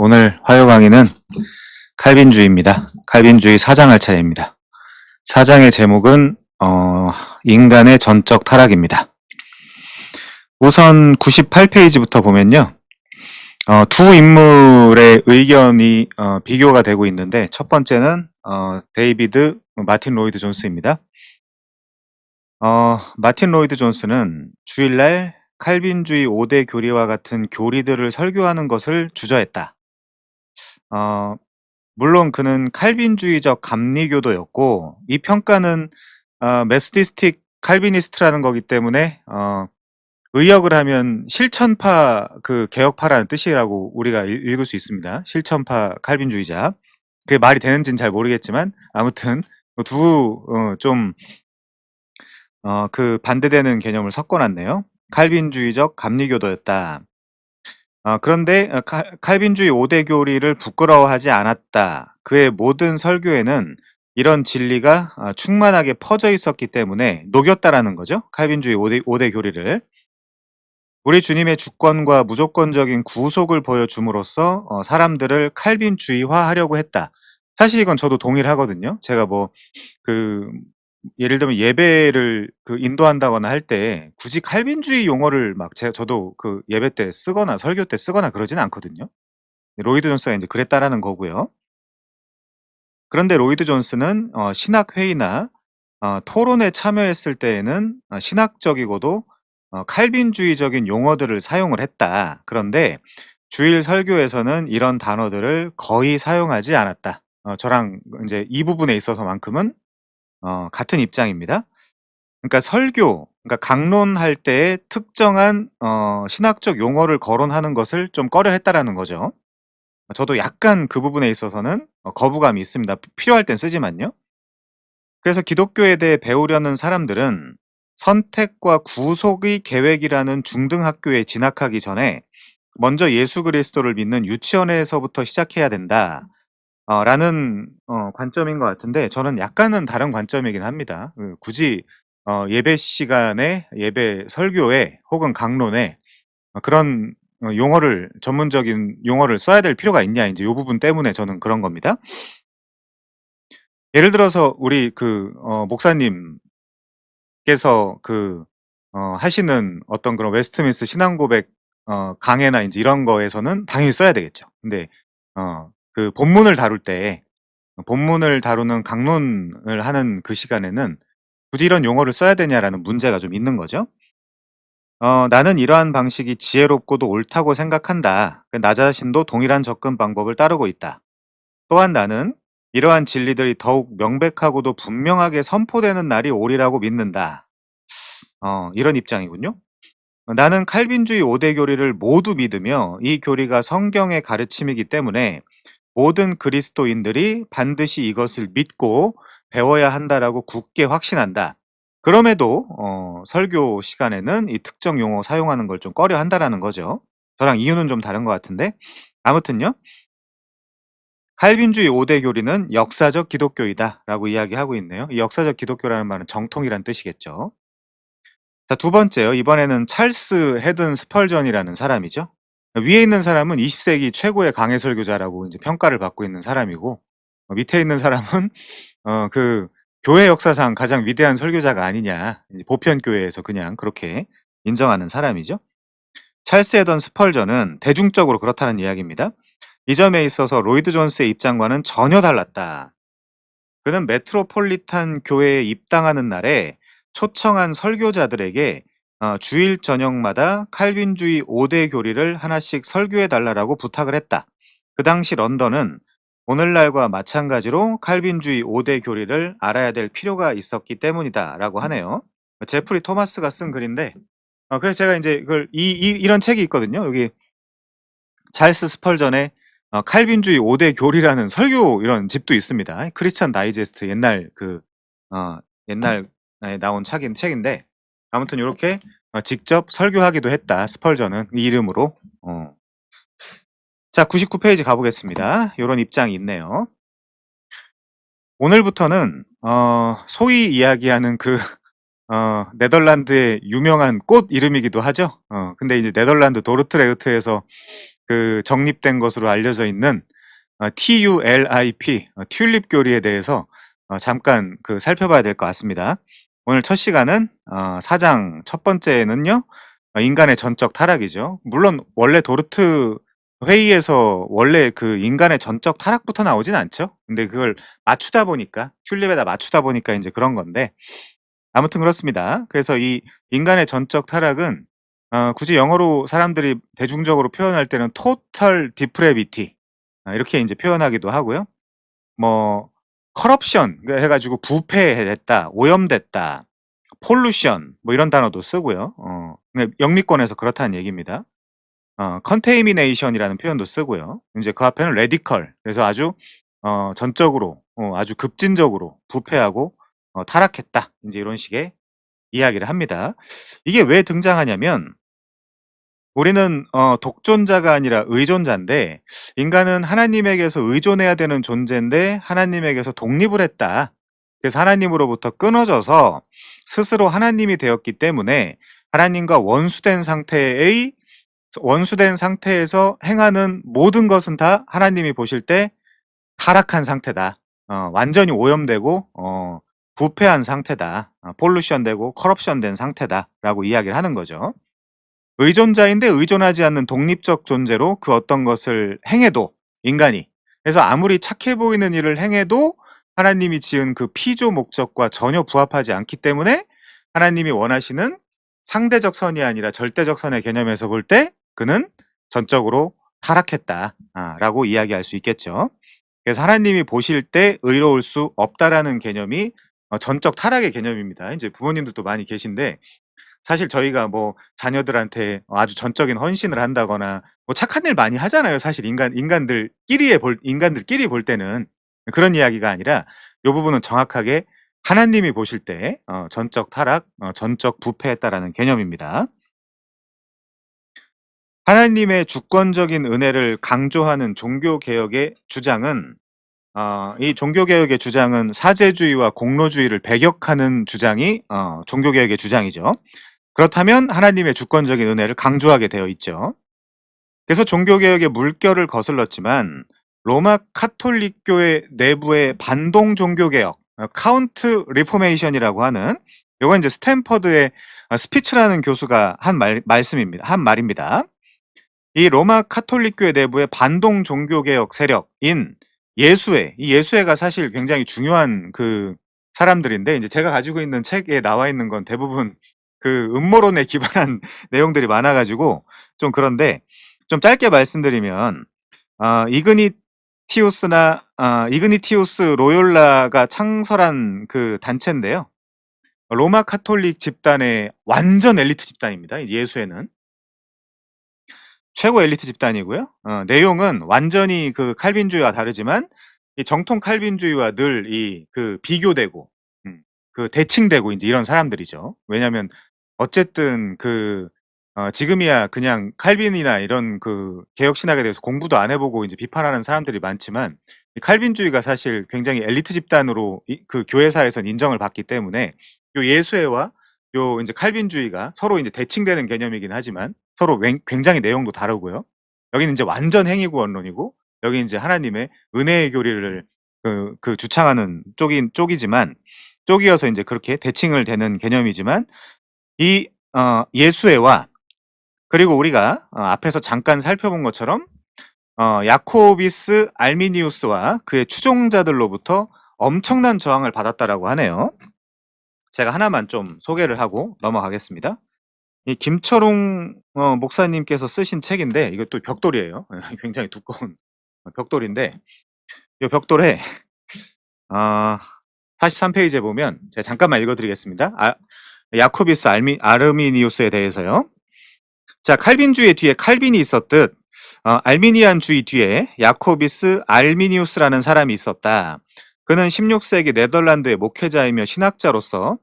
오늘 화요 강의는 칼빈주의입니다. 칼빈주의 4장 할 차례입니다. 4장의 제목은 인간의 전적 타락입니다. 우선 98페이지부터 보면요. 두 인물의 의견이 비교가 되고 있는데 첫 번째는 데이비드 마틴 로이드 존스입니다. 마틴 로이드 존스는 주일날 칼빈주의 5대 교리와 같은 교리들을 설교하는 것을 주저했다. 물론 그는 칼빈주의적 감리교도였고 이 평가는 메소디스틱 칼비니스트라는 거기 때문에 의역을 하면 실천파 그 개혁파라는 뜻이라고 우리가 읽을 수 있습니다. 실천파 칼빈주의자. 그게 말이 되는지는 잘 모르겠지만 아무튼 좀 그 반대되는 개념을 섞어놨네요. 칼빈주의적 감리교도였다. 그런데 칼빈주의 5대 교리를 부끄러워하지 않았다. 그의 모든 설교에는 이런 진리가 충만하게 퍼져 있었기 때문에 녹였다라는 거죠. 칼빈주의 5대 교리를. 우리 주님의 주권과 무조건적인 구속을 보여줌으로써 사람들을 칼빈주의화하려고 했다. 사실 이건 저도 동의를 하거든요. 제가 예를 들면 예배를 인도한다거나 할 때 굳이 칼빈주의 용어를 저도 예배 때 쓰거나 설교 때 쓰거나 그러지는 않거든요. 로이드 존스가 이제 그랬다라는 거고요. 그런데 로이드 존스는 신학 회의나 토론에 참여했을 때에는 신학적이고도 칼빈주의적인 용어들을 사용을 했다. 그런데 주일 설교에서는 이런 단어들을 거의 사용하지 않았다. 저랑 이제 이 부분에 있어서만큼은 같은 입장입니다. 그러니까 그러니까 강론할 때에 특정한 신학적 용어를 거론하는 것을 좀 꺼려했다라는 거죠. 저도 약간 그 부분에 있어서는 거부감이 있습니다. 필요할 땐 쓰지만요. 그래서 기독교에 대해 배우려는 사람들은 선택과 구속의 계획이라는 중등학교에 진학하기 전에 먼저 예수 그리스도를 믿는 유치원에서부터 시작해야 된다. 라는 관점인 것 같은데 저는 약간은 다른 관점이긴 합니다. 굳이 예배 시간에 예배 설교에 혹은 강론에 그런 전문적인 용어를 써야 될 필요가 있냐 인제 요 부분 때문에 저는 그런 겁니다. 예를 들어서 우리 목사님께서 하시는 어떤 그런 웨스트민스터 신앙 고백 강해나 인제 이런 거에서는 당연히 써야 되겠죠. 근데 본문을 다루는 강론을 하는 그 시간에는 '굳이 이런 용어를 써야 되냐.'라는 문제가 좀 있는 거죠. "나는 이러한 방식이 지혜롭고도 옳다고 생각한다. 나 자신도 동일한 접근 방법을 따르고 있다. 또한 나는 이러한 진리들이 더욱 명백하고도 분명하게 선포되는 날이 오리라고 믿는다." 이런 입장이군요. "나는 칼빈주의 5대 교리를 모두 믿으며 이 교리가 성경의 가르침이기 때문에 모든 그리스도인들이 반드시 이것을 믿고 배워야 한다라고 굳게 확신한다. 그럼에도 설교 시간에는 이 특정 용어 사용하는 걸 좀 꺼려 한다라는 거죠. 저랑 이유는 좀 다른 것 같은데 아무튼요. 칼빈주의 5대 교리는 역사적 기독교이다라고 이야기하고 있네요. 이 역사적 기독교라는 말은 정통이란 뜻이겠죠. 자, 두 번째요. 이번에는 찰스 헤든 스펄전이라는 사람이죠. 위에 있는 사람은 20세기 최고의 강해 설교자라고 이제 평가를 받고 있는 사람이고 밑에 있는 사람은 교회 역사상 가장 위대한 설교자가 아니냐. 이제 보편 교회에서 그냥 그렇게 인정하는 사람이죠. 찰스 헤든 스펄전은 대중적으로 그렇다는 이야기입니다. 이 점에 있어서 로이드 존스의 입장과는 전혀 달랐다. 그는 메트로폴리탄 교회에 입당하는 날에 초청한 설교자들에게 주일 저녁마다 칼빈주의 5대 교리를 하나씩 설교해 달라고 부탁을 했다. 그 당시 런던은 오늘날과 마찬가지로 칼빈주의 5대 교리를 알아야 될 필요가 있었기 때문이다라고 하네요. 제프리 토마스가 쓴 글인데 그래서 제가 이제 이런 책이 있거든요. 여기 찰스 스펄전의 칼빈주의 5대 교리라는 설교 이런 집도 있습니다. 크리스천 다이제스트 옛날에 나온 책인데 아무튼 요렇게 직접 설교하기도 했다. 스펄전은 이 이름으로. 자, 99페이지 가보겠습니다. 요런 입장이 있네요. 오늘부터는 소위 이야기하는 네덜란드의 유명한 꽃 이름이기도 하죠. 근데 이제 네덜란드 도르트레흐트에서 정립된 것으로 알려져 있는 TULIP 튤립 교리에 대해서 잠깐 살펴봐야 될 것 같습니다. 오늘 첫 시간은 4장 첫 번째는요. 인간의 전적 타락이죠. 물론 원래 도르트 회의에서 원래 인간의 전적 타락부터 나오진 않죠. 근데 그걸 맞추다 보니까 튤립에다 맞추다 보니까 인제 그런 건데 아무튼 그렇습니다. 그래서 이 인간의 전적 타락은 굳이 영어로 사람들이 대중적으로 표현할 때는 total depravity 이렇게 인제 표현하기도 하고요. 뭐 corruption 해 가지고 부패했다, 오염됐다, pollution 뭐 이런 단어도 쓰고요. 네, 영미권에서 그렇다는 얘기입니다. contamination이라는 표현도 쓰고요. 인제 그 앞에는 radical 그래서 아주 전적으로 아주 급진적으로 부패하고 타락했다. 인제 이런 식의 이야기를 합니다. 이게 왜 등장하냐면 우리는 독존자가 아니라 의존자인데 인간은 하나님에게서 의존해야 되는 존재인데 하나님에게서 독립을 했다. 그래서 하나님으로부터 끊어져서 스스로 하나님이 되었기 때문에 하나님과 원수된 상태에서 행하는 모든 것은 다 하나님이 보실 때 타락한 상태다. 완전히 오염되고 부패한 상태다. 폴루션 되고 커럽션 된 상태다라고 이야기를 하는 거죠. 의존자인데 의존하지 않는 독립적 존재로 그 어떤 것을 행해도 인간이 그래서 아무리 착해 보이는 일을 행해도 하나님이 지은 그 피조 목적과 전혀 부합하지 않기 때문에 하나님이 원하시는 상대적 선이 아니라 절대적 선의 개념에서 볼 때 그는 전적으로 타락했다 라고 이야기할 수 있겠죠. 그래서 하나님이 보실 때 의로울 수 없다라는 개념이 전적 타락의 개념입니다. 인제 부모님들도 많이 계신데 사실 저희가 뭐 자녀들한테 아주 전적인 헌신을 한다거나 뭐 착한 일 많이 하잖아요. 사실 인간들끼리 볼 때는. 그런 이야기가 아니라 요 부분은 정확하게 하나님이 보실 때 전적 타락, 전적 부패했다라는 개념입니다. 하나님의 주권적인 은혜를 강조하는 종교 개혁의 주장은 이 종교 개혁의 주장은 사제주의와 공로주의를 배격하는 주장이 종교 개혁의 주장이죠. 그렇다면 하나님의 주권적인 은혜를 강조하게 되어 있죠. 그래서 종교개혁의 물결을 거슬렀지만 로마 카톨릭교회 내부의 반동 종교개혁 카운트 리포메이션이라고 하는 요건 이제 스탠퍼드의 스피츠라는 교수가 한 말입니다. 이 로마 카톨릭교회 내부의 반동 종교개혁 세력인 예수회, 이 예수회가 사실 굉장히 중요한 사람들인데 이제 제가 가지고 있는 책에 나와 있는 건 대부분 음모론에 기반한 내용들이 많아 가지고 좀 그런데 좀 짧게 말씀드리면 이그니티우스 로욜라가 창설한 단체인데요. 로마 카톨릭 집단의 완전 엘리트 집단입니다. 이 예수회는. 최고 엘리트 집단이고요. 내용은 완전히 칼빈주의와 다르지만 이 정통 칼빈주의와 늘 비교되고 대칭되고 인제 이런 사람들이죠. 왜냐하면 어쨌든 지금이야 그냥 칼빈이나 이런 개혁 신학에 대해서 공부도 안 해 보고 이제 비판하는 사람들이 많지만 이 칼빈주의가 사실 굉장히 엘리트 집단으로 교회사에선 인정을 받기 때문에 요 예수회와 요 인제 칼빈주의가 서로 인제 대칭되는 개념이긴 하지만 서로 굉장히 내용도 다르고요. 여기는 인제 완전 행위구원론이고 여기 인제 하나님의 은혜의 교리를 주창하는 쪽이지만 쪽이어서 인제 그렇게 대칭을 되는 개념이지만 이 예수회와 그리고 우리가 앞에서 잠깐 살펴본 것처럼 야코비스 알미니우스와 그의 추종자들로부터 엄청난 저항을 받았다라고 하네요. 제가 하나만 좀 소개를 하고 넘어가겠습니다. 이 김철웅 목사님께서 쓰신 책인데 이것도 벽돌이에요. 굉장히 두꺼운 벽돌인데 이 벽돌에 43 페이지에 보면 제가 잠깐만 읽어 드리겠습니다. 야코비스 아르미니우스에 대해서요. 자, 칼빈주의 뒤에 칼빈이 있었듯 알미니안주의 뒤에 야코비스 알미니우스라는 사람이 있었다. 그는 16세기 네덜란드의 목회자이며 신학자로서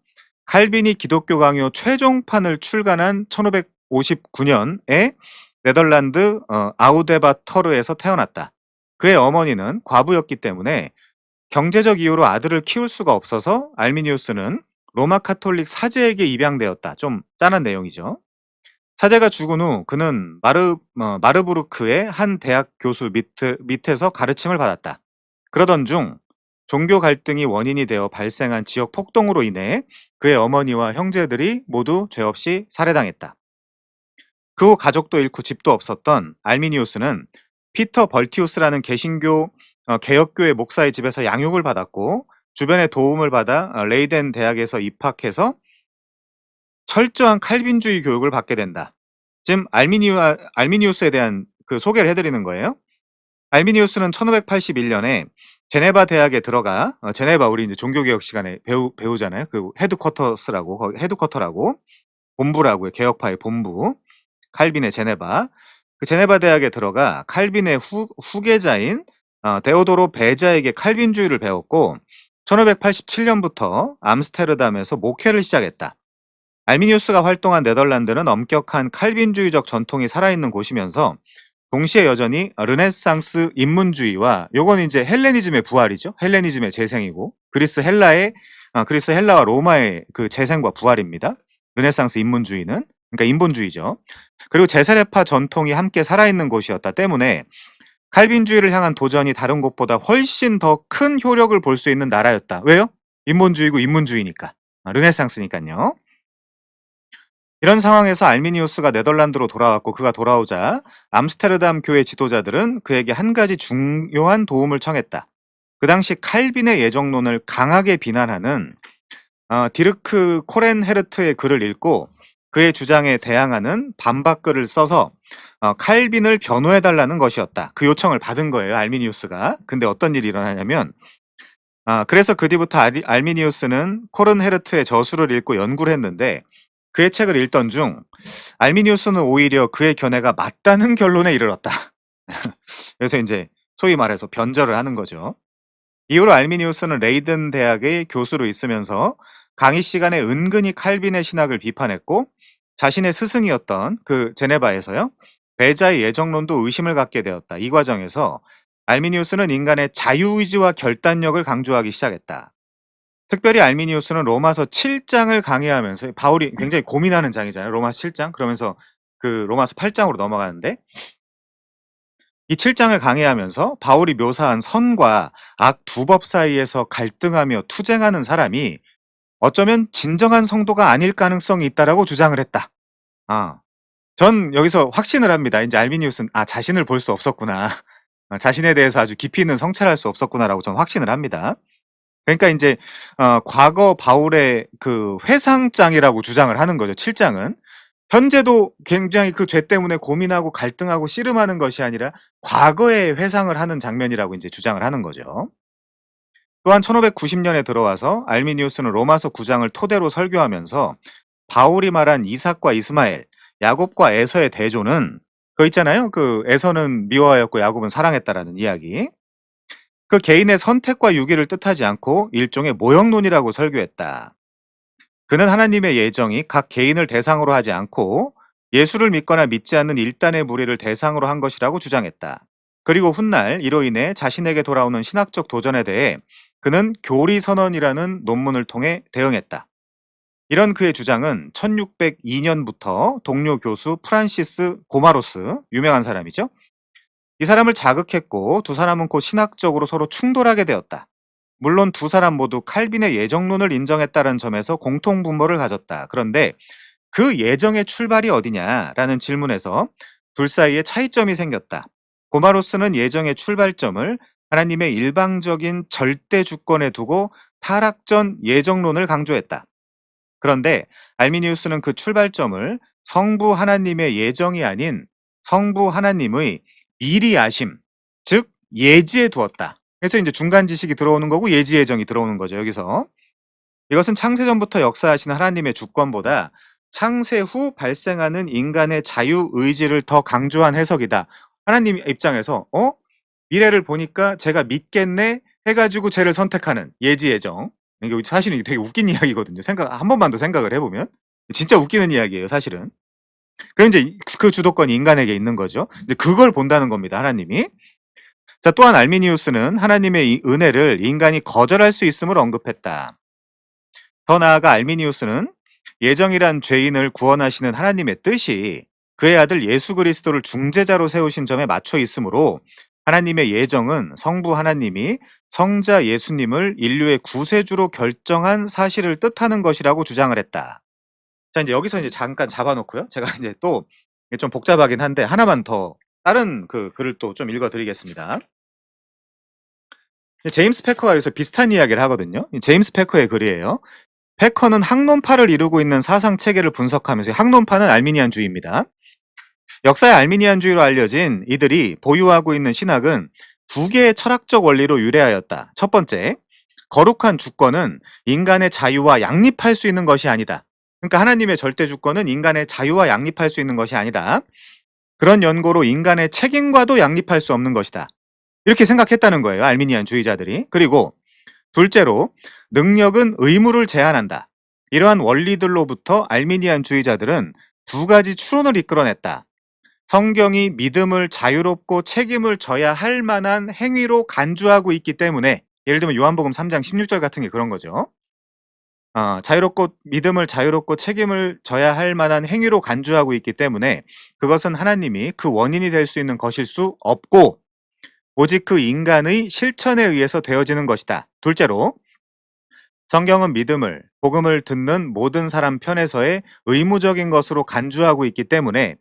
칼빈이 기독교 강요 최종판을 출간한 1559년에 네덜란드 아우데바터르에서 태어났다. 그의 어머니는 과부였기 때문에 경제적 이유로 아들을 키울 수가 없어서 알미니우스는 로마 카톨릭 사제에게 입양되었다. 좀 짠한 내용이죠. 사제가 죽은 후 그는 마르부르크의 한 대학 교수 밑에서 가르침을 받았다. 그러던 중 종교 갈등이 원인이 되어 발생한 지역 폭동으로 인해 그의 어머니와 형제들이 모두 죄 없이 살해당했다. 그 후 가족도 잃고 집도 없었던 알미니우스는 피터 벌티우스라는 개신교 개혁교회 목사의 집에서 양육을 받았고 주변의 도움을 받아 레이덴 대학에서 입학해서 철저한 칼빈주의 교육을 받게 된다. 지금 알미니우스에 대한 그 소개를 해드리는 거예요. 알미니우스는 1581년에 제네바 대학에 들어가 제네바 우리 이제 종교개혁 시간에 배우잖아요. 그 헤드쿼터스라고 거기 헤드쿼터라고 본부라고요. 개혁파의 본부. 칼빈의 제네바. 그 제네바 대학에 들어가 칼빈의 후계자인 데오도로 베자에게 칼빈주의를 배웠고 1587년부터 암스테르담에서 목회를 시작했다. 알미니우스가 활동한 네덜란드는 엄격한 칼빈주의적 전통이 살아있는 곳이면서 동시에 여전히 르네상스 인문주의와 요건 이제 헬레니즘의 부활이죠. 헬레니즘의 재생이고 그리스 헬라와 로마의 그 재생과 부활입니다. 르네상스 인문주의는 그러니까 인본주의죠. 그리고 제세례파 전통이 함께 살아있는 곳이었다 때문에 칼빈주의를 향한 도전이 다른 곳보다 훨씬 더 큰 효력을 볼 수 있는 나라였다. 왜요? 인본주의고 인문주의니까. 르네상스니까요. 이런 상황에서 알미니우스가 네덜란드로 돌아왔고 그가 돌아오자 암스테르담 교회 지도자들은 그에게 한 가지 중요한 도움을 청했다. 그 당시 칼빈의 예정론을 강하게 비난하는 디르크 코렌헤르트의 글을 읽고 그의 주장에 대항하는 반박글을 써서 칼빈을 변호해달라는 것이었다. 그 요청을 받은 거예요, 알미니우스가. 근데 어떤 일이 일어나냐면 그래서 그 뒤부터 알미니우스는 코른헤르트의 저수를 읽고 연구를 했는데 그의 책을 읽던 중 알미니우스는 오히려 그의 견해가 맞다는 결론에 이르렀다. 그래서 이제 소위 말해서 변절을 하는 거죠. 이후로 알미니우스는 레이든 대학의 교수로 있으면서 강의 시간에 은근히 칼빈의 신학을 비판했고 자신의 스승이었던 그 제네바에서요. 베자의 예정론도 의심을 갖게 되었다. 이 과정에서 알미니우스는 인간의 자유의지와 결단력을 강조하기 시작했다. 특별히 알미니우스는 로마서 7장을 강의하면서 바울이 굉장히 고민하는 장이잖아요. 로마서 7장. 그러면서 그 로마서 8장으로 넘어가는데 이 7장을 강의하면서 바울이 묘사한 선과 악 두 법 사이에서 갈등하며 투쟁하는 사람이 어쩌면 진정한 성도가 아닐 가능성이 있다라고 주장을 했다. 아, 전 여기서 확신을 합니다. 이제 알미니우스는 자신을 볼 수 없었구나. 자신에 대해서 아주 깊이 있는 성찰할 수 없었구나라고 저는 확신을 합니다. 그러니까 인제 과거 바울의 그 회상장이라고 주장을 하는 거죠, 7장은. 현재도 굉장히 그 죄 때문에 고민하고 갈등하고 씨름하는 것이 아니라 과거의 회상을 하는 장면이라고 인제 주장을 하는 거죠. 또한 1590년에 들어와서 알미니우스는 로마서 9장을 토대로 설교하면서 바울이 말한 이삭과 이스마엘, 야곱과 에서의 대조는 그거 있잖아요. 그 에서는 미워하였고 야곱은 사랑했다라는 이야기. 그 개인의 선택과 유기를 뜻하지 않고 일종의 모형론이라고 설교했다. 그는 하나님의 예정이 각 개인을 대상으로 하지 않고 예수를 믿거나 믿지 않는 일단의 무리를 대상으로 한 것이라고 주장했다. 그리고 훗날 이로 인해 자신에게 돌아오는 신학적 도전에 대해 그는 교리선언이라는 논문을 통해 대응했다. 이런 그의 주장은 1602년부터 동료 교수 프란시스 고마로스, 유명한 사람이죠. 이 사람을 자극했고 두 사람은 곧 신학적으로 서로 충돌하게 되었다. 물론 두 사람 모두 칼빈의 예정론을 인정했다는 점에서 공통분모를 가졌다. 그런데 그 예정의 출발이 어디냐라는 질문에서 둘 사이에 차이점이 생겼다. 고마로스는 예정의 출발점을 하나님의 일방적인 절대 주권에 두고 타락 전 예정론을 강조했다. 그런데 알미니우스는 그 출발점을 성부 하나님의 예정이 아닌 성부 하나님의 미리 아심, 즉 예지에 두었다. 그래서 이제 중간 지식이 들어오는 거고 예지 예정이 들어오는 거죠. 여기서 이것은 창세 전부터 역사하신 하나님의 주권보다 창세 후 발생하는 인간의 자유 의지를 더 강조한 해석이다. 하나님 입장에서 미래를 보니까 제가 믿겠네 해가지고 쟤를 선택하는 예지 예정. 이게 사실은 이게 되게 웃긴 이야기거든요. 한 번만 더 생각을 해보면 진짜 웃기는 이야기예요. 사실은. 그럼 이제 그 주도권이 인간에게 있는 거죠. 이제 그걸 본다는 겁니다. 하나님이. 자, 또한 알미니우스는 하나님의 이 은혜를 인간이 거절할 수 있음을 언급했다. 더 나아가 알미니우스는 예정이란 죄인을 구원하시는 하나님의 뜻이 그의 아들 예수 그리스도를 중재자로 세우신 점에 맞춰 있으므로 하나님의 예정은 성부 하나님이 성자 예수님을 인류의 구세주로 결정한 사실을 뜻하는 것이라고 주장을 했다. 자, 이제 여기서 이제 잠깐 잡아 놓고요. 제가 이제 또 이게 좀 복잡하긴 한데 하나만 더 다른 그 글을 또 좀 읽어 드리겠습니다. 제임스 패커가 여기서 비슷한 이야기를 하거든요. 이 제임스 패커의 글이에요. 패커는 학론파를 이루고 있는 사상 체계를 분석하면서 학론파는 알미니안주의입니다. 역사의 알미니안주의로 알려진 이들이 보유하고 있는 신학은 두 개의 철학적 원리로 유래하였다. 첫 번째, 거룩한 주권은 인간의 자유와 양립할 수 있는 것이 아니다. 그러니까 하나님의 절대 주권은 인간의 자유와 양립할 수 있는 것이 아니라 그런 연고로 인간의 책임과도 양립할 수 없는 것이다. 이렇게 생각했다는 거예요. 알미니안주의자들이. 그리고 둘째로 능력은 의무를 제한한다. 이러한 원리들로부터 알미니안주의자들은 두 가지 추론을 이끌어냈다. 성경이 믿음을 자유롭고 책임을 져야 할 만한 행위로 간주하고 있기 때문에, 예를 들면 요한복음 3장 16절 같은 게 그런 거죠. 자유롭고 믿음을 자유롭고 책임을 져야 할 만한 행위로 간주하고 있기 때문에 그것은 하나님이 그 원인이 될 수 있는 것일 수 없고 오직 그 인간의 실천에 의해서 되어지는 것이다. 둘째로 성경은 믿음을, 복음을 듣는 모든 사람 편에서의 의무적인 것으로 간주하고 있기 때문에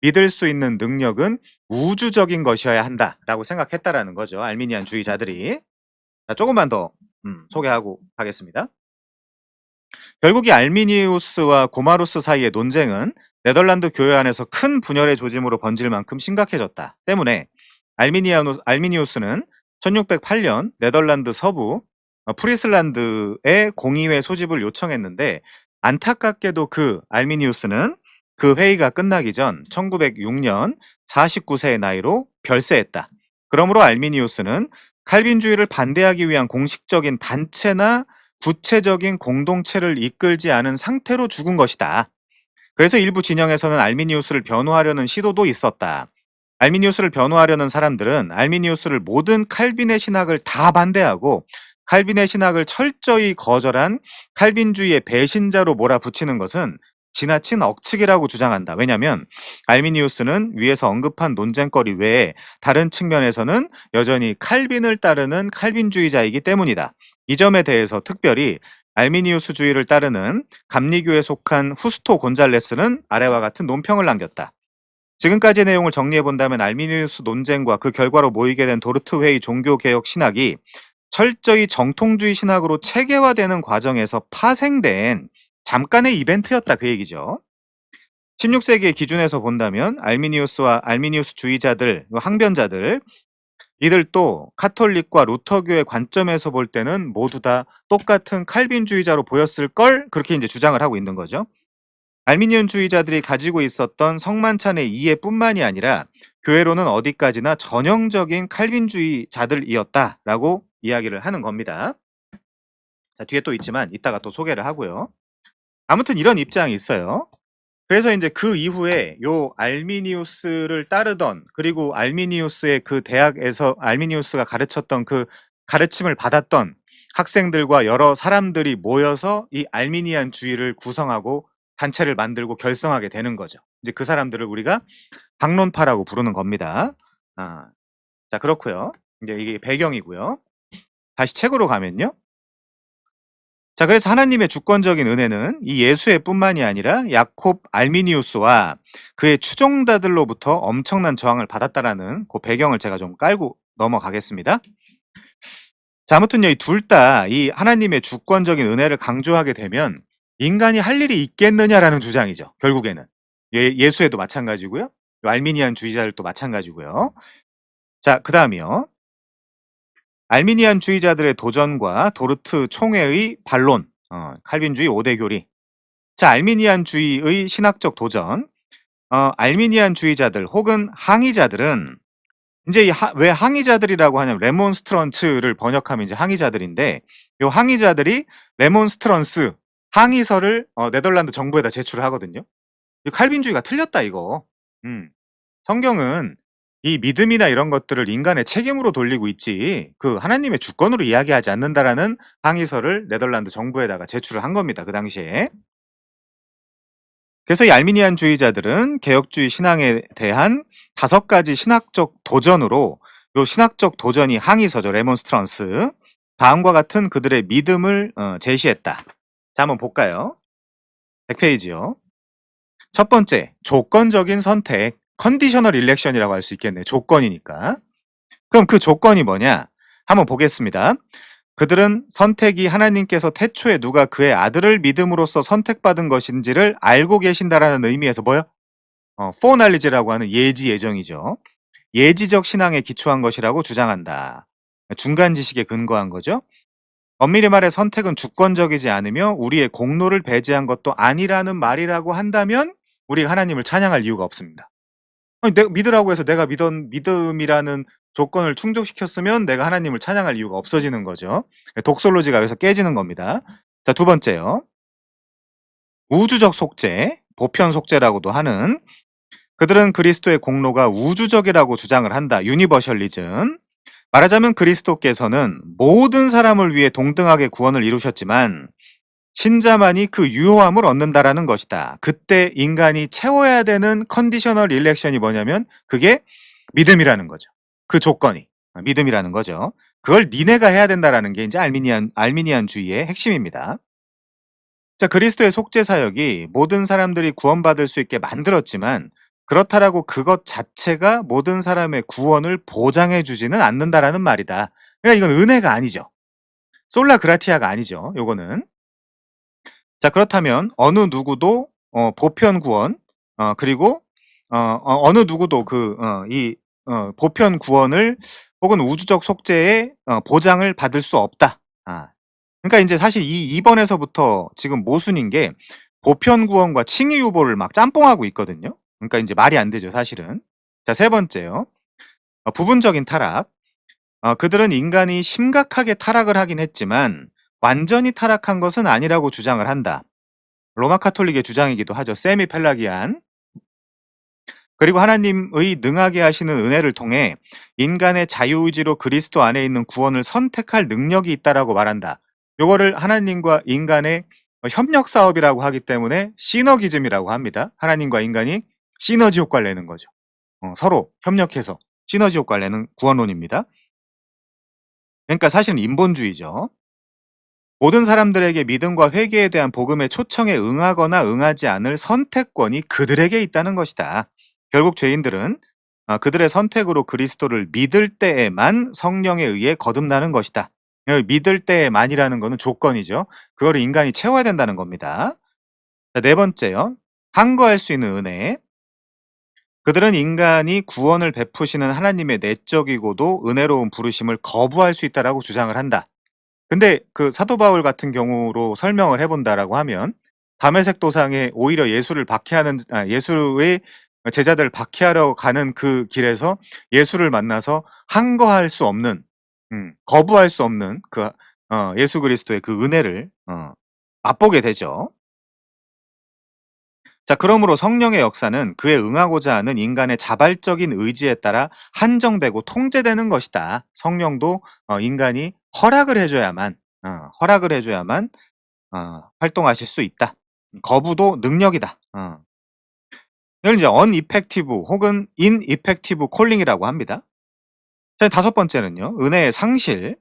믿을 수 있는 능력은 우주적인 것이어야 한다라고 생각했다라는 거죠. 알미니안주의자들이. 자, 조금만 더 소개하고 가겠습니다. 결국 이 알미니우스와 고마루스 사이의 논쟁은 네덜란드 교회 안에서 큰 분열의 조짐으로 번질 만큼 심각해졌다. 때문에 알미니우스는 1608년 네덜란드 서부 프리슬란드의 공의회 소집을 요청했는데 안타깝게도 그 알미니우스는 그 회의가 끝나기 전 1906년 49세의 나이로 별세했다. 그러므로 알미니우스는 칼빈주의를 반대하기 위한 공식적인 단체나 구체적인 공동체를 이끌지 않은 상태로 죽은 것이다. 그래서 일부 진영에서는 알미니우스를 변호하려는 시도도 있었다. 알미니우스를 변호하려는 사람들은 알미니우스를 모든 칼빈의 신학을 다 반대하고 칼빈의 신학을 철저히 거절한 칼빈주의의 배신자로 몰아붙이는 것은 지나친 억측이라고 주장한다. 왜냐하면 알미니우스는 위에서 언급한 논쟁거리 외에 다른 측면에서는 여전히 칼빈을 따르는 칼빈주의자이기 때문이다. 이 점에 대해서 특별히 알미니우스주의를 따르는 감리교에 속한 후스토 곤잘레스는 아래와 같은 논평을 남겼다. 지금까지의 내용을 정리해본다면 알미니우스 논쟁과 그 결과로 모이게 된 도르트 회의 종교개혁 신학이 철저히 정통주의 신학으로 체계화되는 과정에서 파생된 잠깐의 이벤트였다, 그 얘기죠. 16세기의 기준에서 본다면 알미니우스와 알미니우스주의자들, 항변자들, 이들도 카톨릭과 루터교의 관점에서 볼 때는 모두 다 똑같은 칼빈주의자로 보였을 걸, 그렇게 이제 주장을 하고 있는 거죠. 알미니언주의자들이 가지고 있었던 성만찬의 이해뿐만이 아니라 교회로는 어디까지나 전형적인 칼빈주의자들이었다라고 이야기를 하는 겁니다. 자, 뒤에 또 있지만 이따가 또 소개를 하고요. 아무튼 이런 입장이 있어요. 그래서 이제 그 이후에 요 알미니우스를 따르던, 그리고 알미니우스의 그 대학에서 알미니우스가 가르쳤던 그 가르침을 받았던 학생들과 여러 사람들이 모여서 이 알미니안주의를 구성하고 단체를 만들고 결성하게 되는 거죠. 이제 그 사람들을 우리가 박론파라고 부르는 겁니다. 자, 그렇고요. 이제 이게 배경이고요. 다시 책으로 가면요. 자, 그래서 하나님의 주권적인 은혜는 이 예수의 뿐만이 아니라 야콥 알미니우스와 그의 추종자들로부터 엄청난 저항을 받았다라는 그 배경을 제가 좀 깔고 넘어가겠습니다. 자, 아무튼요, 이 둘 다 이 하나님의 주권적인 은혜를 강조하게 되면 인간이 할 일이 있겠느냐라는 주장이죠. 결국에는 예수에도 마찬가지고요, 알미니안 주의자들도 마찬가지고요. 자, 그 다음이요. 알미니안 주의자들의 도전과 도르트 총회의 반론, 칼빈주의 5대 교리. 자, 알미니안주의의 신학적 도전. 알미니안 주의자들 혹은 항의자들은 이제 왜 항의자들이라고 하냐면 레몬스트런츠를 번역하면 이제 항의자들인데, 요 항의자들이 레몬스트런스 항의서를 네덜란드 정부에다 제출을 하거든요. 이 칼빈주의가 틀렸다 이거. 성경은 이 믿음이나 이런 것들을 인간의 책임으로 돌리고 있지 그 하나님의 주권으로 이야기하지 않는다라는 항의서를 네덜란드 정부에다가 제출을 한 겁니다. 그 당시에. 그래서 이 알미니안주의자들은 개혁주의 신앙에 대한 5가지 신학적 도전으로 요 신학적 도전이 항의서죠. 레몬스트런스. 다음과 같은 그들의 믿음을 제시했다. 자, 한번 볼까요? 100페이지요. 첫 번째, 조건적인 선택. 컨디셔널 일렉션이라고 할 수 있겠네요. 조건이니까. 그럼 그 조건이 뭐냐? 한번 보겠습니다. 그들은 선택이 하나님께서 태초에 누가 그의 아들을 믿음으로써 선택받은 것인지를 알고 계신다라는 의미에서 뭐요? foreknowledge라고 하는 예지 예정이죠. 예지적 신앙에 기초한 것이라고 주장한다. 중간 지식에 근거한 거죠. 엄밀히 말해 선택은 주권적이지 않으며 우리의 공로를 배제한 것도 아니라는 말이라고 한다면 우리가 하나님을 찬양할 이유가 없습니다. 아니, 내가 믿으라고 해서 내가 믿음이라는 조건을 충족시켰으면 내가 하나님을 찬양할 이유가 없어지는 거죠. 독솔로지가 여기서 깨지는 겁니다. 자, 두 번째요. 우주적 속죄, 보편 속죄라고도 하는, 그들은 그리스도의 공로가 우주적이라고 주장을 한다. 유니버셜리즘. 말하자면 그리스도께서는 모든 사람을 위해 동등하게 구원을 이루셨지만 신자만이 그 유효함을 얻는다라는 것이다. 그때 인간이 채워야 되는 컨디셔널 일렉션이 뭐냐면 그게 믿음이라는 거죠. 그 조건이 믿음이라는 거죠. 그걸 니네가 해야 된다라는 게 이제 알미니안주의의 핵심입니다. 자, 그리스도의 속죄 사역이 모든 사람들이 구원받을 수 있게 만들었지만 그렇다라고 그것 자체가 모든 사람의 구원을 보장해 주지는 않는다라는 말이다. 그러니까 이건 은혜가 아니죠. 솔라 그라티아가 아니죠. 요거는. 자, 그렇다면 어느 누구도 보편 구원 그리고 어느 누구도 보편 구원을 혹은 우주적 속죄의 보장을 받을 수 없다. 그러니까 이제 사실 이 2번에서부터 지금 모순인 게 보편 구원과 칭의 후보를 막 짬뽕하고 있거든요. 그러니까 이제 말이 안 되죠, 사실은. 자, 세 번째요. 부분적인 타락. 그들은 인간이 심각하게 타락을 하긴 했지만 완전히 타락한 것은 아니라고 주장을 한다. 로마 카톨릭의 주장이기도 하죠. 세미 펠라기안. 그리고 하나님의 능하게 하시는 은혜를 통해 인간의 자유의지로 그리스도 안에 있는 구원을 선택할 능력이 있다라고 말한다. 요거를 하나님과 인간의 협력 사업이라고 하기 때문에 시너기즘이라고 합니다. 하나님과 인간이 시너지 효과를 내는 거죠. 서로 협력해서 시너지 효과를 내는 구원론입니다. 그러니까 사실은 인본주의죠. 모든 사람들에게 믿음과 회개에 대한 복음의 초청에 응하거나 응하지 않을 선택권이 그들에게 있다는 것이다. 결국 죄인들은 그들의 선택으로 그리스도를 믿을 때에만 성령에 의해 거듭나는 것이다. 여기 믿을 때에만이라는 것은 조건이죠. 그거를 인간이 채워야 된다는 겁니다. 자, 네 번째요. 항거할 수 있는 은혜. 그들은 인간이 구원을 베푸시는 하나님의 내적이고도 은혜로운 부르심을 거부할 수 있다라고 주장을 한다. 근데 그 사도 바울 같은 경우로 설명을 해 본다라고 하면 담에색 도상에 오히려 예수의 제자들을 박해하러 가는 그 길에서 예수를 만나서 항거할 수 없는 거부할 수 없는 예수 그리스도의 그 은혜를 맛보게 되죠. 자, 그러므로 성령의 역사는 그에 응하고자 하는 인간의 자발적인 의지에 따라 한정되고 통제되는 것이다. 성령도 인간이 허락을 해 줘야만 활동하실 수 있다. 거부도 능력이다. 이걸 이제 uneffective 혹은 ineffective calling이라고 합니다. 자, 다섯 번째는요. 은혜의 상실.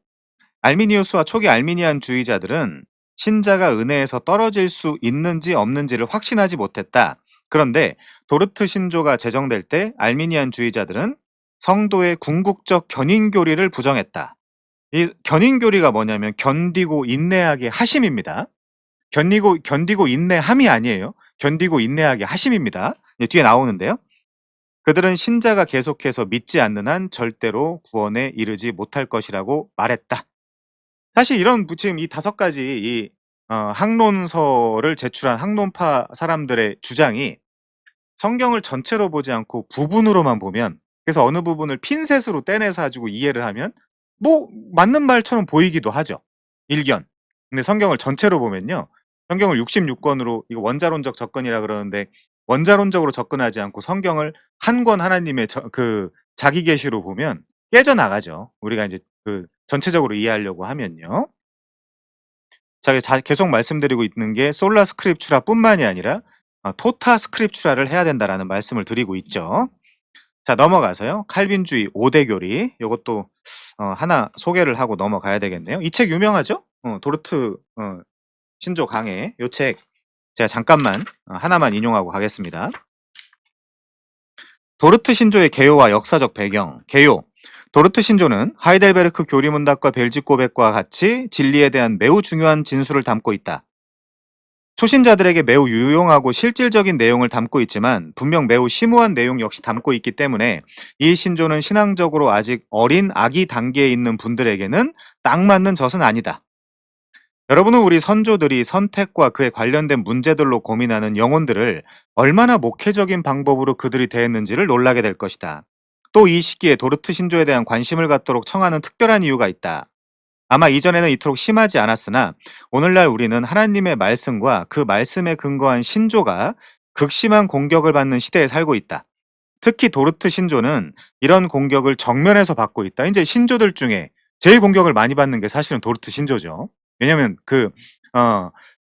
알미니우스와 초기 알미니안주의자들은 신자가 은혜에서 떨어질 수 있는지 없는지를 확신하지 못했다. 그런데 도르트 신조가 제정될 때 알미니안주의자들은 성도의 궁극적 견인교리를 부정했다. 이 견인교리가 뭐냐면 견디고 인내하게 하심입니다. 견디고 인내함이 아니에요. 견디고 인내하게 하심입니다. 뒤에 나오는데요. 그들은 신자가 계속해서 믿지 않는 한 절대로 구원에 이르지 못할 것이라고 말했다. 사실 이런 지금 이 5가지 항론서를 제출한 항론파 사람들의 주장이 성경을 전체로 보지 않고 부분으로만 보면, 그래서 어느 부분을 핀셋으로 떼내서 가지고 이해를 하면 뭐 맞는 말처럼 보이기도 하죠. 일견. 근데 성경을 전체로 보면요. 성경을 66권으로 이거 원자론적 접근이라 그러는데 원자론적으로 접근하지 않고 성경을 한 권 하나님의 자기 계시로 보면 깨져나가죠. 우리가 이제 전체적으로 이해하려고 하면요. 자, 계속 말씀드리고 있는 게 솔라 스크립추라뿐만이 아니라 토타 스크립추라를 해야 된다라는 말씀을 드리고 있죠. 자, 넘어가서요. 칼빈주의 5대 교리 요것도 하나 소개를 하고 넘어가야 되겠네요. 이 책 유명하죠? 도르트 신조 강해 요 책 제가 잠깐만 하나만 인용하고 가겠습니다. 도르트 신조의 개요와 역사적 배경. 개요. 도르트 신조는 하이델베르크 교리문답과 벨직 고백과 같이 진리에 대한 매우 중요한 진술을 담고 있다. 초신자들에게 매우 유용하고 실질적인 내용을 담고 있지만 분명 매우 심오한 내용 역시 담고 있기 때문에 이 신조는 신앙적으로 아직 어린 아기 단계에 있는 분들에게는 딱 맞는 젖은 아니다. 여러분은 우리 선조들이 선택과 그에 관련된 문제들로 고민하는 영혼들을 얼마나 목회적인 방법으로 그들이 대했는지를 놀라게 될 것이다. 또 이 시기에 도르트 신조에 대한 관심을 갖도록 청하는 특별한 이유가 있다. 아마 이전에는 이토록 심하지 않았으나 오늘날 우리는 하나님의 말씀과 그 말씀에 근거한 신조가 극심한 공격을 받는 시대에 살고 있다. 특히 도르트 신조는 이런 공격을 정면에서 받고 있다. 이제 신조들 중에 제일 공격을 많이 받는 게 사실은 도르트 신조죠. 왜냐면 어,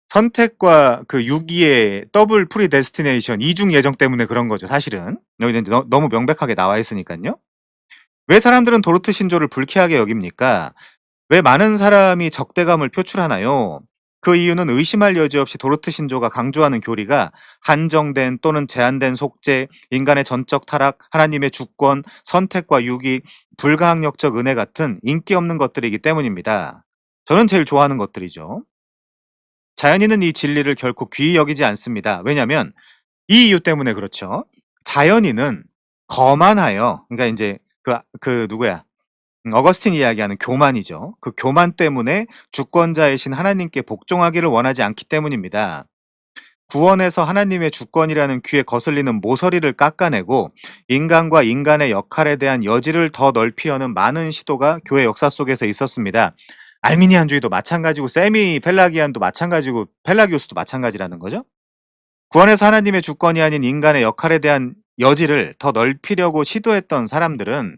선택과 그 유기의 더블 프리 데스티네이션 이중 예정 때문에 그런 거죠. 사실은 여기는 이제 너무 명백하게 나와 있으니까요. 왜 사람들은 도르트 신조를 불쾌하게 여깁니까? 왜 많은 사람이 적대감을 표출하나요? 그 이유는 의심할 여지 없이 도르트 신조가 강조하는 교리가 한정된 또는 제한된 속죄, 인간의 전적 타락, 하나님의 주권, 선택과 유기, 불가항력적 은혜 같은 인기 없는 것들이기 때문입니다. 저는 제일 좋아하는 것들이죠. 자연인은 이 진리를 결코 귀히 여기지 않습니다. 왜냐하면 이 이유 때문에 그렇죠. 자연인은 거만하여, 그러니까 이제 그 누구야? 어거스틴이 이야기하는 교만이죠. 그 교만 때문에 주권자이신 하나님께 복종하기를 원하지 않기 때문입니다. 구원에서 하나님의 주권이라는 귀에 거슬리는 모서리를 깎아내고 인간과 인간의 역할에 대한 여지를 더 넓히려는 많은 시도가 교회 역사 속에서 있었습니다. 알미니안주의도 마찬가지고 세미 펠라기안도 마찬가지고 펠라기우스도 마찬가지라는 거죠. 구원에서 하나님의 주권이 아닌 인간의 역할에 대한 여지를 더 넓히려고 시도했던 사람들은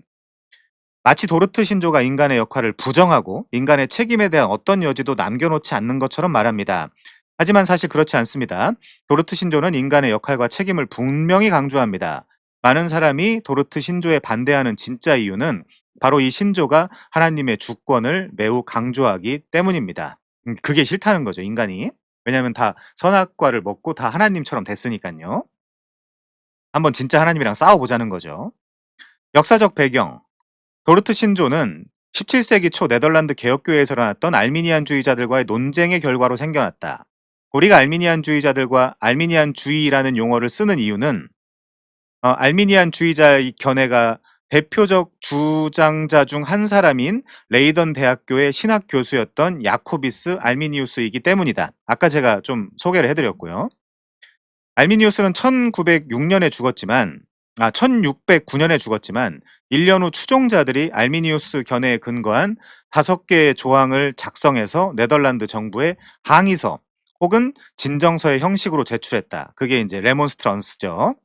마치 도르트 신조가 인간의 역할을 부정하고 인간의 책임에 대한 어떤 여지도 남겨놓지 않는 것처럼 말합니다. 하지만 사실 그렇지 않습니다. 도르트 신조는 인간의 역할과 책임을 분명히 강조합니다. 많은 사람이 도르트 신조에 반대하는 진짜 이유는 바로 이 신조가 하나님의 주권을 매우 강조하기 때문입니다. 그게 싫다는 거죠, 인간이. 왜냐하면 다 선악과를 먹고 다 하나님처럼 됐으니까요. 한번 진짜 하나님이랑 싸워보자는 거죠. 역사적 배경. 도르트 신조는 17세기 초 네덜란드 개혁교회에서 일어났던 알미니안주의자들과의 논쟁의 결과로 생겨났다. 우리가 알미니안주의자들과 알미니안주의라는 용어를 쓰는 이유는 알미니안주의자의 견해가 대표적 주장자 중 한 사람인 레이던 대학교의 신학 교수였던 야코비스 알미니우스이기 때문이다. 아까 제가 좀 소개를 해드렸고요. 알미니우스는 1906년에 죽었지만 1609년에 죽었지만 1년 후 추종자들이 알미니우스 견해에 근거한 5개의 조항을 작성해서 네덜란드 정부에 항의서 혹은 진정서의 형식으로 제출했다. 그게 이제 레몬스트런스죠.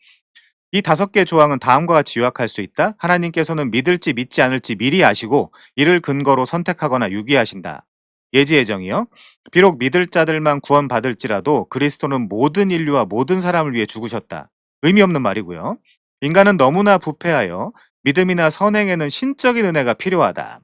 이 5개 조항은 다음과 같이 요약할 수 있다. 하나님께서는 믿을지 믿지 않을지 미리 아시고 이를 근거로 선택하거나 유기하신다. 예지예정이요. 비록 믿을 자들만 구원받을지라도 그리스도는 모든 인류와 모든 사람을 위해 죽으셨다. 의미 없는 말이고요. 인간은 너무나 부패하여 믿음이나 선행에는 신적인 은혜가 필요하다.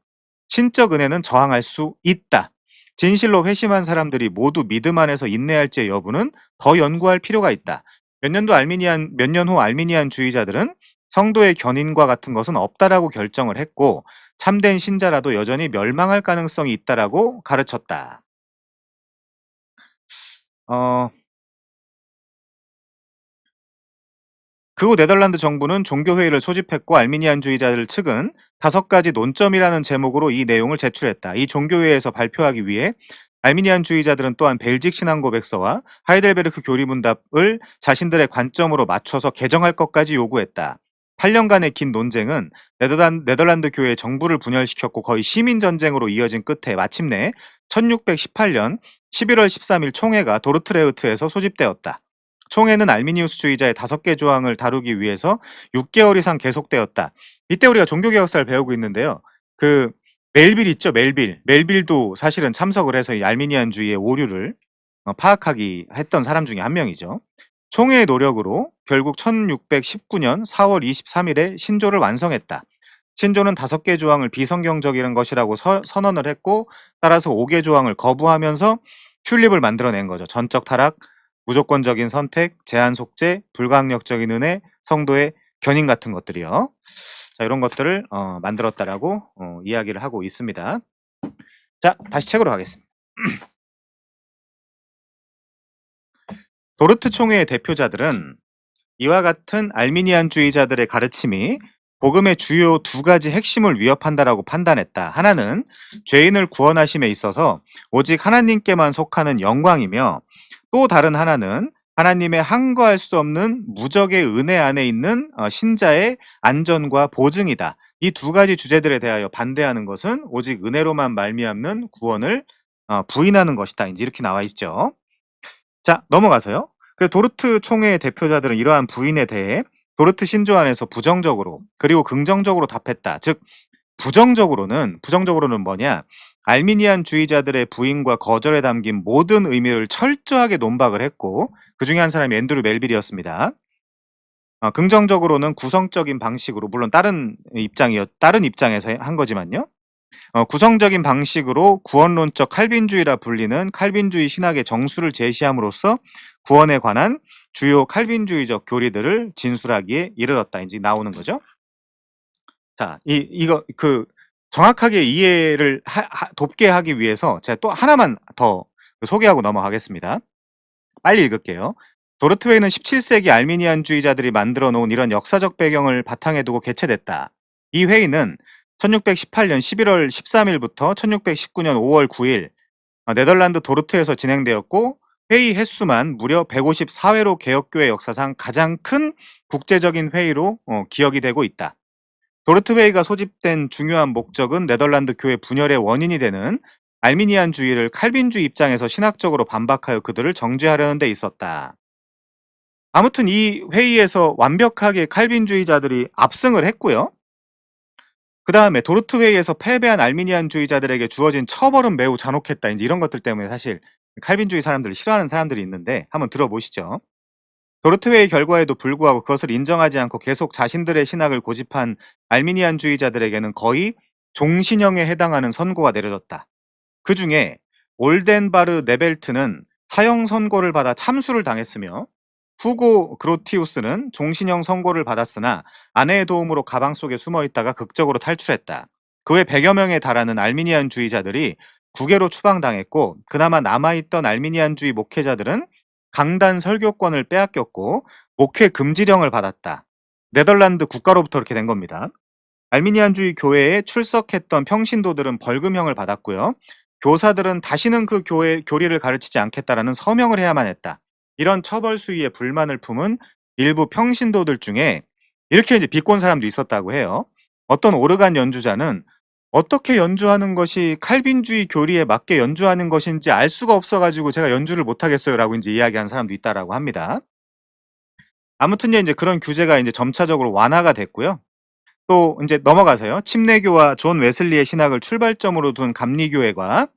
신적 은혜는 저항할 수 있다. 진실로 회심한 사람들이 모두 믿음 안에서 인내할지의 여부는 더 연구할 필요가 있다. 몇 년 후 알미니안주의자들은 성도의 견인과 같은 것은 없다라고 결정을 했고 참된 신자라도 여전히 멸망할 가능성이 있다라고 가르쳤다. 어, 그 후 네덜란드 정부는 종교회의를 소집했고 알미니안주의자들 측은 5가지 논점이라는 제목으로 이 내용을 제출했다. 이 종교회의에서 발표하기 위해 알미니안주의자들은 또한 벨직 신앙 고백서와 하이델베르크 교리문답을 자신들의 관점으로 맞춰서 개정할 것까지 요구했다. 8년간의 긴 논쟁은 네덜란드 교회의 정부를 분열시켰고 거의 시민 전쟁으로 이어진 끝에 마침내 1618년 11월 13일 총회가 도르트레흐트에서 소집되었다. 총회는 알미니우스주의자의 5개 조항을 다루기 위해서 6개월 이상 계속되었다. 이때 우리가 종교개혁사를 배우고 있는데요. 그 멜빌 있죠, 멜빌. 멜빌도 사실은 참석을 해서 이 알미니안주의의 오류를 파악하기 했던 사람 중에 한 명이죠. 총회의 노력으로 결국 1619년 4월 23일에 신조를 완성했다. 신조는 5개 조항을 비성경적인 것이라고 선언을 했고, 따라서 5개 조항을 거부하면서 튤립을 만들어낸 거죠. 전적 타락, 무조건적인 선택, 제한 속죄, 불가항력적인 은혜, 성도의 견인 같은 것들이요. 자, 이런 것들을 만들었다라고 이야기를 하고 있습니다. 자, 다시 책으로 가겠습니다. 도르트 총회의 대표자들은 이와 같은 알미니안주의자들의 가르침이 복음의 주요 2가지 핵심을 위협한다라고 판단했다. 하나는 죄인을 구원하심에 있어서 오직 하나님께만 속하는 영광이며, 또 다른 하나는 하나님의 항거할 수 없는 무적의 은혜 안에 있는 신자의 안전과 보증이다. 이 2가지 주제들에 대하여 반대하는 것은 오직 은혜로만 말미암는 구원을 부인하는 것이다. 이제 이렇게 나와 있죠. 자, 넘어가서요. 도르트 총회의 대표자들은 이러한 부인에 대해 도르트 신조 안에서 부정적으로 그리고 긍정적으로 답했다. 즉, 부정적으로는 뭐냐? 알미니안 주의자들의 부인과 거절에 담긴 모든 의미를 철저하게 논박을 했고, 그 중에 한 사람이 앤드루 멜빌이었습니다. 긍정적으로는 구성적인 방식으로, 물론 다른 입장에서 한 거지만요. 구성적인 방식으로 구원론적 칼빈주의라 불리는 칼빈주의 신학의 정수를 제시함으로써 구원에 관한 주요 칼빈주의적 교리들을 진술하기에 이르렀다. 이제 나오는 거죠. 자, 이거 정확하게 이해를 돕게 하기 위해서 제가 또 하나만 더 소개하고 넘어가겠습니다. 빨리 읽을게요. 도르트웨이는 17세기 알미니안주의자들이 만들어 놓은 이런 역사적 배경을 바탕에 두고 개최됐다. 이 회의는 1618년 11월 13일부터 1619년 5월 9일 네덜란드 도르트에서 진행되었고, 회의 횟수만 무려 154회로 개혁교회 역사상 가장 큰 국제적인 회의로 기억이 되고 있다. 도르트 회의가 소집된 중요한 목적은 네덜란드 교회 분열의 원인이 되는 알미니안주의를 칼빈주의 입장에서 신학적으로 반박하여 그들을 정죄하려는 데 있었다. 아무튼 이 회의에서 완벽하게 칼빈주의자들이 압승을 했고요. 그 다음에 도르트 회의에서 패배한 알미니안주의자들에게 주어진 처벌은 매우 잔혹했다. 이제 이런 것들 때문에 사실 칼빈주의 사람들을 싫어하는 사람들이 있는데, 한번 들어보시죠. 도르트 회의 결과에도 불구하고 그것을 인정하지 않고 계속 자신들의 신학을 고집한 알미니안주의자들에게는 거의 종신형에 해당하는 선고가 내려졌다. 그 중에 올덴바르 네벨트는 사형 선고를 받아 참수를 당했으며, 후고 그로티우스는 종신형 선고를 받았으나 아내의 도움으로 가방 속에 숨어 있다가 극적으로 탈출했다. 그 외 100여 명에 달하는 알미니안주의자들이 국외로 추방당했고, 그나마 남아있던 알미니안주의 목회자들은 강단 설교권을 빼앗겼고 목회 금지령을 받았다. 네덜란드 국가로부터 이렇게 된 겁니다. 알미니안주의 교회에 출석했던 평신도들은 벌금형을 받았고요. 교사들은 다시는 그 교리를 가르치지 않겠다라는 서명을 해야만 했다. 이런 처벌 수위에 불만을 품은 일부 평신도들 중에 이렇게 이제 비꼰 사람도 있었다고 해요. 어떤 오르간 연주자는 어떻게 연주하는 것이 칼빈주의 교리에 맞게 연주하는 것인지 알 수가 없어가지고 제가 연주를 못하겠어요라고 이제 이야기하는 사람도 있다라고 합니다. 아무튼 이제 그런 규제가 이제 점차적으로 완화가 됐고요. 또 이제 넘어가서요. 침례교와 존 웨슬리의 신학을 출발점으로 둔 감리교회가,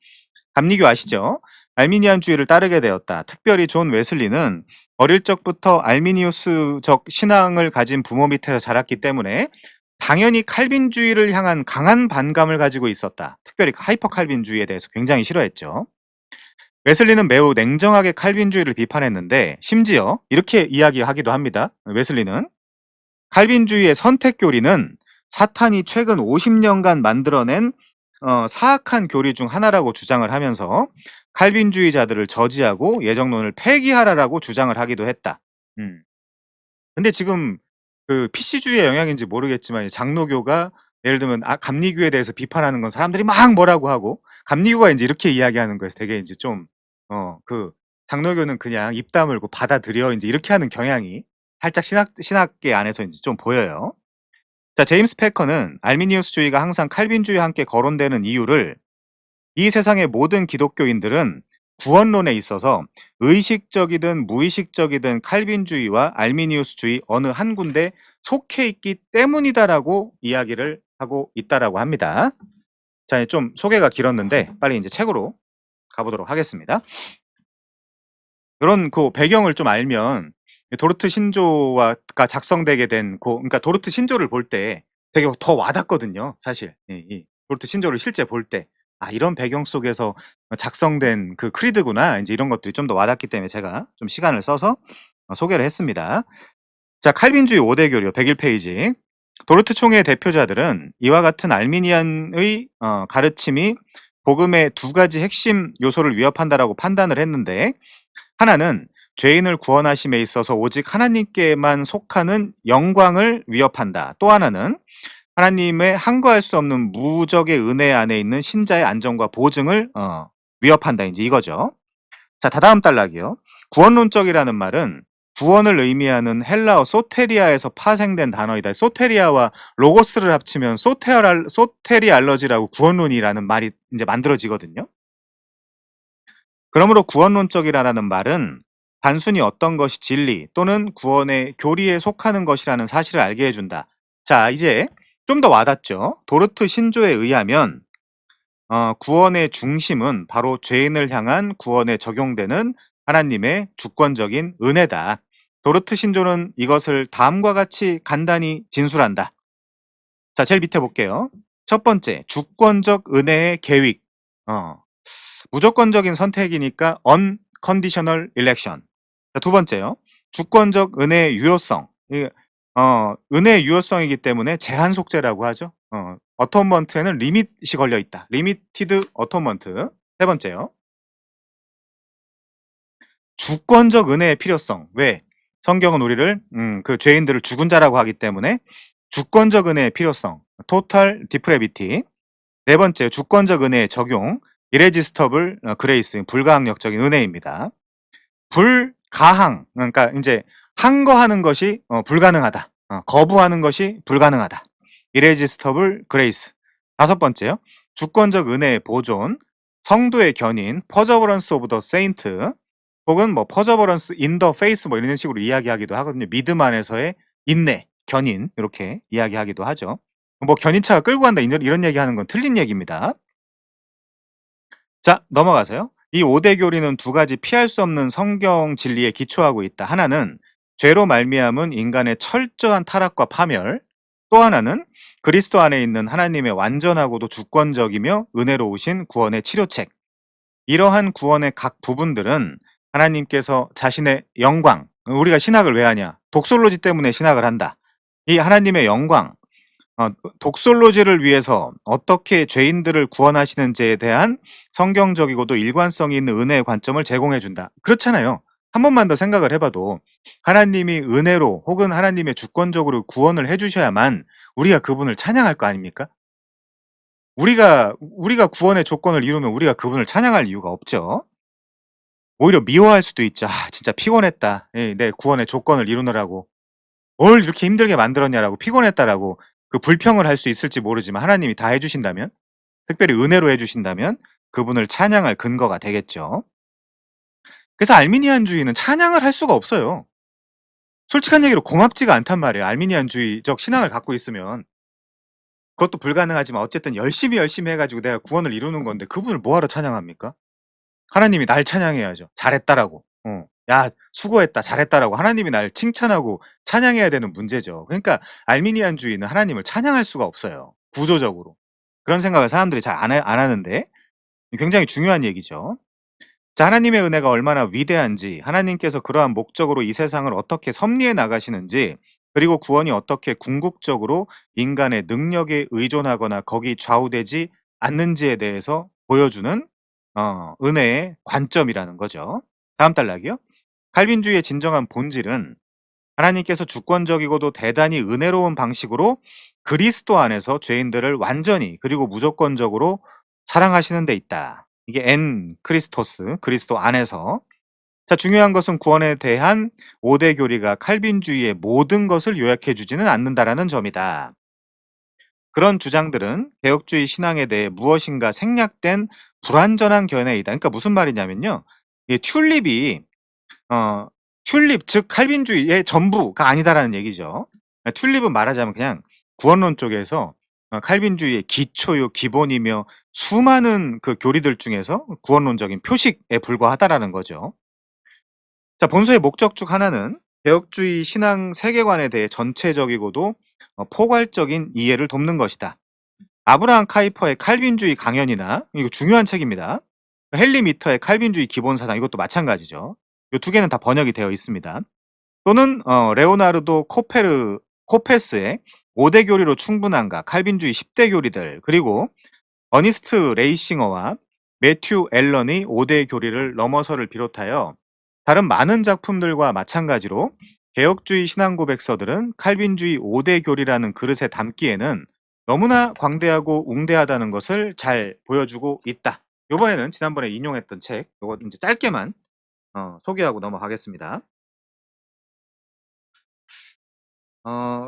감리교 아시죠? 알미니안주의를 따르게 되었다. 특별히 존 웨슬리는 어릴 적부터 알미니우스적 신앙을 가진 부모 밑에서 자랐기 때문에 당연히 칼빈주의를 향한 강한 반감을 가지고 있었다. 특별히 하이퍼 칼빈주의에 대해서 굉장히 싫어했죠. 웨슬리는 매우 냉정하게 칼빈주의를 비판했는데, 심지어 이렇게 이야기하기도 합니다. 웨슬리는 칼빈주의의 선택 교리는 사탄이 최근 50년간 만들어낸 사악한 교리 중 하나라고 주장을 하면서 칼빈주의자들을 저지하고 예정론을 폐기하라라고 주장을 하기도 했다. 근데 지금 PC주의의 영향인지 모르겠지만 장로교가 예를 들면 감리교에 대해서 비판하는 건 사람들이 막 뭐라고 하고, 감리교가 이제 이렇게 이야기하는 거에서 되게 이제 좀 장로교는 그냥 입 다물고 받아들여 이제 이렇게 하는 경향이 살짝 신학계 안에서 이제 좀 보여요. 자, 제임스 패커는 알미니우스주의가 항상 칼빈주의와 함께 거론되는 이유를 이 세상의 모든 기독교인들은 구원론에 있어서 의식적이든 무의식적이든 칼빈주의와 알미니우스주의 어느 한 군데 속해 있기 때문이다라고 이야기를 하고 있다라고 합니다. 자, 좀 소개가 길었는데 빨리 이제 책으로 가보도록 하겠습니다. 이런 배경을 좀 알면 도르트 신조가 작성되게 된 그러니까 도르트 신조를 볼 때 되게 더 와닿거든요 사실. 이 도르트 신조를 실제 볼 때. '아 이런 배경 속에서 작성된 그 크리드구나.' 인제 이런 것들이 좀 더 와닿기 때문에 제가 좀 시간을 써서 소개를 했습니다. 자 칼빈주의 5 대 교류 101 페이지. 도르트 총회의 대표자들은 이와 같은 알미니안의 가르침이 복음의 두 가지 핵심 요소를 위협한다라고 판단을 했는데 하나는 죄인을 구원하심에 있어서 오직 하나님께만 속하는 영광을 위협한다. 또 하나는 하나님의 항거할 수 없는 무적의 은혜 안에 있는 신자의 안정과 보증을 위협한다. 인제 이거죠. 자 다다음 단락이요. 구원론적이라는 말은 구원을 의미하는 헬라어 소테리아에서 파생된 단어이다. 소테리아와 로고스를 합치면 소테리알러지라고 구원론이라는 말이 인제 만들어지거든요. 그러므로 구원론적이라는 말은 단순히 어떤 것이 진리 또는 구원의 교리에 속하는 것이라는 사실을 알게 해준다. 자, 이제 좀 더 와닿죠. 도르트 신조에 의하면 구원의 중심은 바로 죄인을 향한 구원에 적용되는 하나님의 주권적인 은혜다. 도르트 신조는 이것을 다음과 같이 간단히 진술한다. 자, 제일 밑에 볼게요. 첫 번째, 주권적 은혜의 계획. 어, 무조건적인 선택이니까 unconditional election. 자, 두 번째요. 주권적 은혜의 유효성. 은혜의 유효성이기 때문에 제한 속죄라고 하죠. 어톤먼트에는 리밋이 걸려 있다. 리미티드 어톤먼트. 세 번째요. 주권적 은혜의 필요성. 왜? 성경은 우리를 그 죄인들을 죽은 자라고 하기 때문에 주권적 은혜의 필요성. 토탈 디프레비티. 네 번째, 주권적 은혜의 적용. irresistible grace, 불가항력적인 은혜입니다. 불가항, 그러니까 이제 항거하는 것이 불가능하다. 거부하는 것이 불가능하다. irresistible grace. 다섯 번째요. 주권적 은혜의 보존, 성도의 견인, perseverance of the saint, 혹은 뭐 perseverance in the faith 뭐 이런 식으로 이야기하기도 하거든요. 믿음 안에서의 인내, 견인 이렇게 이야기하기도 하죠. 뭐 견인차가 끌고 간다 이런 얘기하는 건 틀린 얘기입니다. 자 넘어가서요. 이 5대 교리는 두 가지 피할 수 없는 성경 진리에 기초하고 있다. 하나는 죄로 말미암은 인간의 철저한 타락과 파멸, 또 하나는 그리스도 안에 있는 하나님의 완전하고도 주권적이며 은혜로우신 구원의 치료책. 이러한 구원의 각 부분들은 하나님께서 자신의 영광, 우리가 신학을 왜 하냐? 독솔로지 때문에 신학을 한다. 이 하나님의 영광, 독솔로지를 위해서 어떻게 죄인들을 구원하시는지에 대한 성경적이고도 일관성이 있는 은혜의 관점을 제공해 준다. 그렇잖아요. 한 번만 더 생각을 해봐도 하나님이 은혜로 혹은 하나님의 주권적으로 구원을 해주셔야만 우리가 그분을 찬양할 거 아닙니까? 우리가 구원의 조건을 이루면 우리가 그분을 찬양할 이유가 없죠. 오히려 미워할 수도 있죠. '아 진짜 피곤했다. 예 내 구원의 조건을 이루느라고. 뭘 이렇게 힘들게 만들었냐.'라고 피곤했다라고 그 불평을 할 수 있을지 모르지만 하나님이 다 해 주신다면, 특별히 은혜로 해 주신다면 그분을 찬양할 근거가 되겠죠. 그래서 알미니안주의는 찬양을 할 수가 없어요. 솔직한 얘기로 고맙지가 않단 말이에요. 알미니안주의적 신앙을 갖고 있으면. 그것도 불가능하지만 어쨌든 열심히 해 가지고 내가 구원을 이루는 건데 그분을 뭐하러 찬양합니까? 하나님이 날 찬양해야죠. 잘했다라고. "야 수고했다. 잘했다."라고 하나님이 날 칭찬하고 찬양해야 되는 문제죠. 그러니까 알미니안주의는 하나님을 찬양할 수가 없어요, 구조적으로. 그런 생각을 사람들이 잘 안 하는데 굉장히 중요한 얘기죠. 자 하나님의 은혜가 얼마나 위대한지, 하나님께서 그러한 목적으로 이 세상을 어떻게 섭리해 나가시는지, 그리고 구원이 어떻게 궁극적으로 인간의 능력에 의존하거나 거기 좌우되지 않는지에 대해서 보여주는 은혜의 관점이라는 거죠. 다음 단락이요. 칼빈주의의 진정한 본질은 하나님께서 주권적이고도 대단히 은혜로운 방식으로 그리스도 안에서 죄인들을 완전히 그리고 무조건적으로 사랑하시는 데 있다. 이게 엔 크리스토스, 그리스도 안에서. 자, 중요한 것은 구원에 대한 5대 교리가 칼빈주의의 모든 것을 요약해 주지는 않는다라는 점이다. 그런 주장들은 개혁주의 신앙에 대해 무엇인가 생략된 불완전한 견해이다. 그러니까 무슨 말이냐면요. 이 어 튤립 즉 칼빈주의의 전부가 아니다라는 얘기죠. 튤립은 말하자면 그냥 구원론 쪽에서 칼빈주의의 기초요 기본이며 수많은 그 교리들 중에서 구원론적인 표식에 불과하다라는 거죠. 자 본서의 목적 중 하나는 개혁주의 신앙 세계관에 대해 전체적이고도 포괄적인 이해를 돕는 것이다. 아브라함 카이퍼의 칼빈주의 강연이나 이거 중요한 책입니다. 헨리 미터의 칼빈주의 기본 사상 이것도 마찬가지죠. 이 두 개는 다 번역이 되어 있습니다. 또는 레오나르도 코페스의 5대 교리로 충분한가 칼빈주의 10대 교리들 그리고 어니스트 레이싱어와 매튜 앨런의 5대 교리를 넘어서를 비롯하여 다른 많은 작품들과 마찬가지로 개혁주의 신앙 고백서들은 칼빈주의 5대 교리라는 그릇에 담기에는 너무나 광대하고 웅대하다는 것을 잘 보여주고 있다. 요번에는 지난번에 인용했던 책, 요거 이제 짧게만 소개하고 넘어가겠습니다.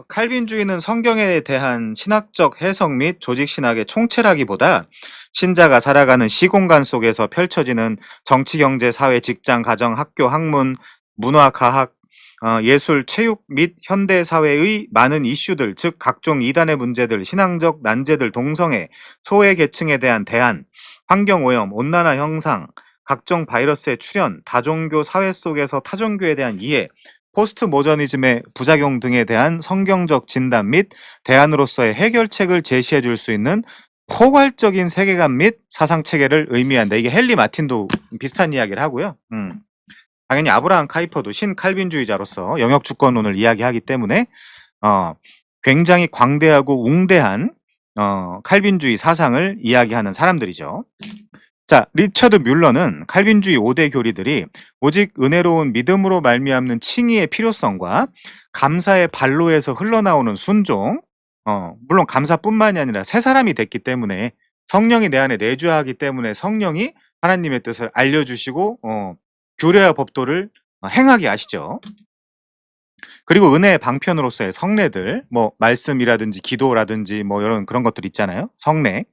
칼빈주의는 성경에 대한 신학적 해석 및 조직 신학의 총체라기보다 신자가 살아가는 시공간 속에서 펼쳐지는 정치, 경제, 사회, 직장, 가정, 학교, 학문, 문화, 과학, 예술, 체육 및 현대 사회의 많은 이슈들, 즉 각종 이단의 문제들, 신앙적 난제들, 동성애, 소외 계층에 대한 대안, 환경 오염, 온난화 형상, 각종 바이러스의 출현, 다종교 사회 속에서 타종교에 대한 이해, 포스트 모더니즘의 부작용 등에 대한 성경적 진단 및 대안으로서의 해결책을 제시해 줄 수 있는 포괄적인 세계관 및 사상 체계를 의미한다. 이게 헨리 마틴도 비슷한 이야기를 하고요. 당연히 아브라함 카이퍼도 신칼빈주의자로서 영역 주권론을 이야기하기 때문에 어, 굉장히 광대하고 웅대한 칼빈주의 사상을 이야기하는 사람들이죠. 자, 리처드 뮬러는 칼빈주의 5대 교리들이 오직 은혜로운 믿음으로 말미암는 칭의의 필요성과 감사의 발로에서 흘러나오는 순종, 물론 감사뿐만이 아니라 새 사람이 됐기 때문에 성령이 내 안에 내주하기 때문에 성령이 하나님의 뜻을 알려주시고 규례와 법도를 행하게 하시죠. 그리고 은혜의 방편으로서의 성례들, 뭐 말씀이라든지 기도라든지 뭐 이런 그런 것들 있잖아요. 성례.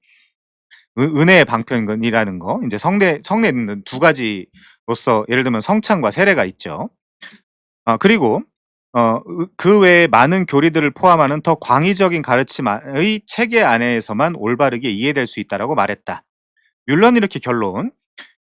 은혜의 방편이라는 거, 이제 성례는 두 가지로서 예를 들면 성찬과 세례가 있죠. 그리고 그 외에 많은 교리들을 포함하는 더 광의적인 가르침의 체계 안에서만 올바르게 이해될 수 있다라고 말했다. 뮬런 이렇게 결론.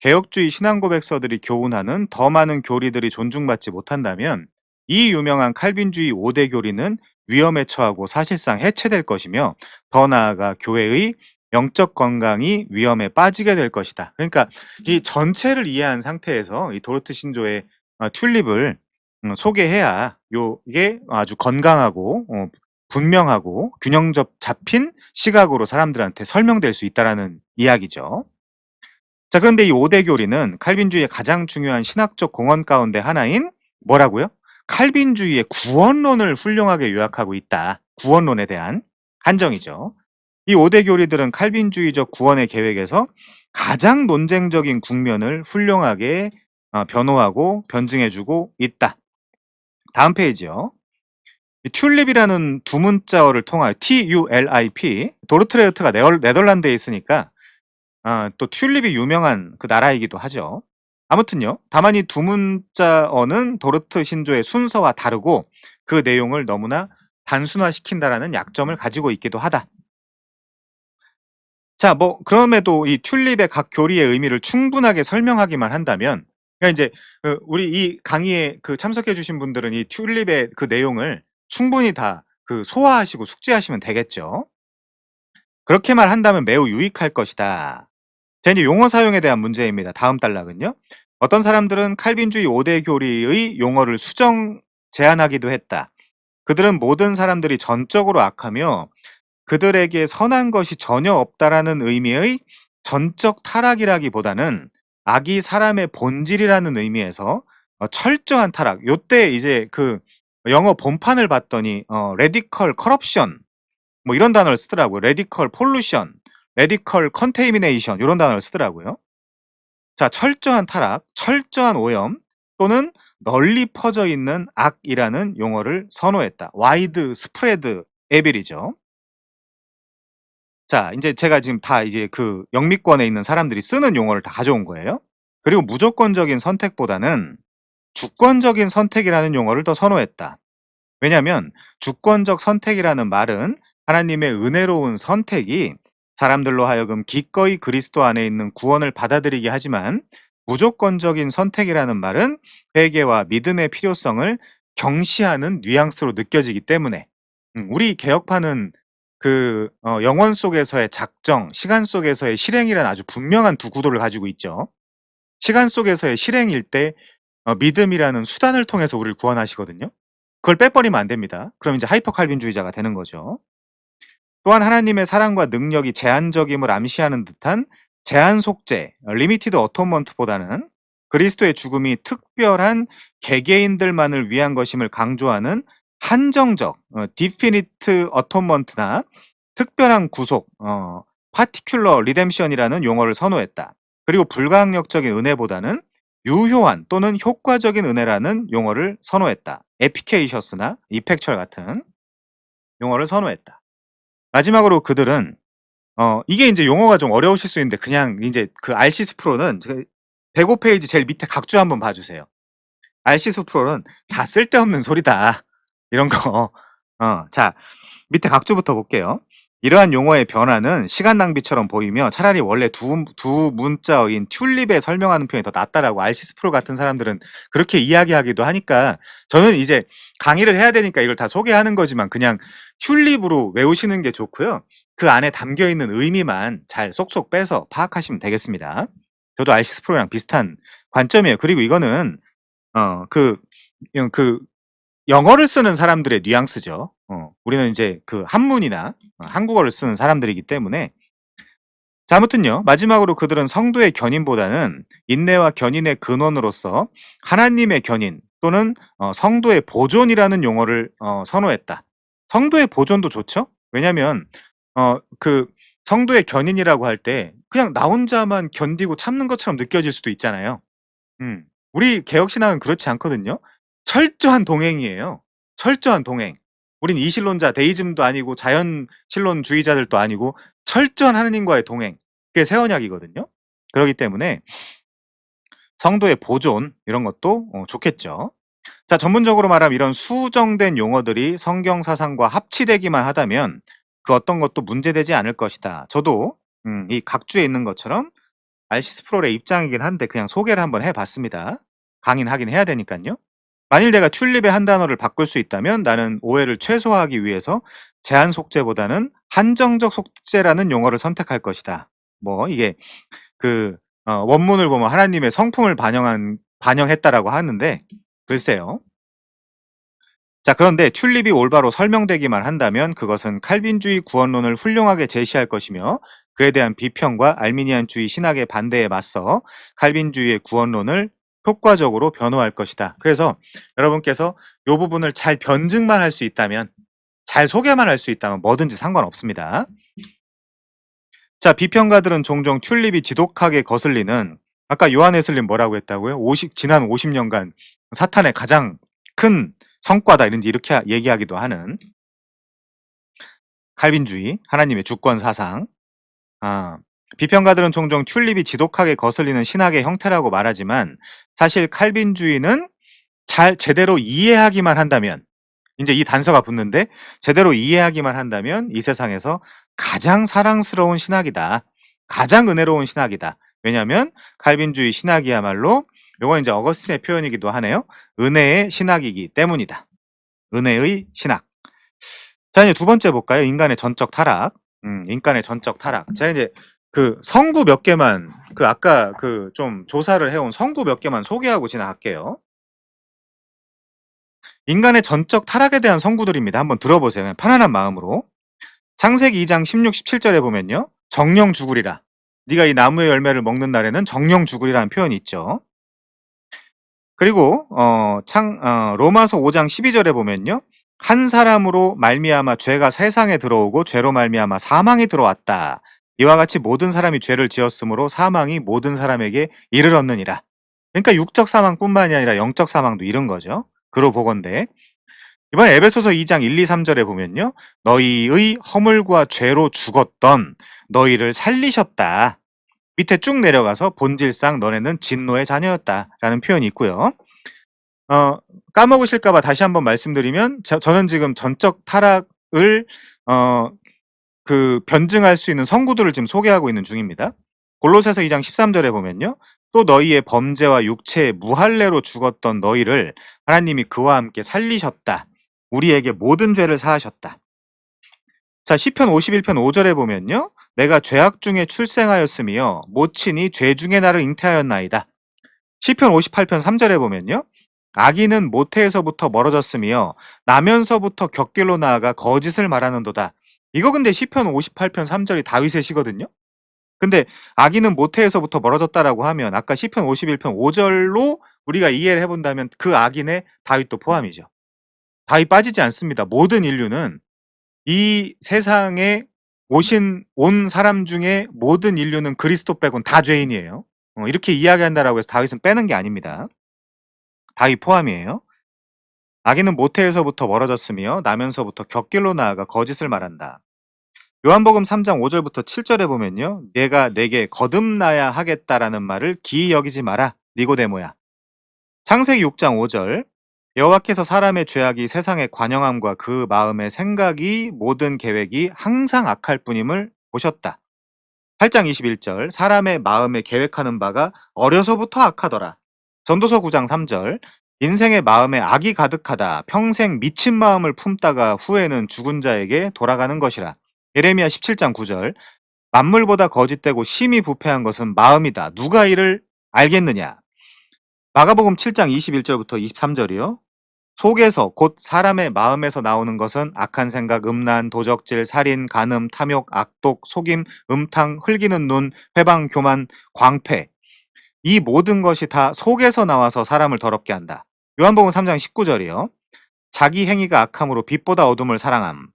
개혁주의 신앙 고백서들이 교훈하는 더 많은 교리들이 존중받지 못한다면 이 유명한 칼빈주의 5대 교리는 위험에 처하고 사실상 해체될 것이며 더 나아가 교회의 영적 건강이 위험에 빠지게 될 것이다. 그러니까 이 전체를 이해한 상태에서 이 도르트 신조의 튤립을 소개해야 이게 아주 건강하고 분명하고 균형 잡힌 시각으로 사람들한테 설명될 수 있다라는 이야기죠. 자, 그런데 이 5대 교리는 칼빈주의의 가장 중요한 신학적 공헌 가운데 하나인 뭐라고요? 칼빈주의의 구원론을 훌륭하게 요약하고 있다. 구원론에 대한 한정이죠. 이 5대 교리들은 칼빈주의적 구원의 계획에서 가장 논쟁적인 국면을 훌륭하게 변호하고 변증해주고 있다. 다음 페이지요. 이 튤립이라는 두 문자어를 통하여 TULIP, 도르트레흐트가 네덜란드에 있으니까 또 튤립이 유명한 그 나라이기도 하죠. 아무튼요. 다만 이 두 문자어는 도르트 신조의 순서와 다르고 그 내용을 너무나 단순화시킨다라는 약점을 가지고 있기도 하다. 자, 뭐 그럼에도 이 튤립의 각 교리의 의미를 충분하게 설명하기만 한다면 그러니까 이제 우리 이 강의에 참석해 주신 분들은 이 튤립의 그 내용을 충분히 다 소화하시고 숙지하시면 되겠죠. 그렇게만 한다면 매우 유익할 것이다. 자, 이제 용어 사용에 대한 문제입니다. 다음 단락은요. 어떤 사람들은 칼빈주의 5대 교리의 용어를 수정 제한하기도 했다. 그들은 모든 사람들이 전적으로 악하며 그들에게 선한 것이 전혀 없다라는 의미의 전적 타락이라기보다는 악이 사람의 본질이라는 의미에서 철저한 타락. 요때 이제 영어 본판을 봤더니 radical corruption 뭐 이런 단어를 쓰더라고요. radical pollution, radical contamination 이런 단어를 쓰더라고요. 자, 철저한 타락, 철저한 오염 또는 널리 퍼져 있는 악이라는 용어를 선호했다. wide spread evil이죠. 자, 이제 제가 지금 다 이제 영미권에 있는 사람들이 쓰는 용어를 다 가져온 거예요. 그리고 무조건적인 선택보다는 주권적인 선택이라는 용어를 더 선호했다. 왜냐하면 주권적 선택이라는 말은 하나님의 은혜로운 선택이 사람들로 하여금 기꺼이 그리스도 안에 있는 구원을 받아들이게 하지만 무조건적인 선택이라는 말은 회개와 믿음의 필요성을 경시하는 뉘앙스로 느껴지기 때문에 우리 개혁파는 영원 속에서의 작정, 시간 속에서의 실행이라는 아주 분명한 두 구도를 가지고 있죠. 시간 속에서의 실행일 때 믿음이라는 수단을 통해서 우리를 구원하시거든요. 그걸 빼버리면 안 됩니다. 그럼 이제 하이퍼 칼빈주의자가 되는 거죠. 또한 하나님의 사랑과 능력이 제한적임을 암시하는 듯한 제한 속죄, 리미티드 어톤먼트보다는 그리스도의 죽음이 특별한 개개인들만을 위한 것임을 강조하는 한정적, 디피니트 어톤먼트나 특별한 구속, 파티큘러 리뎀션이라는 용어를 선호했다. 그리고 불가항력적인 은혜보다는 유효한 또는 효과적인 은혜라는 용어를 선호했다. 에피케이셔스나 이펙철 같은 용어를 선호했다. 마지막으로 그들은 이게 인제 용어가 좀 어려우실 수 있는데 그냥 인제 그 알시스 프로는 105 페이지 제일 밑에 각주 한번 봐 주세요. 알시스 프로는 "다 쓸데없는 소리다." 이런 거. 자, 밑에 각주부터 볼게요. 이러한 용어의 변화는 시간 낭비처럼 보이며 차라리 원래 두 문자어인 튤립에 설명하는 표현이 더 낫다라고 알시스 프로 같은 사람들은 그렇게 이야기하기도 하니까 저는 이제 강의를 해야 되니까 이걸 다 소개하는 거지만 그냥 튤립으로 외우시는 게 좋고요. 그 안에 담겨 있는 의미만 잘 쏙쏙 빼서 파악하시면 되겠습니다. 저도 알시스 프로랑 비슷한 관점이에요. 그리고 이거는 어 그 그 영어를 쓰는 사람들의 뉘앙스죠. 우리는 이제 그 한문이나 한국어를 쓰는 사람들이기 때문에. 자, 아무튼요. 마지막으로 그들은 성도의 견인보다는 인내와 견인의 근원으로서 하나님의 견인 또는 성도의 보존이라는 용어를 선호했다. 성도의 보존도 좋죠. 왜냐면 그 성도의 견인이라고 할 때 그냥 나 혼자만 견디고 참는 것처럼 느껴질 수도 있잖아요. 음. 우리 개혁신앙은 그렇지 않거든요. 철저한 동행이에요. 철저한 동행. 우린 이신론자, 데이즘도 아니고 자연신론주의자들도 아니고 철저한 하느님과의 동행. 그게 새 언약이거든요. 그러기 때문에 성도의 보존 이런 것도 좋겠죠. 자, 전문적으로 말하면 이런 수정된 용어들이 성경 사상과 합치되기만 하다면 그 어떤 것도 문제되지 않을 것이다. 저도 이 각주에 있는 것처럼 알시스 프롤의 입장이긴 한데 그냥 소개를 한번 해 봤습니다. 강의는 하긴 해야 되니깐요. 만일 내가 튤립의 한 단어를 바꿀 수 있다면 나는 오해를 최소화하기 위해서 제한 속죄보다는 한정적 속죄라는 용어를 선택할 것이다. 뭐 이게 원문을 보면 하나님의 성품을 반영했다라고 하는데 글쎄요. 자, 그런데 튤립이 올바로 설명되기만 한다면 그것은 칼빈주의 구원론을 훌륭하게 제시할 것이며 그에 대한 비평과 알미니안주의 신학의 반대에 맞서 칼빈주의의 구원론을 효과적으로 변호할 것이다. 그래서 여러분께서 이 부분을 잘 변증만 할 수 있다면, 잘 소개만 할 수 있다면 뭐든지 상관없습니다. 자, 비평가들은 종종 튤립이 지독하게 거슬리는, 아까 요한 웨슬리는 뭐라고 했다고요? 지난 50년간 사탄의 가장 큰 성과다 이렇게 얘기하기도 하는 칼빈주의, 하나님의 주권 사상. 비평가들은 종종 튤립이 지독하게 거슬리는 신학의 형태라고 말하지만 사실 칼빈주의는 제대로 이해하기만 한다면, 이제 이 단서가 붙는데 제대로 이해하기만 한다면 이 세상에서 가장 사랑스러운 신학이다. 가장 은혜로운 신학이다. 왜냐하면 칼빈주의 신학이야말로, 요건 이제 어거스틴의 표현이기도 하네요. 은혜의 신학이기 때문이다. 은혜의 신학. 자, 이제 두 번째 볼까요? 인간의 전적 타락. 인간의 전적 타락. 제가 이제 성구 몇 개만, 아까 좀 조사를 해온 성구 몇 개만 소개하고 지나갈게요. 인간의 전적 타락에 대한 성구들입니다. 한번 들어보세요. 그냥 편안한 마음으로. 창세기 2장 16, 17절에 보면요. 정령 죽으리라. 네가 이 나무의 열매를 먹는 날에는 정령 죽으리라는 표현이 있죠. 그리고 로마서 5장 12절에 보면요. 한 사람으로 말미암아 죄가 세상에 들어오고 죄로 말미암아 사망이 들어왔다. 이와 같이 모든 사람이 죄를 지었으므로 사망이 모든 사람에게 이르렀느니라. 그러니까 육적 사망뿐만이 아니라 영적 사망도 이런 거죠. 그로 보건대. 이번 에베소서 2장 1, 2, 3절에 보면요. 너희의 허물과 죄로 죽었던 너희를 살리셨다. 밑에 쭉 내려가서 본질상 너네는 진노의 자녀였다라는 표현이 있고요. 까먹으실까봐 다시 한번 말씀드리면 저는 지금 전적 타락을 변증할 수 있는 성구들을 지금 소개하고 있는 중입니다. 골로새서 2장 13절에 보면요. 또 너희의 범죄와 육체의 무할례로 죽었던 너희를 하나님이 그와 함께 살리셨다. 우리에게 모든 죄를 사하셨다. 자, 시편 51편 5절에 보면요. 내가 죄악 중에 출생하였으며 모친이 죄 중에 나를 잉태하였나이다. 시편 58편 3절에 보면요. 악인은 모태에서부터 멀어졌으며 나면서부터 곁길로 나아가 거짓을 말하는도다. 이거 근데 시편 58편 3절이 다윗의 시거든요. 근데 악인은 모태에서부터 멀어졌다라고 하면 아까 시편 51편 5절로 우리가 이해를 해본다면 그 악인에 다윗도 포함이죠. 다윗 빠지지 않습니다. 모든 인류는 이 세상에 온 사람 중에 모든 인류는 그리스도 빼곤 다 죄인이에요. 이렇게 이야기한다라고 해서 다윗은 빼는 게 아닙니다. 다윗 포함이에요. 악인은 모태에서부터 멀어졌으며 나면서부터 곁길로 나아가 거짓을 말한다. 요한복음 3장 5절부터 7절에 보면요. 내가 내게 거듭나야 하겠다라는 말을 기이 여기지 마라. 니고데모야. 창세기 6장 5절 여호와께서 사람의 죄악이 세상의 관영함과 그 마음의 생각이 모든 계획이 항상 악할 뿐임을 보셨다. 8장 21절 사람의 마음에 계획하는 바가 어려서부터 악하더라. 전도서 9장 3절 인생의 마음에 악이 가득하다. 평생 미친 마음을 품다가 후에는 죽은 자에게 돌아가는 것이라. 예레미야 17장 9절 만물보다 거짓되고 심히 부패한 것은 마음이다. 누가 이를 알겠느냐. 마가복음 7장 21절부터 23절이요. 속에서 곧 사람의 마음에서 나오는 것은 악한 생각, 음란, 도적질, 살인, 간음, 탐욕, 악독, 속임, 음탕, 흘기는 눈, 회방, 교만, 광패. 이 모든 것이 다 속에서 나와서 사람을 더럽게 한다. 요한복음 3장 19절이요. 자기 행위가 악함으로 빛보다 어둠을 사랑함.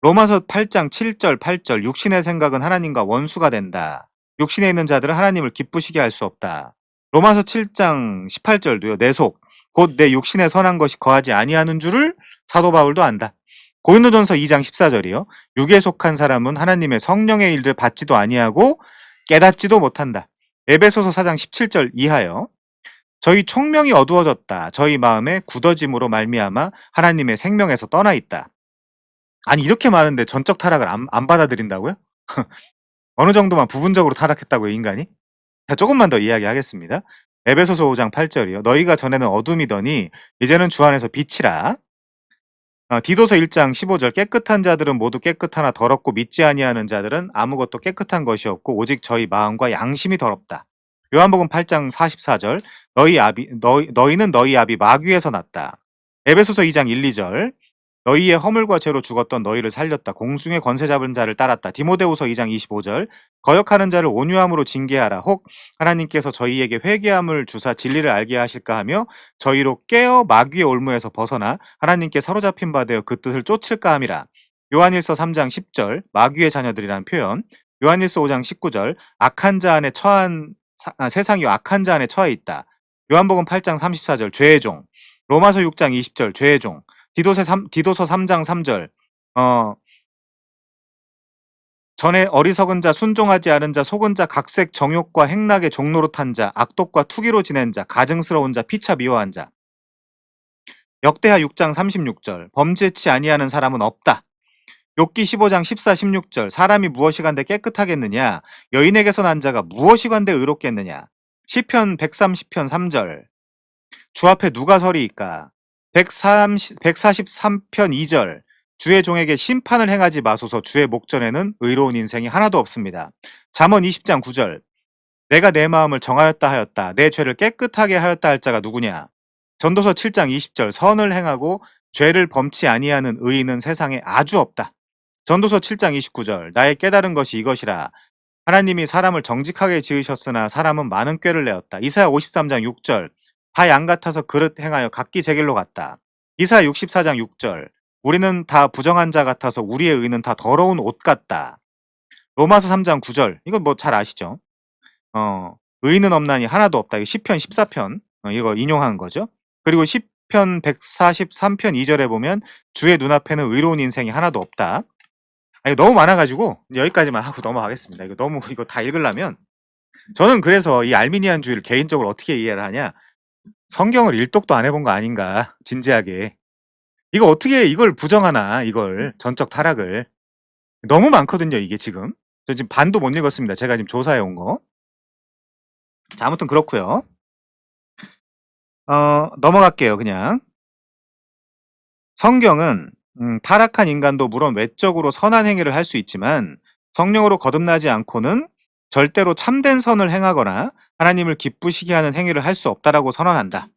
로마서 8장 7절 8절 육신의 생각은 하나님과 원수가 된다. 육신에 있는 자들은 하나님을 기쁘시게 할 수 없다. 로마서 7장 18절도요. 내 속 곧 내 육신에 선한 것이 거하지 아니하는 줄을 사도 바울도 안다. 고린도전서 2장 14절이요. 육에 속한 사람은 하나님의 성령의 일을 받지도 아니하고 깨닫지도 못한다. 에베소서 4장 17절 이하요. 저희 총명이 어두워졌다. 저희 마음에 굳어짐으로 말미암아 하나님의 생명에서 떠나 있다. 아니 이렇게 많은데 전적 타락을 안 받아들인다고요? 어느 정도만 부분적으로 타락했다고요, 인간이? 자, 조금만 더 이야기하겠습니다. 에베소서 5장 8절이요. 너희가 전에는 어둠이더니 이제는 주 안에서 빛이라. 디도서 1장 15절 깨끗한 자들은 모두 깨끗하나 더럽고 믿지 아니하는 자들은 아무것도 깨끗한 것이 없고 오직 저희 마음과 양심이 더럽다. 요한복음 8장 44절 너희는 너희 아비 마귀에서 났다. 에베소서 2장 1, 2절 너희의 허물과 죄로 죽었던 너희를 살렸다. 공중의 권세 잡은 자를 따랐다. 디모데후서 2장 25절 거역하는 자를 온유함으로 징계하라. 혹 하나님께서 저희에게 회개함을 주사 진리를 알게 하실까 하며 저희로 깨어 마귀의 올무에서 벗어나 하나님께 사로잡힌 바 되어 그 뜻을 쫓을까 함이라. 요한일서 3장 10절 마귀의 자녀들이라는 표현. 요한일서 5장 19절 악한 자 안에 세상이 악한 자 안에 처해 있다. 요한복음 8장 34절 죄의 종. 로마서 6장 20절 죄의 종. 디도서 3장 3절 전에 어리석은 자, 순종하지 않은 자, 속은 자, 각색 정욕과 행락의 종노릇한 자, 악독과 투기로 지낸 자, 가증스러운 자, 피차 미워한 자. 역대하 6장 36절 범죄치 아니하는 사람은 없다. 욥기 15장 14, 16절 사람이 무엇이간데 깨끗하겠느냐. 여인에게서 난 자가 무엇이간데 의롭겠느냐. 시편 130편 3절 주 앞에 누가 서리이까. 143편 2절 주의 종에게 심판을 행하지 마소서. 주의 목전에는 의로운 인생이 하나도 없습니다. 잠언 20장 9절 내가 내 마음을 정하였다 하였다. 내 죄를 깨끗하게 하였다 할 자가 누구냐. 전도서 7장 20절 선을 행하고 죄를 범치 아니하는 의인은 세상에 아주 없다. 전도서 7장 29절 나의 깨달은 것이 이것이라. 하나님이 사람을 정직하게 지으셨으나 사람은 많은 꾀를 내었다. 이사야 53장 6절 다 양 같아서 그릇 행하여 각기 제 길로 갔다. 이사야 64장 6절 우리는 다 부정한 자 같아서 우리의 의는 다 더러운 옷 같다. 로마서 3장 9절 이거 뭐 잘 아시죠? 의인은 없나니 하나도 없다. 이거 시편 14편 이거 인용한 거죠. 그리고 시편 143편 2절에 보면 주의 눈앞에는 의로운 인생이 하나도 없다. 이거 너무 많아가지고 여기까지만 하고 넘어가겠습니다. 이거 다 읽으려면 저는 그래서 이 알미니안주의를 개인적으로 어떻게 이해를 하냐. 성경을 일독도 안 해본 거 아닌가 진지하게. 이거 어떻게 이걸 부정하나. 이걸 전적 타락을. 너무 많거든요 이게 지금. 저 지금 반도 못 읽었습니다. 제가 지금 조사해 온 거. 자 아무튼 그렇고요. 넘어갈게요 그냥. 성경은 타락한 인간도 물론 외적으로 선한 행위를 할 수 있지만 성령으로 거듭나지 않고는 절대로 참된 선을 행하거나 하나님을 기쁘시게 하는 행위를 할 수 없다라고 선언한다.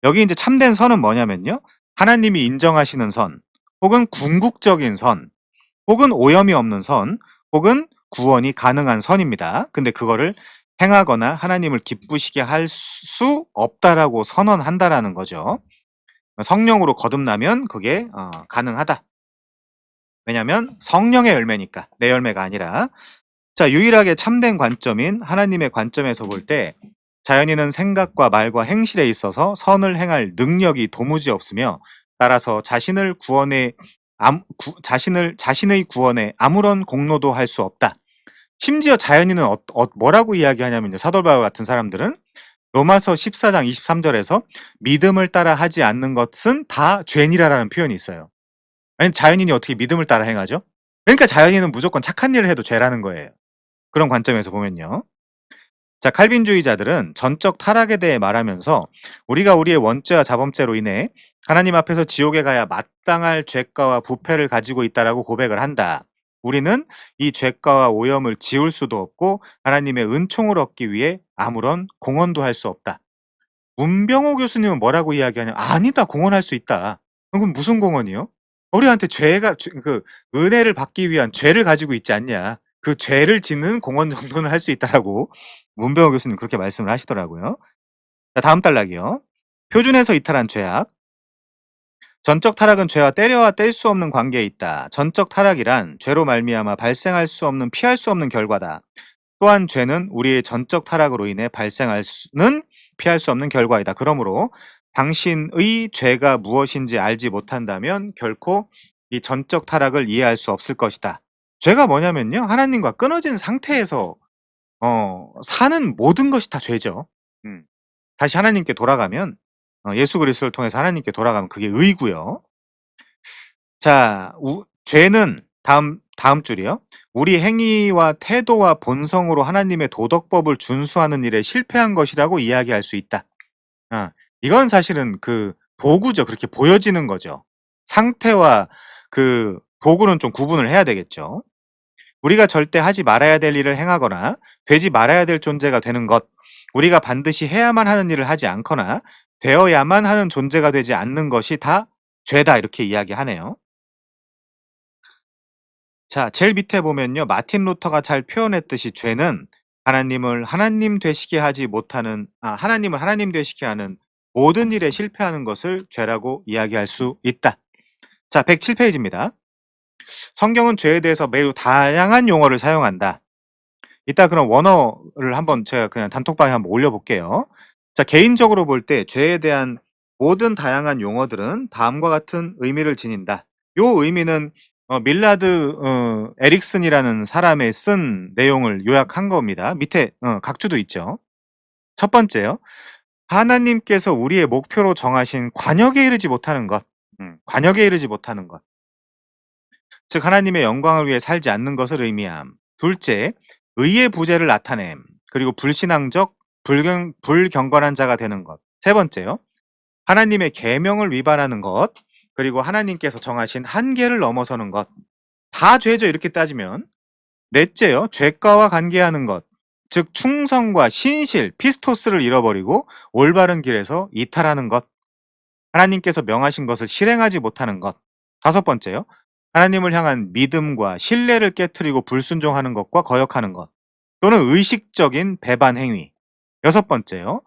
여기 이제 참된 선은 뭐냐면요. 하나님이 인정하시는 선, 혹은 궁극적인 선, 혹은 오염이 없는 선, 혹은 구원이 가능한 선입니다. 근데 그거를 행하거나 하나님을 기쁘시게 할 수 없다라고 선언한다라는 거죠. 성령으로 거듭나면 그게 가능하다. 왜냐하면 성령의 열매니까 내 열매가 아니라. 자, 유일하게 참된 관점인 하나님의 관점에서 볼 때 자연인은 생각과 말과 행실에 있어서 선을 행할 능력이 도무지 없으며 따라서 자신의 구원에 아무런 공로도 할 수 없다. 심지어 자연인은 뭐라고 이야기하냐면요. 사도 바울 같은 사람들은 로마서 14장 23절에서 믿음을 따라 하지 않는 것은 다 죄니라라는 표현이 있어요. 아니 자연인이 어떻게 믿음을 따라 행하죠? 그러니까 자연인은 무조건 착한 일을 해도 죄라는 거예요. 그런 관점에서 보면요. 자, 칼빈주의자들은 전적 타락에 대해 말하면서 우리가 우리의 원죄와 자범죄로 인해 하나님 앞에서 지옥에 가야 마땅할 죄가와 부패를 가지고 있다라고 고백을 한다. 우리는 이 죄가와 오염을 지울 수도 없고 하나님의 은총을 얻기 위해 아무런 공헌도 할 수 없다. 문병호 교수님은 뭐라고 이야기하냐? 아니다, 공헌할 수 있다. 그럼 무슨 공헌이요? 우리한테 은혜를 받기 위한 죄를 가지고 있지 않냐? 그 죄를 짓는 공헌 정도는 할 수 있다라고 문병호 교수님 그렇게 말씀을 하시더라고요. 자, 다음 단락이요. 표준에서 이탈한 죄악. 전적 타락은 죄와 때려야 뗄 수 없는 관계에 있다. 전적 타락이란 죄로 말미암아 발생할 수 없는 피할 수 없는 결과다. 또한 죄는 우리의 전적 타락으로 인해 발생할 수는 피할 수 없는 결과이다. 그러므로 당신의 죄가 무엇인지 알지 못한다면 결코 이 전적 타락을 이해할 수 없을 것이다. 죄가 뭐냐면요. 하나님과 끊어진 상태에서 사는 모든 것이 다 죄죠. 음. 다시 하나님께 돌아가면 예수 그리스도를 통해서 하나님께 돌아가면 그게 의고요. 자, 죄는 다음 줄이요. 우리 행위와 태도와 본성으로 하나님의 도덕법을 준수하는 일에 실패한 것이라고 이야기할 수 있다. 아, 이건 사실은 그 도구죠. 그렇게 보여지는 거죠. 상태와 그 도구는 좀 구분을 해야 되겠죠. 우리가 절대 하지 말아야 될 일을 행하거나 되지 말아야 될 존재가 되는 것, 우리가 반드시 해야만 하는 일을 하지 않거나 되어야만 하는 존재가 되지 않는 것이 다 죄다 이렇게 이야기하네요. 자, 제일 밑에 보면요. 마틴 루터가 잘 표현했듯이 죄는 하나님을 하나님 되시게 하는 모든 일에 실패하는 것을 죄라고 이야기할 수 있다. 자, 107페이지입니다. 성경은 죄에 대해서 매우 다양한 용어를 사용한다. 이따 그럼 원어를 한번 제가 그냥 단톡방에 한번 올려볼게요. 자, 개인적으로 볼 때 죄에 대한 모든 다양한 용어들은 다음과 같은 의미를 지닌다. 요 의미는 밀라드 에릭슨이라는 사람의 쓴 내용을 요약한 겁니다. 밑에 각주도 있죠. 첫 번째요. 하나님께서 우리의 목표로 정하신 관역에 이르지 못하는 것. 관역에 이르지 못하는 것. 즉 하나님의 영광을 위해 살지 않는 것을 의미함. 둘째, 의의 부재를 나타냄. 그리고 불신앙적, 불경건한 자가 되는 것. 세 번째요. 하나님의 계명을 위반하는 것. 그리고 하나님께서 정하신 한계를 넘어서는 것. 다 죄죠, 이렇게 따지면. 넷째요. 죄가와 관계하는 것. 즉 충성과 신실, 피스토스를 잃어버리고 올바른 길에서 이탈하는 것. 하나님께서 명하신 것을 실행하지 못하는 것. 다섯 번째요. 하나님을 향한 믿음과 신뢰를 깨트리고 불순종하는 것과 거역하는 것. 또는 의식적인 배반 행위. 여섯 번째요.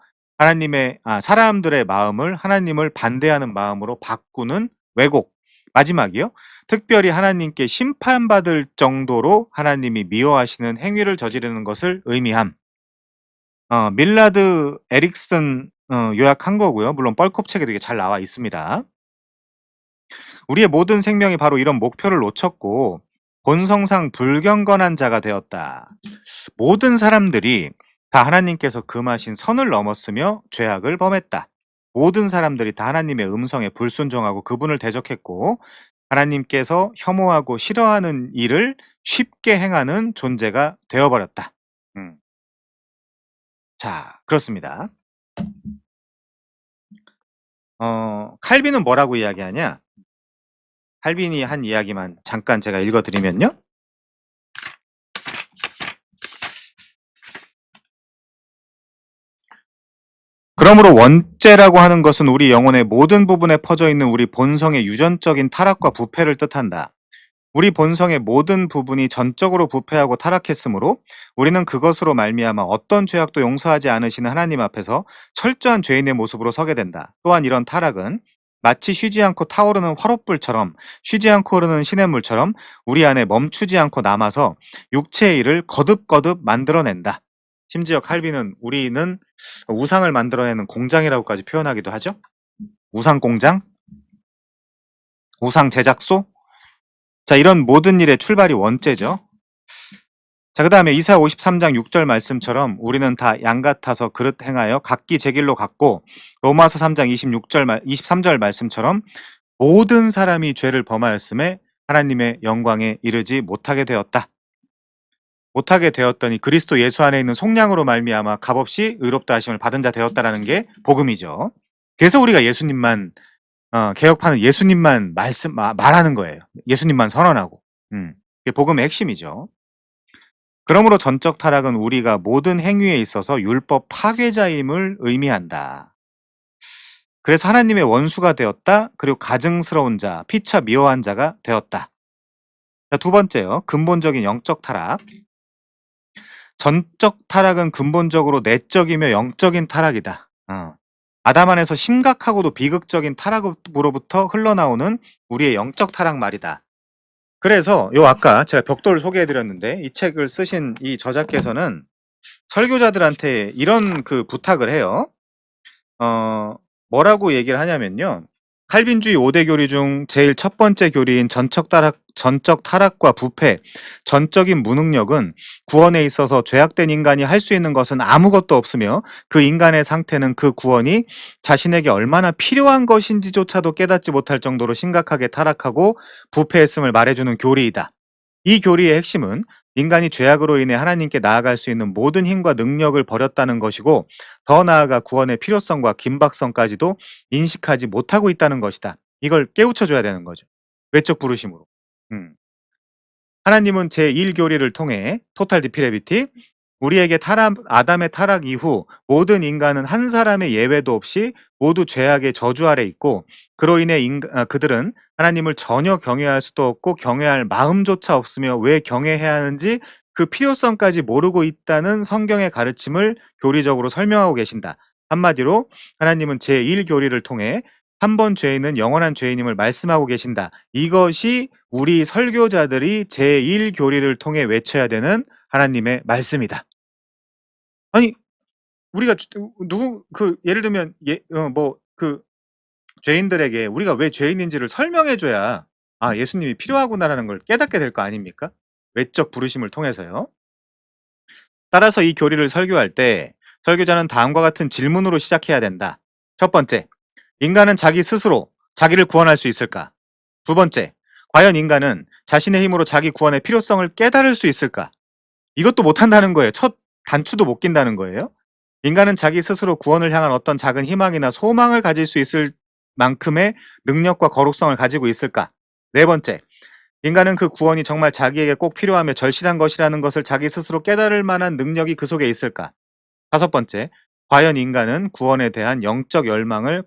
사람들의 마음을 하나님을 반대하는 마음으로 바꾸는 왜곡. 마지막이요. 특별히 하나님께 심판받을 정도로 하나님이 미워하시는 행위를 저지르는 것을 의미함. 밀라드 에릭슨 요약한 거고요. 물론 뻘컵책에도 이게 잘 나와 있습니다. 우리의 모든 생명이 바로 이런 목표를 놓쳤고 본성상 불경건한 자가 되었다. 모든 사람들이 다 하나님께서 금하신 선을 넘었으며 죄악을 범했다. 모든 사람들이 다 하나님의 음성에 불순종하고 그분을 대적했고 하나님께서 혐오하고 싫어하는 일을 쉽게 행하는 존재가 되어버렸다. 음. 자, 그렇습니다. 칼빈은 뭐라고 이야기하냐? 칼빈이 한 이야기만 잠깐 제가 읽어 드리면요. 그러므로 원죄라고 하는 것은 우리 영혼의 모든 부분에 퍼져 있는 우리 본성의 유전적인 타락과 부패를 뜻한다. 우리 본성의 모든 부분이 전적으로 부패하고 타락했으므로 우리는 그것으로 말미암아 어떤 죄악도 용서하지 않으시는 하나님 앞에서 철저한 죄인의 모습으로 서게 된다. 또한 이런 타락은 마치 쉬지 않고 타오르는 화롯불처럼, 쉬지 않고 흐르는 시냇물처럼 우리 안에 멈추지 않고 남아서 육체의 일을 거듭거듭 만들어낸다. 심지어 칼빈은 우리는 우상을 만들어내는 공장이라고까지 표현하기도 하죠. 우상 공장? 우상 제작소? 자, 이런 모든 일의 출발이 원죄죠. 자, 그 다음에 이사야 53장 6절 말씀처럼 우리는 다 양 같아서 그릇 행하여 각기 제 길로 갔고, 로마서 3장 23절 말씀처럼 모든 사람이 죄를 범하였음에 하나님의 영광에 이르지 못하게 되었다. 못하게 되었더니 그리스도 예수 안에 있는 속량으로 말미암아 값없이 의롭다 하심을 받은 자 되었다라는 게 복음이죠. 그래서 우리가 예수님만 개혁파는 예수님만 말하는 거예요. 예수님만 선언하고. 그게 복음의 핵심이죠. 그러므로 전적 타락은 우리가 모든 행위에 있어서 율법 파괴자임을 의미한다. 그래서 하나님의 원수가 되었다. 그리고 가증스러운 자, 피차 미워한 자가 되었다. 자, 두 번째요. 근본적인 영적 타락. 전적 타락은 근본적으로 내적이며 영적인 타락이다. 아담 안에서 심각하고도 비극적인 타락으로부터 흘러나오는 우리의 영적 타락 말이다. 그래서 아까 제가 벽돌 소개해드렸는데 이 책을 쓰신 이 저자께서는 설교자들한테 이런 부탁을 해요. 뭐라고 얘기를 하냐면요. 칼빈주의 5대 교리 중 제일 첫 번째 교리인 전적 타락과 부패, 전적인 무능력은 구원에 있어서 죄악된 인간이 할 수 있는 것은 아무것도 없으며 그 인간의 상태는 그 구원이 자신에게 얼마나 필요한 것인지조차도 깨닫지 못할 정도로 심각하게 타락하고 부패했음을 말해주는 교리이다. 이 교리의 핵심은 인간이 죄악으로 인해 하나님께 나아갈 수 있는 모든 힘과 능력을 버렸다는 것이고, 더 나아가 구원의 필요성과 긴박성까지도 인식하지 못하고 있다는 것이다. 이걸 깨우쳐줘야 되는 거죠. 외적 부르심으로. 하나님은 제1교리를 통해 토탈 디피레비티, 우리에게 아담의 타락 이후 모든 인간은 한 사람의 예외도 없이 모두 죄악의 저주 아래 있고, 그로 인해 그들은 하나님을 전혀 경외할 수도 없고 경외할 마음조차 없으며 왜 경외해야 하는지 그 필요성까지 모르고 있다는 성경의 가르침을 교리적으로 설명하고 계신다. 한마디로 하나님은 제1교리를 통해 한 번 죄인은 영원한 죄인임을 말씀하고 계신다. 이것이 우리 설교자들이 제1교리를 통해 외쳐야 되는 하나님의 말씀이다. 아니, 우리가 예를 들면 죄인들에게 우리가 왜 죄인인지를 설명해 줘야 예수님이 필요하구나라는 걸 깨닫게 될 거 아닙니까? 외적 부르심을 통해서요. 따라서 이 교리를 설교할 때 설교자는 다음과 같은 질문으로 시작해야 된다. 첫 번째, 인간은 자기 스스로 자기를 구원할 수 있을까? 두 번째, 과연 인간은 자신의 힘으로 자기 구원의 필요성을 깨달을 수 있을까? 이것도 못한다는 거예요. 첫 단추도 못 낀다는 거예요. 인간은 자기 스스로 구원을 향한 어떤 작은 희망이나 소망을 가질 수 있을 만큼의 능력과 거룩성을 가지고 있을까? 네 번째, 인간은 그 구원이 정말 자기에게 꼭 필요하며 절실한 것이라는 것을 자기 스스로 깨달을 만한 능력이 그 속에 있을까? 다섯 번째, 과연 인간은 구원에 대한 영적 열망과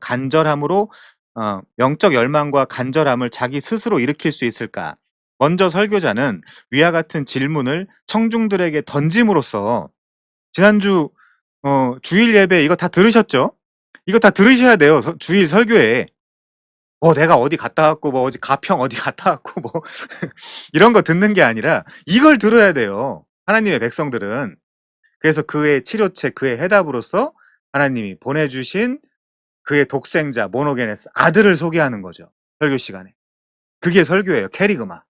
간절함을 자기 스스로 일으킬 수 있을까? 먼저 설교자는 위와 같은 질문을 청중들에게 던짐으로써, 지난주 주일 예배 이거 다 들으셨죠? 이거 다 들으셔야 돼요. 주일 설교에. 내가 어디 갔다 왔고 어디 가평 어디 갔다 왔고 이런 거 듣는 게 아니라 이걸 들어야 돼요. 하나님의 백성들은. 그래서 그의 치료책, 그의 해답으로서 하나님이 보내주신 그의 독생자 모노게네스 아들을 소개하는 거죠. 설교 시간에. 그게 설교예요. 캐리그마.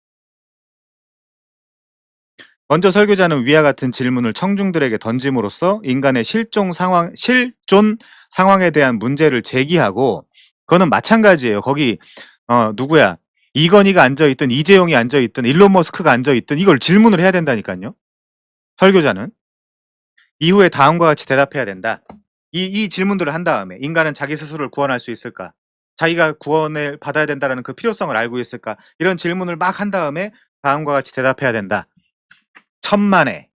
먼저 설교자는 위와 같은 질문을 청중들에게 던짐으로써 인간의 실존 상황에 대한 문제를 제기하고, 그거는 마찬가지예요. 거기 누구야? 이건희가 앉아있든 이재용이 앉아있든 일론 머스크가 앉아있든 이걸 질문을 해야 된다니까요. 설교자는. 이후에 다음과 같이 대답해야 된다. 이 질문들을 한 다음에 '인간은 자기 스스로를 구원할 수 있을까? 자기가 구원을 받아야 된다라는 그 필요성을 알고 있을까?' 이런 질문을 막 한 다음에 다음과 같이 대답해야 된다. 천만에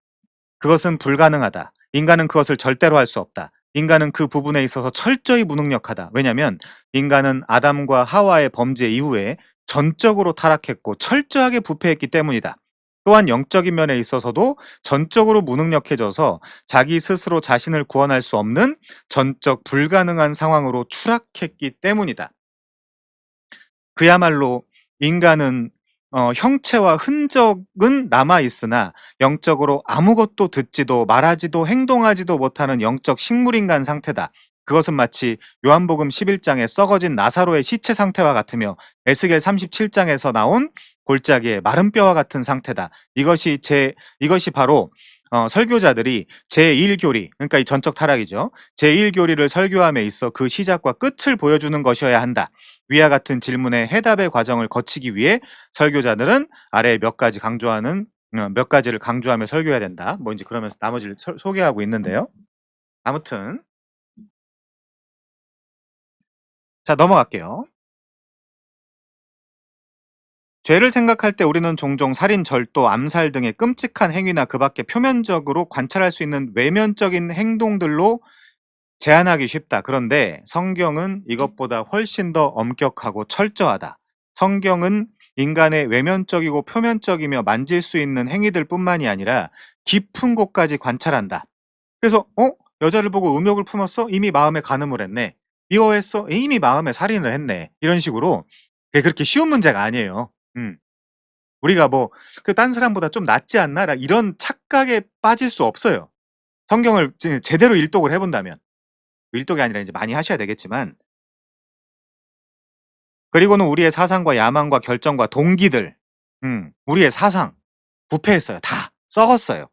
그것은 불가능하다. 인간은 그것을 절대로 할 수 없다. 인간은 그 부분에 있어서 철저히 무능력하다. 왜냐하면 인간은 아담과 하와의 범죄 이후에 전적으로 타락했고 철저하게 부패했기 때문이다. 또한 영적인 면에 있어서도 전적으로 무능력해져서 자기 스스로 자신을 구원할 수 없는 전적 불가능한 상황으로 추락했기 때문이다. 그야말로 인간은 형체와 흔적은 남아 있으나 영적으로 아무것도 듣지도 말하지도 행동하지도 못하는 영적 식물인간 상태다. 그것은 마치 요한복음 11장에 썩어진 나사로의 시체 상태와 같으며 에스겔 37장에서 나온 골짜기의 마른 뼈와 같은 상태다. 이것이 바로 설교자들이 제1교리, 그러니까 이 전적 타락이죠. 제1교리를 설교함에 있어 그 시작과 끝을 보여주는 것이어야 한다. 위와 같은 질문의 해답의 과정을 거치기 위해 설교자들은 아래 몇 가지를 강조하며 설교해야 된다. 뭐 인제 그러면서 나머지를 소개하고 있는데요. 아무튼 자, 넘어갈게요. 죄를 생각할 때 우리는 종종 살인, 절도, 암살 등의 끔찍한 행위나 그 밖에 표면적으로 관찰할 수 있는 외면적인 행동들로 제한하기 쉽다. 그런데 성경은 이것보다 훨씬 더 엄격하고 철저하다. 성경은 인간의 외면적이고 표면적이며 만질 수 있는 행위들뿐만이 아니라 깊은 곳까지 관찰한다. 그래서 여자를 보고 음욕을 품었어? 이미 마음에 간음을 했네. 미워했어? 이미 마음에 살인을 했네. 이런 식으로 그게 그렇게 쉬운 문제가 아니에요. 우리가 뭐 그 '딴 사람보다 좀 낫지 않나?' 이런 착각에 빠질 수 없어요. 성경을 제대로 일독을 해 본다면. 일독이 아니라 이제 많이 하셔야 되겠지만, 그리고는 우리의 사상과 야망과 결정과 동기들, 우리의 사상 부패했어요. 다 썩었어요.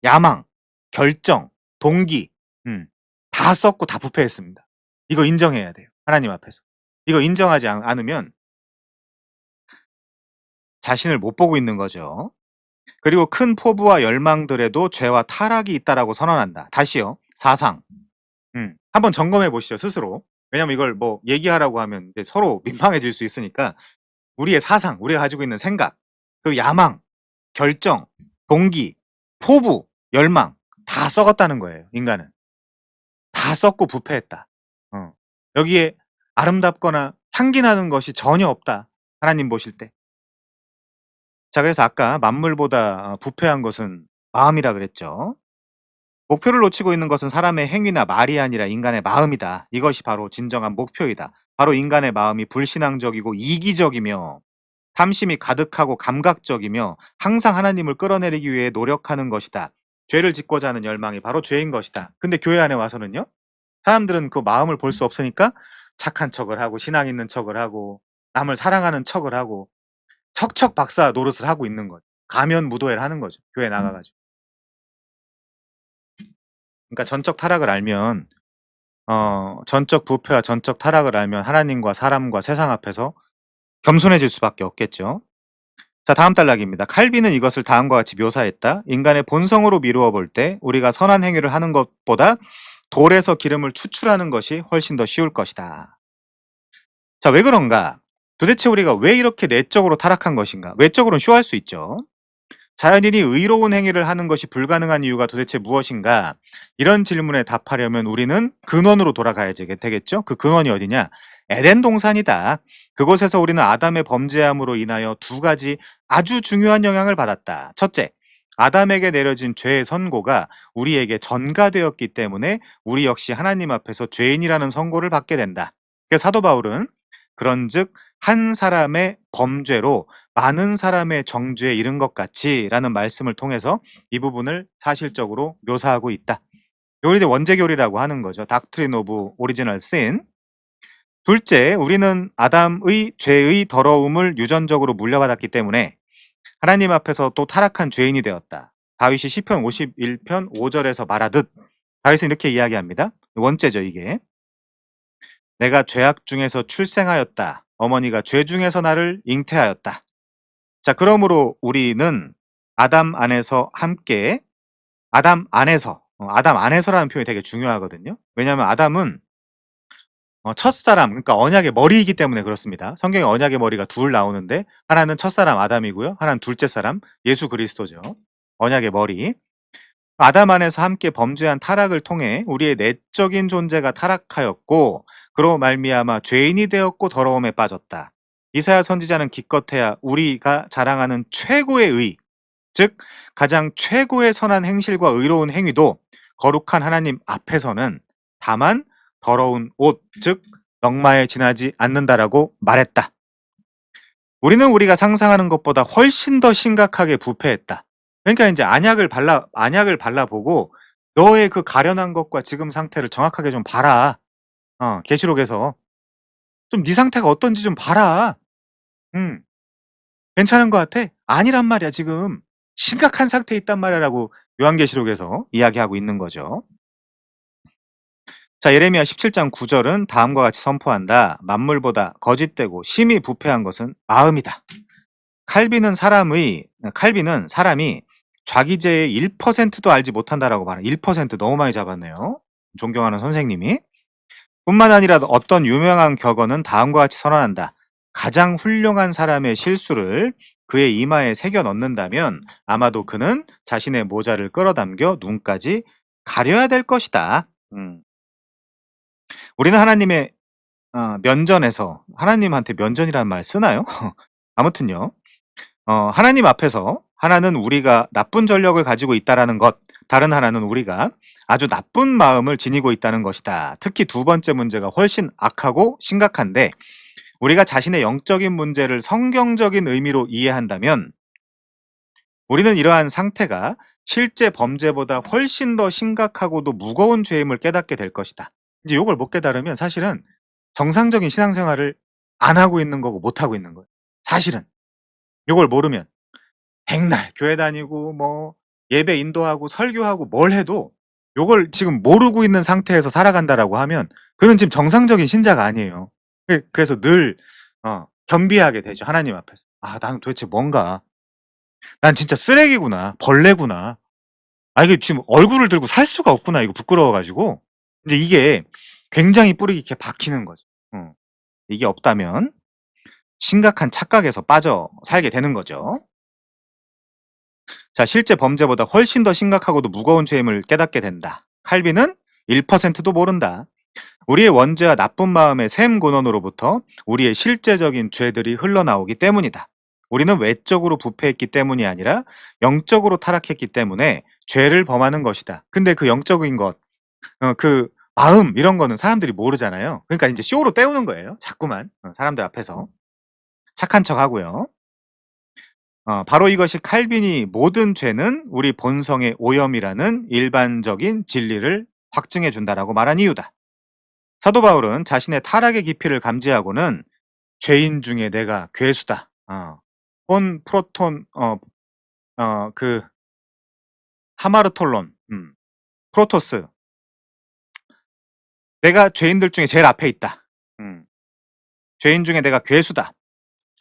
야망, 결정, 동기, 음, 다 썩고 다 부패했습니다. 이거 인정해야 돼요. 하나님 앞에서. 이거 인정하지 않으면 자신을 못 보고 있는 거죠. 그리고 큰 포부와 열망들에도 죄와 타락이 있다라고 선언한다. 다시요. 사상. 한번 점검해 보시죠, 스스로. 왜냐면 이걸 뭐 얘기하라고 하면 이제 서로 민망해질 수 있으니까 우리의 사상, 우리가 가지고 있는 생각, 그리고 야망, 결정, 동기, 포부, 열망 다 썩었다는 거예요, 인간은. 다 썩고 부패했다. 어. 여기에 아름답거나 향기 나는 것이 전혀 없다, 하나님 보실 때. 자, 그래서 아까 만물보다 부패한 것은 마음이라 그랬죠. 목표를 놓치고 있는 것은 사람의 행위나 말이 아니라 인간의 마음이다. 이것이 바로 진정한 목표이다. 바로 인간의 마음이 불신앙적이고 이기적이며 탐심이 가득하고 감각적이며 항상 하나님을 끌어내리기 위해 노력하는 것이다. 죄를 짓고자 하는 열망이 바로 죄인 것이다. 근데 교회 안에 와서는요, 사람들은 그 마음을 볼 수 없으니까 착한 척을 하고 신앙 있는 척을 하고 남을 사랑하는 척을 하고 척척 박사 노릇을 하고 있는 거죠. 가면무도회를 하는 거죠, 교회 나가 가지고. 그러니까 전적 부패와 전적 타락을 알면 하나님과 사람과 세상 앞에서 겸손해질 수밖에 없겠죠. 자, 다음 단락입니다. 칼빈은 이것을 다음과 같이 묘사했다. 인간의 본성으로 미루어 볼 때 우리가 선한 행위를 하는 것보다 돌에서 기름을 추출하는 것이 훨씬 더 쉬울 것이다. 자, 왜 그런가? 도대체 우리가 왜 이렇게 내적으로 타락한 것인가? 외적으로는 쇼할 수 있죠. 자연인이 의로운 행위를 하는 것이 불가능한 이유가 도대체 무엇인가? 이런 질문에 답하려면 우리는 근원으로 돌아가야 되겠죠? 그 근원이 어디냐? 에덴 동산이다. 그곳에서 우리는 아담의 범죄함으로 인하여 두 가지 아주 중요한 영향을 받았다. 첫째, 아담에게 내려진 죄의 선고가 우리에게 전가되었기 때문에 우리 역시 하나님 앞에서 죄인이라는 선고를 받게 된다. 그래서 사도 바울은 그런즉 한 사람의 범죄로 많은 사람의 정죄에 이른 것 같이라는 말씀을 통해서 이 부분을 사실적으로 묘사하고 있다. 요걸 이제 원죄교리라고 하는 거죠. Doctrine of Original Sin. 둘째, 우리는 아담의 죄의 더러움을 유전적으로 물려받았기 때문에 하나님 앞에서 또 타락한 죄인이 되었다. 다윗이 시편 51편 5절에서 말하듯 다윗은 이렇게 이야기합니다. 원죄죠, 이게. 내가 죄악 중에서 출생하였다. 어머니가 죄 중에서 나를 잉태하였다. 자, 그러므로 우리는 아담 안에서 아담 안에서라는 표현이 되게 중요하거든요. 왜냐하면 아담은 첫사람, 그러니까 언약의 머리이기 때문에 그렇습니다. 성경에 언약의 머리가 둘 나오는데 하나는 첫사람 아담이고요. 하나는 둘째 사람 예수 그리스도죠. 언약의 머리. 아담 안에서 함께 범죄한 타락을 통해 우리의 내적인 존재가 타락하였고 그로 말미암아 죄인이 되었고 더러움에 빠졌다. 이사야 선지자는 기껏해야 우리가 자랑하는 최고의 의, 즉 가장 최고의 선한 행실과 의로운 행위도 거룩한 하나님 앞에서는 다만 더러운 옷, 즉 넉마에 지나지 않는다라고 말했다. 우리는 우리가 상상하는 것보다 훨씬 더 심각하게 부패했다. 그러니까 이제 안약을 발라보고 너의 그 가련한 것과 지금 상태를 정확하게 좀 봐라. 계시록에서 좀 네 상태가 어떤지 좀 봐라. 음, 괜찮은 것 같아? 아니란 말이야 지금. 심각한 상태에 있단 말이야라고 요한계시록에서 이야기하고 있는 거죠. 자, 예레미야 17장 9절은 다음과 같이 선포한다. 만물보다 거짓되고 심히 부패한 것은 마음이다. 칼빈은 사람이 자기죄의 1%도 알지 못한다라고 말해요. 1% 너무 많이 잡았네요. 존경하는 선생님이. 뿐만 아니라 어떤 유명한 격언은 다음과 같이 선언한다. 가장 훌륭한 사람의 실수를 그의 이마에 새겨 넣는다면 아마도 그는 자신의 모자를 끌어당겨 눈까지 가려야 될 것이다. 우리는 하나님의 면전에서 하나님한테 면전이라는 말 쓰나요? 아무튼요. 하나님 앞에서 하나는 우리가 나쁜 전력을 가지고 있다라는 것, 다른 하나는 우리가 아주 나쁜 마음을 지니고 있다는 것이다. 특히 두 번째 문제가 훨씬 악하고 심각한데 우리가 자신의 영적인 문제를 성경적인 의미로 이해한다면 우리는 이러한 상태가 실제 범죄보다 훨씬 더 심각하고도 무거운 죄임을 깨닫게 될 것이다. 이제 이걸 못 깨달으면 사실은 정상적인 신앙생활을 안 하고 있는 거고 못 하고 있는 거예요. 사실은 이걸 모르면 백날 교회 다니고 뭐 예배 인도하고 설교하고 뭘 해도 요걸 지금 모르고 있는 상태에서 살아간다라고 하면 그는 지금 정상적인 신자가 아니에요. 그래서 늘 겸비하게 되죠. 하나님 앞에서. 아, 나는 도대체 뭔가. 난 진짜 쓰레기구나. 벌레구나. 아, 이게 지금 얼굴을 들고 살 수가 없구나. 이거 부끄러워 가지고. 이제 이게 굉장히 뿌리 깊게 박히는 거죠. 이게 없다면 심각한 착각에서 빠져 살게 되는 거죠. 자, 실제 범죄보다 훨씬 더 심각하고도 무거운 죄임을 깨닫게 된다. 칼빈은 1%도 모른다. 우리의 원죄와 나쁜 마음의 샘 근원으로부터 우리의 실제적인 죄들이 흘러나오기 때문이다. 우리는 외적으로 부패했기 때문이 아니라 영적으로 타락했기 때문에 죄를 범하는 것이다. 근데 그 영적인 것, 그 마음 이런 거는 사람들이 모르잖아요. 그러니까 이제 쇼로 때우는 거예요. 자꾸만 사람들 앞에서 착한 척 하고요. 바로 이것이 칼빈이 모든 죄는 우리 본성의 오염이라는 일반적인 진리를 확증해 준다라고 말한 이유다. 사도 바울은 자신의 타락의 깊이를 감지하고는 죄인 중에 내가 괴수다. 폰 프로톤 그 하마르톨론 프로토스 내가 죄인들 중에 제일 앞에 있다. 죄인 중에 내가 괴수다.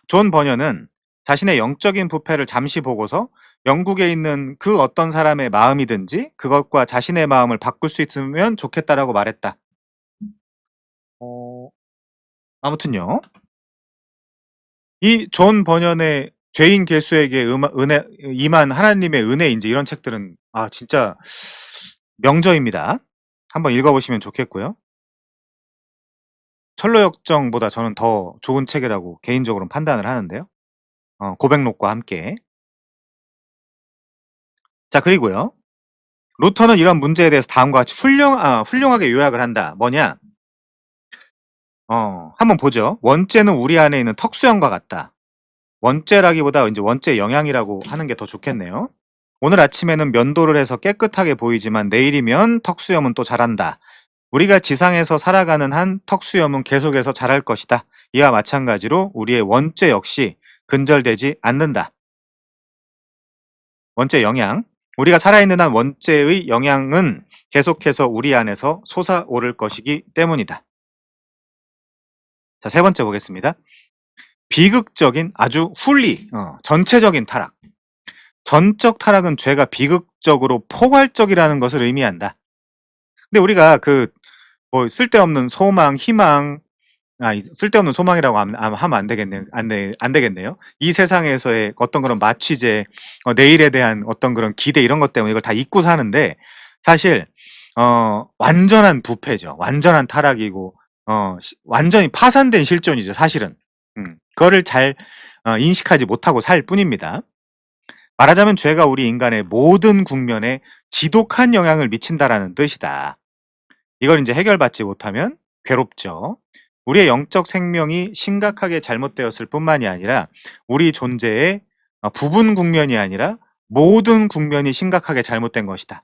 존 버녀는 자신의 영적인 부패를 잠시 보고서 영국에 있는 그 어떤 사람의 마음이든지 그것과 자신의 마음을 바꿀 수 있으면 좋겠다라고 말했다. 아무튼요. 이 존 버년의 죄인 개수에게 은혜, 임한 하나님의 은혜인지 이런 책들은 진짜 명저입니다. 한번 읽어보시면 좋겠고요. 철로역정보다 저는 더 좋은 책이라고 개인적으로는 판단을 하는데요. 고백록과 함께. 자, 그리고요. 루터는 이런 문제에 대해서 다음과 같이 훌륭하게 요약을 한다. 뭐냐? 한번 보죠. 원죄는 우리 안에 있는 턱수염과 같다. 원죄라기보다 이제 원죄 영향이라고 하는 게 더 좋겠네요. 오늘 아침에는 면도를 해서 깨끗하게 보이지만 내일이면 턱수염은 또 자란다. 우리가 지상에서 살아가는 한 턱수염은 계속해서 자랄 것이다. 이와 마찬가지로 우리의 원죄 역시 근절되지 않는다. 원죄 영향. 우리가 살아있는 한 원죄의 영향은 계속해서 우리 안에서 솟아오를 것이기 때문이다. 자, 세 번째 보겠습니다. 비극적인 아주 전체적인 타락. 전적 타락은 죄가 비극적으로 포괄적이라는 것을 의미한다. 근데 우리가 그 뭐 쓸데없는 소망, 희망, 이 쓸데없는 소망이라고 하면 안 되겠네요. 안 되겠네요. 이 세상에서의 어떤 그런 마취제, 내일에 대한 어떤 그런 기대 이런 것 때문에 이걸 다 잊고 사는데 사실 완전한 부패죠. 완전한 타락이고 완전히 파산된 실존이죠, 사실은. 그거를 잘 인식하지 못하고 살 뿐입니다. 말하자면 죄가 우리 인간의 모든 국면에 지독한 영향을 미친다라는 뜻이다. 이걸 인제 해결받지 못하면 괴롭죠. 우리의 영적 생명이 심각하게 잘못되었을 뿐만이 아니라 우리 존재의 부분 국면이 아니라 모든 국면이 심각하게 잘못된 것이다.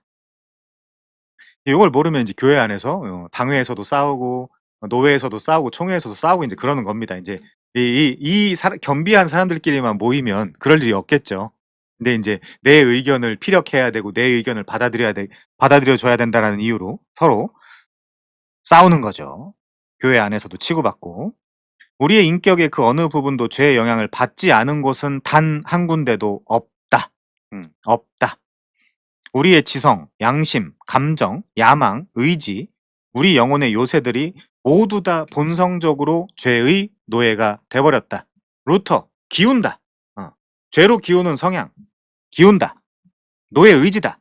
요걸 모르면 이제 교회 안에서 당회에서도 싸우고 노회에서도 싸우고 총회에서도 싸우고 인제 그러는 겁니다. 인제 이 겸비한 사람들끼리만 모이면 그럴 일이 없겠죠. 근데 인제 내 의견을 피력해야 되고 내 의견을 받아들여 줘야 된다라는 이유로 서로 싸우는 거죠. 교회 안에서도 치고받고. 우리의 인격의 그 어느 부분도 죄의 영향을 받지 않은 곳은 단 한 군데도 없다. 없다. 우리의 지성, 양심, 감정, 야망, 의지, 우리 영혼의 요새들이 모두 다 본성적으로 죄의 노예가 돼 버렸다. 루터 기운다. 죄로 기우는 성향, 기운다. 노예 의지다.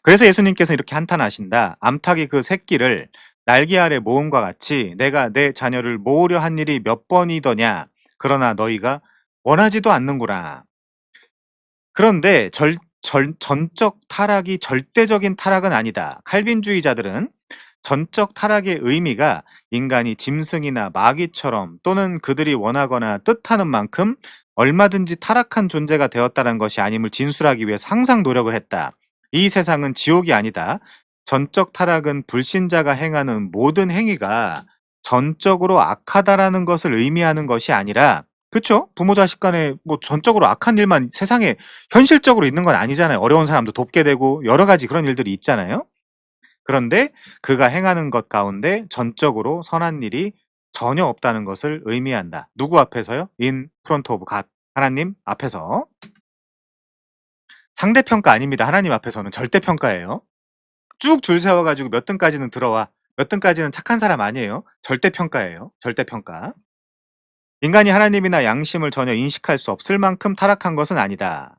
그래서 예수님께서 이렇게 한탄하신다. 암탉이 그 새끼를 날개 아래 모음과 같이 내가 내 자녀를 모으려 한 일이 몇 번이더냐. 그러나 너희가 원하지도 않는구나. 그런데 전적 타락이 절대적인 타락은 아니다. 칼빈주의자들은 전적 타락의 의미가 인간이 짐승이나 마귀처럼 또는 그들이 원하거나 뜻하는 만큼 얼마든지 타락한 존재가 되었다는 것이 아님을 진술하기 위해서 항상 노력을 했다. 이 세상은 지옥이 아니다. 전적 타락은 불신자가 행하는 모든 행위가 전적으로 악하다라는 것을 의미하는 것이 아니라, 그쵸? 부모 자식 간에 뭐 전적으로 악한 일만 세상에 현실적으로 있는 건 아니잖아요. 어려운 사람도 돕게 되고 여러 가지 그런 일들이 있잖아요. 그런데 그가 행하는 것 가운데 전적으로 선한 일이 전혀 없다는 것을 의미한다. 누구 앞에서요? In front of God. 하나님 앞에서. 상대평가 아닙니다. 하나님 앞에서는 절대평가예요. 쭉 줄 세워 가지고 몇 등까지는 들어와. 몇 등까지는 착한 사람 아니에요. 절대평가예요. 절대평가. 인간이 하나님이나 양심을 전혀 인식할 수 없을 만큼 타락한 것은 아니다.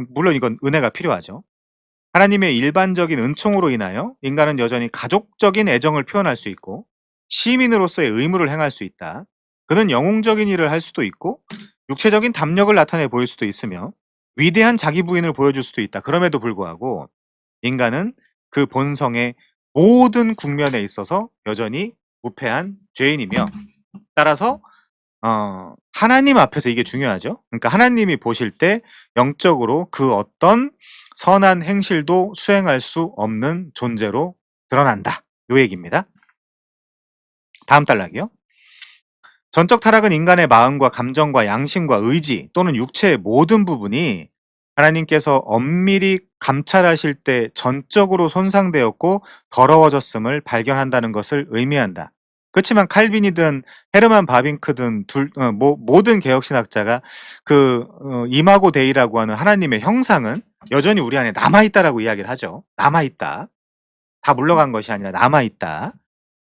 물론 이건 은혜가 필요하죠. 하나님의 일반적인 은총으로 인하여 인간은 여전히 가족적인 애정을 표현할 수 있고 시민으로서의 의무를 행할 수 있다. 그는 영웅적인 일을 할 수도 있고 육체적인 담력을 나타내 보일 수도 있으며 위대한 자기 부인을 보여줄 수도 있다. 그럼에도 불구하고 인간은 그 본성의 모든 국면에 있어서 여전히 무패한 죄인이며, 따라서 하나님 앞에서 이게 중요하죠. 그러니까 하나님이 보실 때 영적으로 그 어떤 선한 행실도 수행할 수 없는 존재로 드러난다. 요 얘기입니다. 다음 단락이요. 전적 타락은 인간의 마음과 감정과 양심과 의지 또는 육체의 모든 부분이 하나님께서 엄밀히 감찰하실 때 전적으로 손상되었고 더러워졌음을 발견한다는 것을 의미한다. 그렇지만 칼빈이든 헤르만 바빙크든 모든 개혁신학자가 그 이마고 데이라고 하는 하나님의 형상은 여전히 우리 안에 남아있다라고 이야기를 하죠. 남아있다. 다 물러간 것이 아니라 남아있다.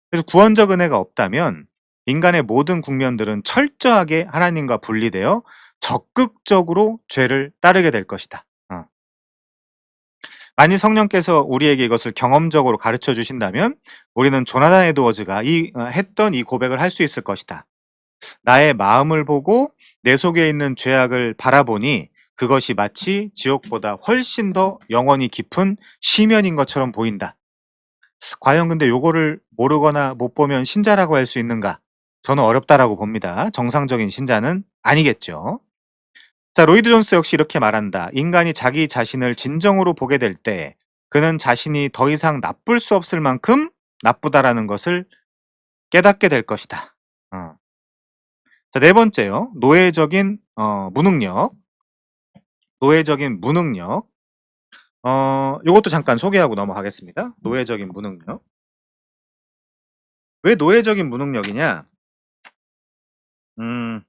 그래서 구원적 은혜가 없다면 인간의 모든 국면들은 철저하게 하나님과 분리되어 적극적으로 죄를 따르게 될 것이다. 만일 성령께서 우리에게 이것을 경험적으로 가르쳐 주신다면 우리는 조나단 에드워즈가 했던 이 고백을 할 수 있을 것이다. 나의 마음을 보고 내 속에 있는 죄악을 바라보니 그것이 마치 지옥보다 훨씬 더 영원히 깊은 심연인 것처럼 보인다. 과연 근데 요거를 모르거나 못 보면 신자라고 할 수 있는가? 저는 어렵다라고 봅니다. 정상적인 신자는 아니겠죠. 자, 로이드 존스 역시 이렇게 말한다. 인간이 자기 자신을 진정으로 보게 될 때 그는 자신이 더 이상 나쁠 수 없을 만큼 나쁘다라는 것을 깨닫게 될 것이다. 어. 자, 네 번째요. 노예적인 무능력. 노예적인 무능력. 요것도 잠깐 소개하고 넘어가겠습니다. 노예적인 무능력. 왜 노예적인 무능력이냐? 음.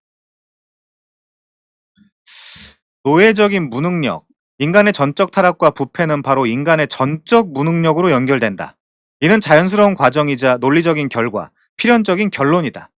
노예적인 무능력, 인간의 전적 타락과 부패는 바로 인간의 전적 무능력으로 연결된다. 이는 자연스러운 과정이자 논리적인 결과, 필연적인 결론이다.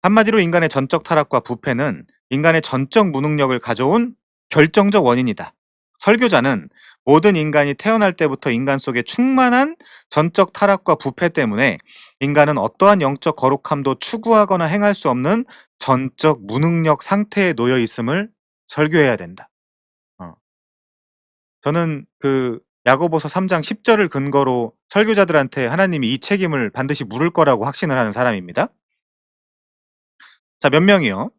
한마디로 인간의 전적 타락과 부패는 인간의 전적 무능력을 가져온 결정적 원인이다. 설교자는 모든 인간이 태어날 때부터 인간 속에 충만한 전적 타락과 부패 때문에 인간은 어떠한 영적 거룩함도 추구하거나 행할 수 없는 전적 무능력 상태에 놓여 있음을 설교해야 된다. 어. 저는 그 야고보서 3장 10절을 근거로 설교자들한테 하나님이 이 책임을 반드시 물을 거라고 확신을 하는 사람입니다. 자, 몇 명이요?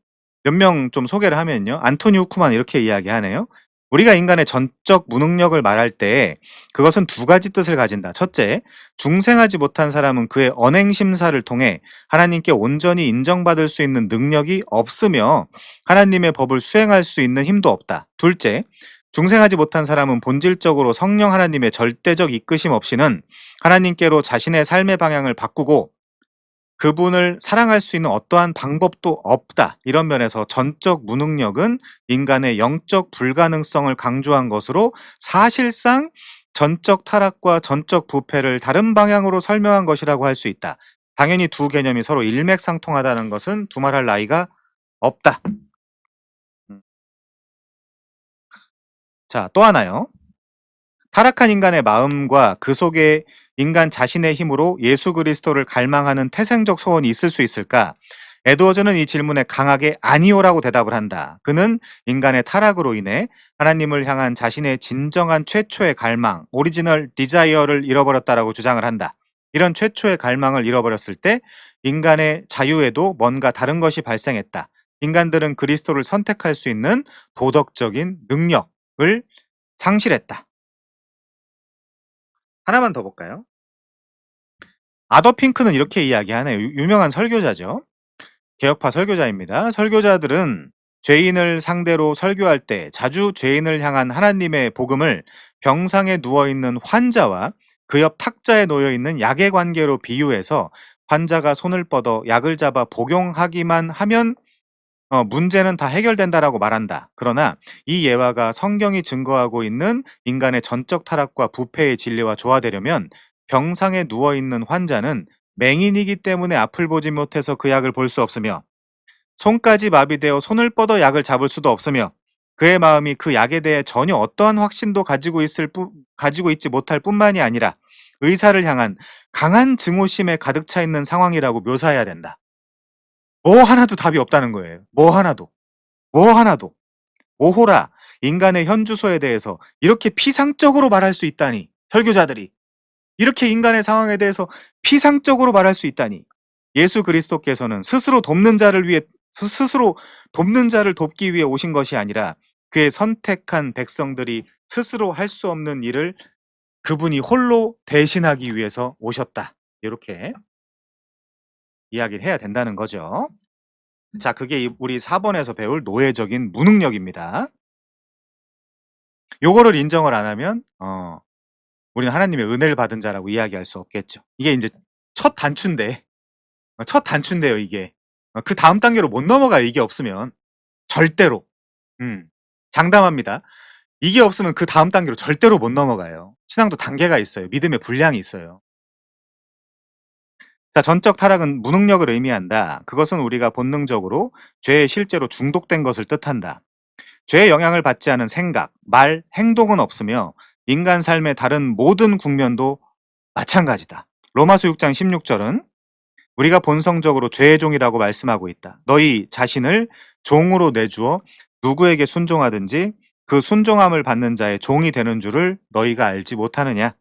몇 명 좀 소개를 하면요. 안토니 후크만 이렇게 이야기하네요. 우리가 인간의 전적 무능력을 말할 때 그것은 두 가지 뜻을 가진다. 첫째, 중생하지 못한 사람은 그의 언행 심사를 통해 하나님께 온전히 인정받을 수 있는 능력이 없으며 하나님의 법을 수행할 수 있는 힘도 없다. 둘째, 중생하지 못한 사람은 본질적으로 성령 하나님의 절대적 이끄심 없이는 하나님께로 자신의 삶의 방향을 바꾸고 그분을 사랑할 수 있는 어떠한 방법도 없다. 이런 면에서 전적 무능력은 인간의 영적 불가능성을 강조한 것으로 사실상 전적 타락과 전적 부패를 다른 방향으로 설명한 것이라고 할 수 있다. 당연히 두 개념이 서로 일맥상통하다는 것은 두말할 나위가 없다. 자, 또 하나요. 타락한 인간의 마음과 그 속에 인간 자신의 힘으로 예수 그리스도를 갈망하는 태생적 소원이 있을 수 있을까? 에드워즈는 이 질문에 강하게 아니오라고 대답을 한다. 그는 인간의 타락으로 인해 하나님을 향한 자신의 진정한 최초의 갈망, 오리지널 디자이어를 잃어버렸다라고 주장을 한다. 이런 최초의 갈망을 잃어버렸을 때 인간의 자유에도 뭔가 다른 것이 발생했다. 인간들은 그리스도를 선택할 수 있는 도덕적인 능력을 상실했다. 하나만 더 볼까요? 아더 핑크는 이렇게 이야기하네요. 유명한 설교자죠. 개혁파 설교자입니다. 설교자들은 죄인을 상대로 설교할 때 자주 죄인을 향한 하나님의 복음을 병상에 누워있는 환자와 그 옆 탁자에 놓여있는 약의 관계로 비유해서 환자가 손을 뻗어 약을 잡아 복용하기만 하면 문제는 다 해결된다라고 말한다. 그러나 이 예화가 성경이 증거하고 있는 인간의 전적 타락과 부패의 진리와 조화되려면 병상에 누워 있는 환자는 맹인이기 때문에 앞을 보지 못해서 그 약을 볼 수 없으며 손까지 마비되어 손을 뻗어 약을 잡을 수도 없으며 그의 마음이 그 약에 대해 전혀 어떠한 확신도 가지고 있지 못할 뿐만이 아니라 의사를 향한 강한 증오심에 가득 차 있는 상황이라고 묘사해야 된다. 뭐 하나도 답이 없다는 거예요. 뭐 하나도. 뭐 하나도. 오호라, 인간의 현주소에 대해서 이렇게 피상적으로 말할 수 있다니. 설교자들이. 이렇게 인간의 상황에 대해서 피상적으로 말할 수 있다니. 예수 그리스도께서는 스스로 돕는 자를 돕기 위해 오신 것이 아니라 그의 선택한 백성들이 스스로 할 수 없는 일을 그분이 홀로 대신하기 위해서 오셨다. 이렇게 이야기를 해야 된다는 거죠. 자, 그게 우리 4번에서 배울 노예적인 무능력입니다. 요거를 인정을 안 하면 우리는 하나님의 은혜를 받은 자라고 이야기할 수 없겠죠. 이게 인제 첫 단추인데 첫 단추인데요, 이게. 그다음 단계로 못 넘어가요, 이게 없으면. 절대로. 음. 장담합니다. 이게 없으면 그다음 단계로 절대로 못 넘어가요. 신앙도 단계가 있어요. 믿음의 분량이 있어요. 자, 전적 타락은 무능력을 의미한다. 그것은 우리가 본능적으로 죄에 실제로 중독된 것을 뜻한다. 죄의 영향을 받지 않은 생각, 말, 행동은 없으며 인간 삶의 다른 모든 국면도 마찬가지다. 로마서 6장 16절은 우리가 본성적으로 죄의 종이라고 말씀하고 있다. 너희 자신을 종으로 내주어 누구에게 순종하든지 그 순종함을 받는 자의 종이 되는 줄을 너희가 알지 못하느냐?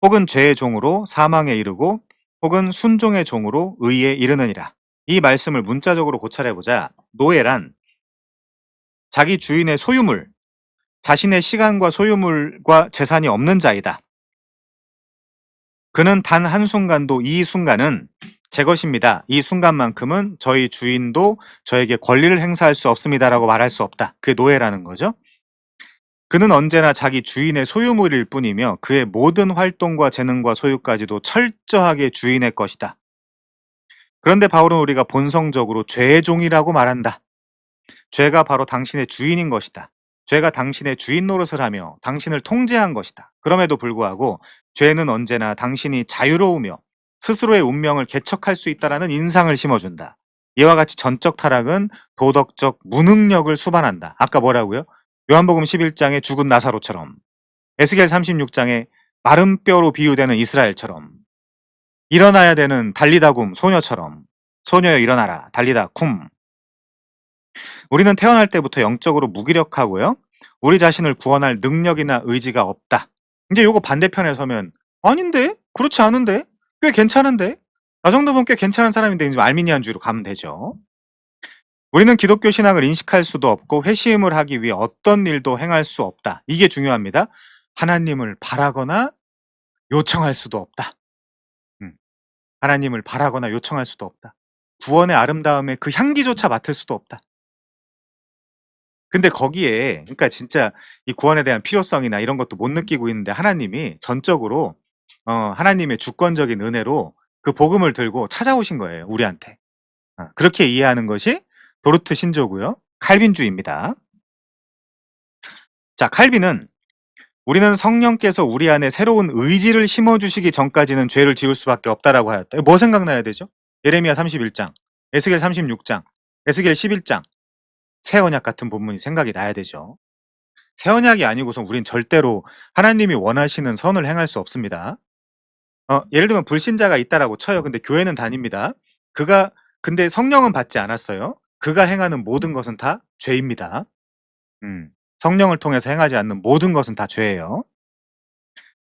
혹은 죄의 종으로 사망에 이르고 혹은 순종의 종으로 의에 이르느니라. 이 말씀을 문자적으로 고찰해 보자. 노예란 자기 주인의 소유물, 자신의 시간과 소유물과 재산이 없는 자이다. 그는 단 한순간도 이 순간은 제 것입니다. 이 순간만큼은 저희 주인도 저에게 권리를 행사할 수 없습니다라고 말할 수 없다. 그게 노예라는 거죠. 그는 언제나 자기 주인의 소유물일 뿐이며 그의 모든 활동과 재능과 소유까지도 철저하게 주인의 것이다. 그런데 바울은 우리가 본성적으로 죄의 종이라고 말한다. 죄가 바로 당신의 주인인 것이다. 죄가 당신의 주인 노릇을 하며 당신을 통제한 것이다. 그럼에도 불구하고 죄는 언제나 당신이 자유로우며 스스로의 운명을 개척할 수 있다라는 인상을 심어준다. 이와 같이 전적 타락은 도덕적 무능력을 수반한다. 아까 뭐라고요? 요한복음 11장의 죽은 나사로처럼, 에스겔 36장의 마른 뼈로 비유되는 이스라엘처럼, 일어나야 되는 달리다굼 소녀처럼, 소녀여 일어나라 달리다 쿰. 우리는 태어날 때부터 영적으로 무기력하고요. 우리 자신을 구원할 능력이나 의지가 없다. 이제 요거 반대편에 서면 아닌데? 그렇지 않은데? 꽤 괜찮은데? 나 정도면 꽤 괜찮은 사람인데 이제 알미니안주의로 가면 되죠. 우리는 기독교 신앙을 인식할 수도 없고 회심을 하기 위해 어떤 일도 행할 수 없다. 이게 중요합니다. 하나님을 바라거나 요청할 수도 없다. 음, 하나님을 바라거나 요청할 수도 없다. 구원의 아름다움에 그 향기조차 맡을 수도 없다. 근데 거기에 그러니까 진짜 이 구원에 대한 필요성이나 이런 것도 못 느끼고 있는데 하나님이 전적으로 하나님의 주권적인 은혜로 그 복음을 들고 찾아오신 거예요, 우리한테. 그렇게 이해하는 것이 도르트 신조고요. 칼빈주의입니다. 자, 칼빈은 우리는 성령께서 우리 안에 새로운 의지를 심어주시기 전까지는 죄를 지을 수밖에 없다라고 하였다. 뭐 생각나야 되죠? 예레미야 31장, 에스겔 36장, 에스겔 11장, 새 언약 같은 본문이 생각이 나야 되죠. 새 언약이 아니고선 우린 절대로 하나님이 원하시는 선을 행할 수 없습니다. 예를 들면 불신자가 있다라고 쳐요. 근데 교회는 다닙니다. 그가 근데 성령은 받지 않았어요. 그가 행하는 모든 것은 다 죄입니다. 성령을 통해서 행하지 않는 모든 것은 다 죄예요.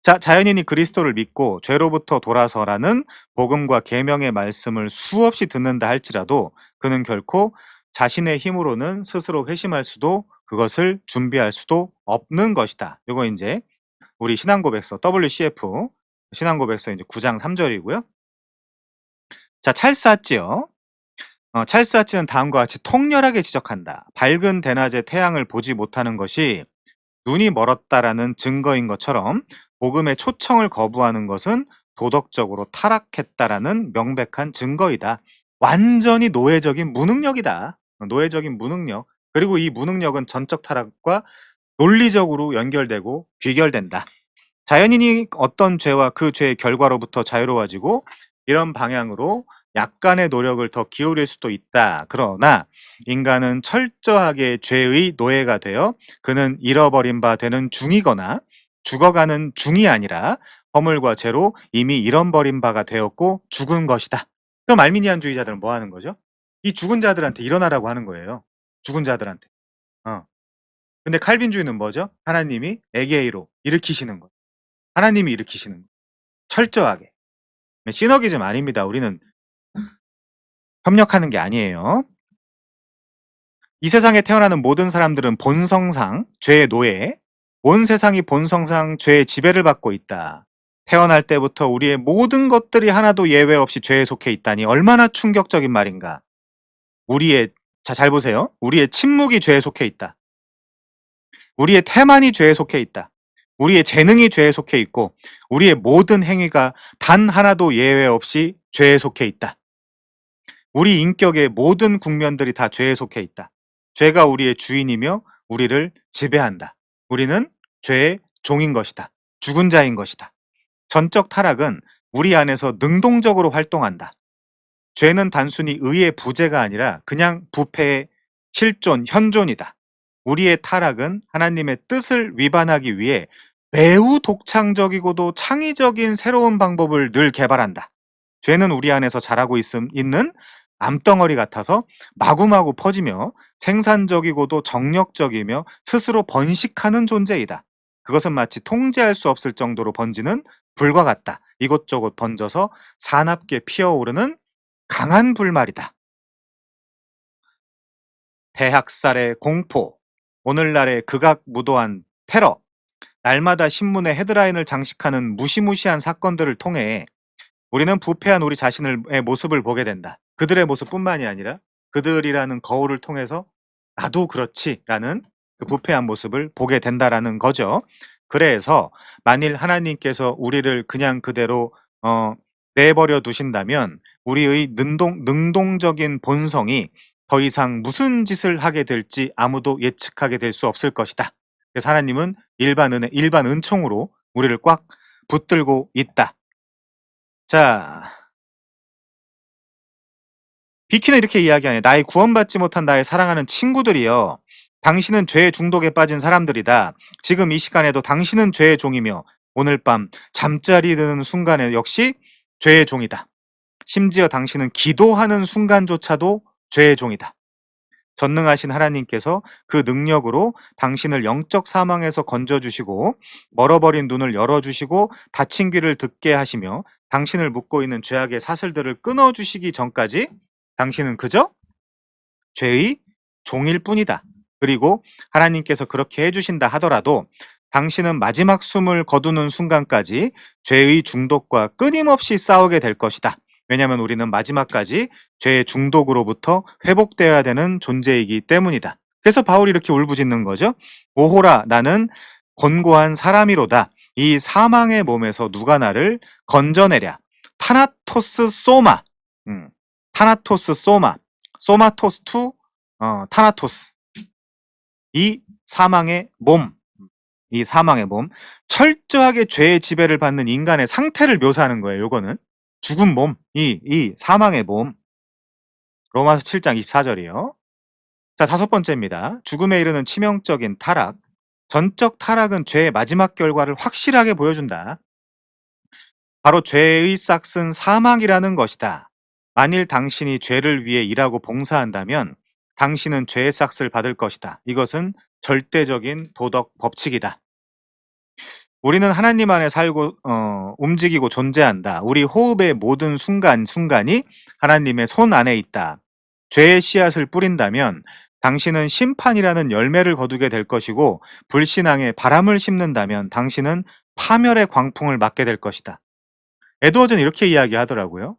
자, 자연인이 그리스도를 믿고 죄로부터 돌아서라는 복음과 계명의 말씀을 수없이 듣는다 할지라도 그는 결코 자신의 힘으로는 스스로 회심할 수도 그것을 준비할 수도 없는 것이다. 이거 이제 우리 신앙고백서 WCF 신앙고백서 이제 9장 3절이고요. 자, 찰스 하찌요. 찰스 하찌는 다음과 같이 통렬하게 지적한다. 밝은 대낮에 태양을 보지 못하는 것이 눈이 멀었다라는 증거인 것처럼 복음의 초청을 거부하는 것은 도덕적으로 타락했다라는 명백한 증거이다. 완전히 노예적인 무능력이다. 노예적인 무능력. 그리고 이 무능력은 전적 타락과 논리적으로 연결되고 귀결된다. 자연인이 어떤 죄와 그 죄의 결과로부터 자유로워지고 이런 방향으로 약간의 노력을 더 기울일 수도 있다. 그러나 인간은 철저하게 죄의 노예가 되어 그는 잃어버린 바 되는 중이거나 죽어가는 중이 아니라 허물과 죄로 이미 잃어버린 바가 되었고 죽은 것이다. 그럼 알미니안주의자들은 뭐 하는 거죠? 이 죽은 자들한테 일어나라고 하는 거예요. 죽은 자들한테. 어. 근데 칼빈주의는 뭐죠? 하나님이 에게이로 일으키시는 거. 하나님이 일으키시는 거. 철저하게. 시너기즘 아닙니다. 우리는 협력하는 게 아니에요. 이 세상에 태어나는 모든 사람들은 본성상 죄의 노예, 온 세상이 본성상 죄의 지배를 받고 있다. 태어날 때부터 우리의 모든 것들이 하나도 예외 없이 죄에 속해 있다니 얼마나 충격적인 말인가. 잘 보세요. 우리의 침묵이 죄에 속해 있다. 우리의 태만이 죄에 속해 있다. 우리의 재능이 죄에 속해 있고 우리의 모든 행위가 단 하나도 예외 없이 죄에 속해 있다. 우리 인격의 모든 국면들이 다 죄에 속해 있다. 죄가 우리의 주인이며 우리를 지배한다. 우리는 죄의 종인 것이다. 죽은 자인 것이다. 전적 타락은 우리 안에서 능동적으로 활동한다. 죄는 단순히 의의 부재가 아니라 그냥 부패의 실존, 현존이다. 우리의 타락은 하나님의 뜻을 위반하기 위해 매우 독창적이고도 창의적인 새로운 방법을 늘 개발한다. 죄는 우리 안에서 자라고 있는 암덩어리 같아서 마구마구 퍼지며 생산적이고도 정력적이며 스스로 번식하는 존재이다. 그것은 마치 통제할 수 없을 정도로 번지는 불과 같다. 이곳저곳 번져서 사납게 피어오르는 강한 불말이다. 대학살의 공포, 오늘날의 극악무도한 테러, 날마다 신문의 헤드라인을 장식하는 무시무시한 사건들을 통해 우리는 부패한 우리 자신의 모습을 보게 된다. 그들의 모습뿐만이 아니라 그들이라는 거울을 통해서 나도 그렇지라는 그 부패한 모습을 보게 된다라는 거죠. 그래서 만일 하나님께서 우리를 그냥 그대로 내버려 두신다면 우리의 능동적인 본성이 더 이상 무슨 짓을 하게 될지 아무도 예측하게 될 수 없을 것이다. 그래서 하나님은 일반 은총으로 우리를 꽉 붙들고 있다. 자, 비키는 이렇게 이야기하네. 나의 구원받지 못한 나의 사랑하는 친구들이여. 당신은 죄의 중독에 빠진 사람들이다. 지금 이 시간에도 당신은 죄의 종이며 오늘 밤 잠자리 드는 순간에 역시 죄의 종이다. 심지어 당신은 기도하는 순간조차도 죄의 종이다. 전능하신 하나님께서 그 능력으로 당신을 영적 사망에서 건져주시고 멀어버린 눈을 열어주시고 닫힌 귀를 듣게 하시며 당신을 묶고 있는 죄악의 사슬들을 끊어주시기 전까지 당신은 그저 죄의 종일 뿐이다. 그리고 하나님께서 그렇게 해주신다 하더라도 당신은 마지막 숨을 거두는 순간까지 죄의 중독과 끊임없이 싸우게 될 것이다. 왜냐하면 우리는 마지막까지 죄의 중독으로부터 회복되어야 되는 존재이기 때문이다. 그래서 바울이 이렇게 울부짖는 거죠. 오호라, 나는 곤고한 사람이로다. 이 사망의 몸에서 누가 나를 건져내랴. 타나토스 소마. 타나토스 소마. 소마토스 투 타나토스. 이 사망의 몸. 이 사망의 몸. 철저하게 죄의 지배를 받는 인간의 상태를 묘사하는 거예요. 요거는. 죽은 몸. 이 사망의 몸. 로마서 7장 24절이요. 자, 다섯 번째입니다. 죽음에 이르는 치명적인 타락. 전적 타락은 죄의 마지막 결과를 확실하게 보여준다. 바로 죄의 싹슨 사망이라는 것이다. 만일 당신이 죄를 위해 일하고 봉사한다면 당신은 죄의 싹을 받을 것이다. 이것은 절대적인 도덕 법칙이다. 우리는 하나님 안에 살고 움직이고 존재한다. 우리 호흡의 모든 순간이 하나님의 손 안에 있다. 죄의 씨앗을 뿌린다면 당신은 심판이라는 열매를 거두게 될 것이고 불신앙에 바람을 심는다면 당신은 파멸의 광풍을 맞게 될 것이다. 에드워즈는 이렇게 이야기하더라고요.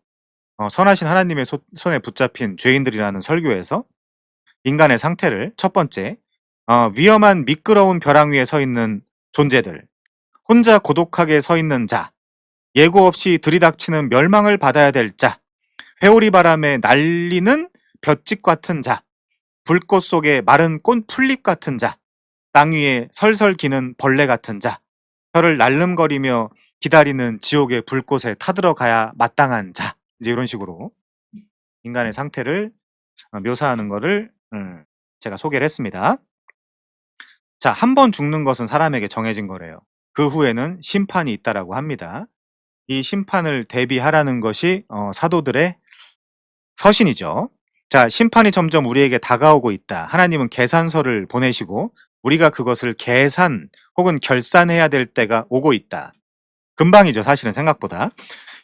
선하신 하나님의 손에 붙잡힌 죄인들이라는 설교에서 인간의 상태를 첫 번째, 위험한 미끄러운 벼랑 위에 서 있는 존재들, 혼자 고독하게 서 있는 자, 예고 없이 들이닥치는 멸망을 받아야 될 자, 회오리 바람에 날리는 볏짚 같은 자, 불꽃 속에 마른 꽃 풀잎 같은 자, 땅 위에 설설 기는 벌레 같은 자, 혀를 날름거리며 기다리는 지옥의 불꽃에 타들어가야 마땅한 자. 이제 이런 식으로 인간의 상태를 묘사하는 거를 제가 소개를 했습니다. 자, 한 번 죽는 것은 사람에게 정해진 거래요. 그 후에는 심판이 있다라고 합니다. 이 심판을 대비하라는 것이 사도들의 서신이죠. 자, 심판이 점점 우리에게 다가오고 있다. 하나님은 계산서를 보내시고 우리가 그것을 계산 혹은 결산해야 될 때가 오고 있다. 금방이죠, 사실은 생각보다.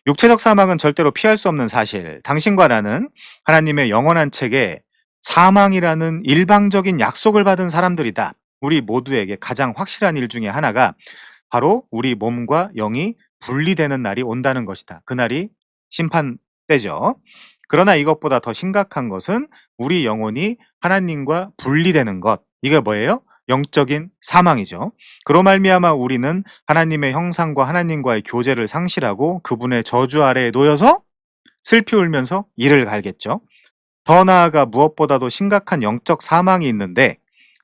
육체적 사망은 절대로 피할 수 없는 사실. 당신과 나는 하나님의 영원한 책에 사망이라는 일방적인 약속을 받은 사람들이다. 우리 모두에게 가장 확실한 일 중에 하나가 바로 우리 몸과 영이 분리되는 날이 온다는 것이다. 그날이 심판 때죠. 그러나 이것보다 더 심각한 것은 우리 영혼이 하나님과 분리되는 것. 이게 뭐예요? 영적인 사망이죠. 그로 말미암아 우리는 하나님의 형상과 하나님과의 교제를 상실하고 그분의 저주 아래에 놓여서 슬피 울면서 이를 갈겠죠. 더 나아가 무엇보다도 심각한 영적 사망이 있는데,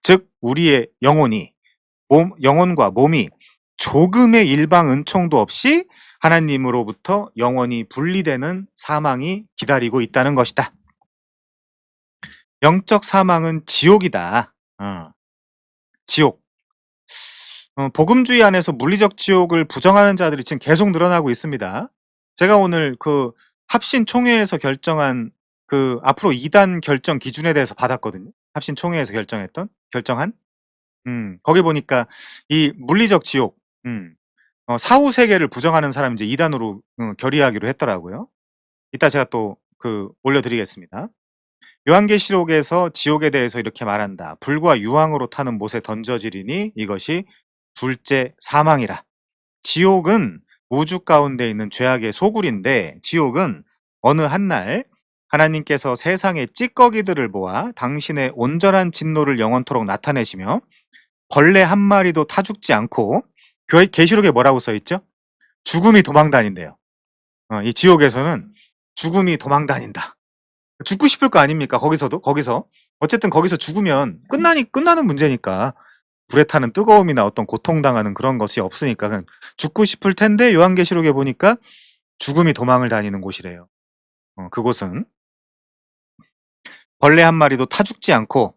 즉 우리의 영혼과 몸이 조금의 일방 은총도 없이 하나님으로부터 영원히 분리되는 사망이 기다리고 있다는 것이다. 영적 사망은 지옥이다. 지옥. 복음주의 안에서 물리적 지옥을 부정하는 자들이 지금 계속 늘어나고 있습니다. 제가 오늘 그 합신 총회에서 결정한 그 앞으로 2단 결정 기준에 대해서 받았거든요. 합신 총회에서 결정한 거기 보니까 이 물리적 지옥, 사후 세계를 부정하는 사람이 이제 2단으로 결의하기로 했더라고요. 이따 제가 또 올려드리겠습니다. 요한계시록에서 지옥에 대해서 이렇게 말한다. 불과 유황으로 타는 못에 던져지리니 이것이 둘째 사망이라. 지옥은 우주 가운데 있는 죄악의 소굴인데, 지옥은 어느 한날 하나님께서 세상의 찌꺼기들을 모아 당신의 온전한 진노를 영원토록 나타내시며 벌레 한 마리도 타 죽지 않고, 계시록에 뭐라고 써있죠? 죽음이 도망다닌대요. 이 지옥에서는 죽음이 도망다닌다. 죽고 싶을 거 아닙니까? 거기서도? 거기서. 어쨌든 거기서 죽으면 끝나는 문제니까. 불에 타는 뜨거움이나 어떤 고통당하는 그런 것이 없으니까 그냥 죽고 싶을 텐데 요한계시록에 보니까 죽음이 도망을 다니는 곳이래요. 그곳은 벌레 한 마리도 타 죽지 않고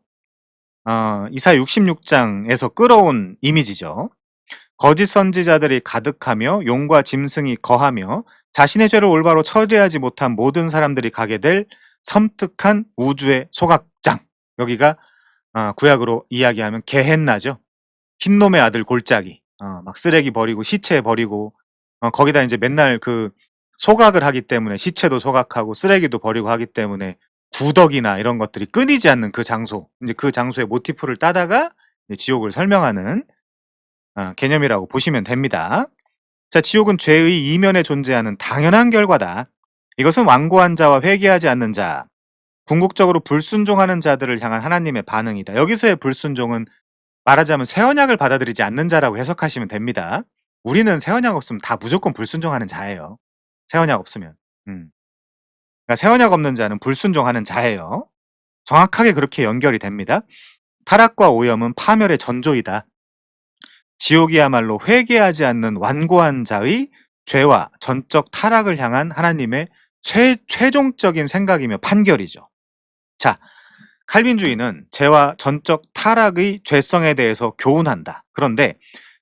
이사야 66장에서 끌어온 이미지죠. 거짓 선지자들이 가득하며 용과 짐승이 거하며 자신의 죄를 올바로 처리하지 못한 모든 사람들이 가게 될 섬뜩한 우주의 소각장. 여기가 구약으로 이야기하면 게헨나죠. 흰놈의 아들 골짜기. 막 쓰레기 버리고 시체 버리고 거기다 이제 맨날 그 소각을 하기 때문에 시체도 소각하고 쓰레기도 버리고 하기 때문에 구덕이나 이런 것들이 끊이지 않는 그 장소. 이제 그 장소의 모티프를 따다가 이제 지옥을 설명하는 개념이라고 보시면 됩니다. 자, 지옥은 죄의 이면에 존재하는 당연한 결과다. 이것은 완고한 자와 회개하지 않는 자, 궁극적으로 불순종하는 자들을 향한 하나님의 반응이다. 여기서의 불순종은 말하자면 새 언약을 받아들이지 않는 자라고 해석하시면 됩니다. 우리는 새 언약 없으면 다 무조건 불순종하는 자예요. 새 언약 없으면. 그러니까 새 언약 없는 자는 불순종하는 자예요. 정확하게 그렇게 연결이 됩니다. 타락과 오염은 파멸의 전조이다. 지옥이야말로 회개하지 않는 완고한 자의 죄와 전적 타락을 향한 하나님의 최종적인 생각이며 판결이죠. 자, 칼빈주의는 죄와 전적 타락의 죄성에 대해서 교훈한다. 그런데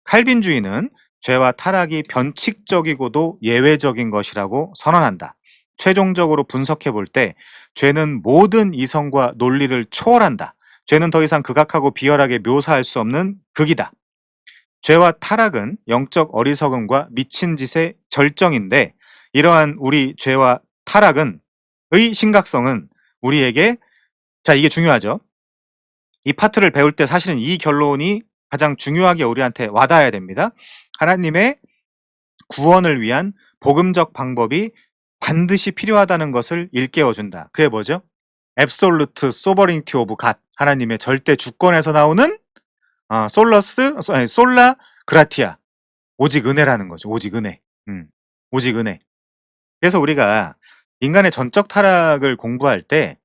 칼빈주의는 죄와 타락이 변칙적이고도 예외적인 것이라고 선언한다. 최종적으로 분석해 볼 때 죄는 모든 이성과 논리를 초월한다. 죄는 더 이상 극악하고 비열하게 묘사할 수 없는 극이다. 죄와 타락은 영적 어리석음과 미친 짓의 절정인데 이러한 우리 죄와 타락은 의 심각성은 우리에게 자 이게 중요하죠. 이 파트를 배울 때 사실은 이 결론이 가장 중요하게 우리한테 와닿아야 됩니다. 하나님의 구원을 위한 복음적 방법이 반드시 필요하다는 것을 일깨워준다. 그게 뭐죠? Absolute Sovereignty of God. 하나님의 절대 주권에서 나오는 솔라 그라티아. 오직 은혜라는 거죠. 오직 은혜. 오직 은혜. 그래서 우리가 인간의 전적 타락을 공부할 때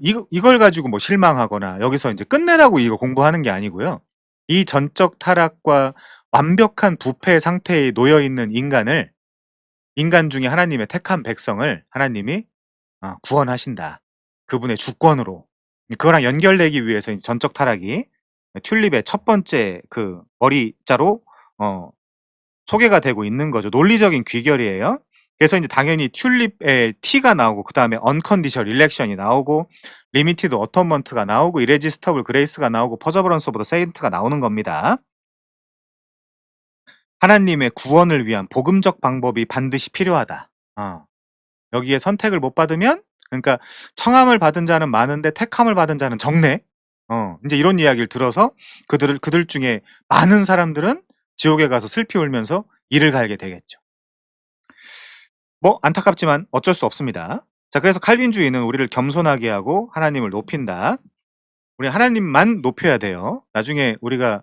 이걸 가지고 뭐 실망하거나 여기서 이제 끝내라고 이거 공부하는 게 아니고요. 이 전적 타락과 완벽한 부패 상태에 놓여 있는 인간 중에 하나님의 택한 백성을 하나님이 구원하신다. 그분의 주권으로. 그거랑 연결되기 위해서 전적 타락이 튤립의 첫 번째 그 머리자로 소개가 되고 있는 거죠. 논리적인 귀결이에요. 그래서 이제 당연히 튤립의 T가 나오고 그다음에 언컨디셔널 일렉션이 나오고 리미티드 어토먼트가 나오고 이레지스터블 그레이스가 나오고 퍼저버런스 오브 더 세인트가 나오는 겁니다. 하나님의 구원을 위한 복음적 방법이 반드시 필요하다. 여기에 선택을 못 받으면 그러니까 청함을 받은 자는 많은데 택함을 받은 자는 적네. 이제 이런 이야기를 들어서 그들 중에 많은 사람들은 지옥에 가서 슬피 울면서 이를 갈게 되겠죠. 뭐 안타깝지만 어쩔 수 없습니다. 자, 그래서 칼빈주의는 우리를 겸손하게 하고 하나님을 높인다. 우리 하나님만 높여야 돼요. 나중에 우리가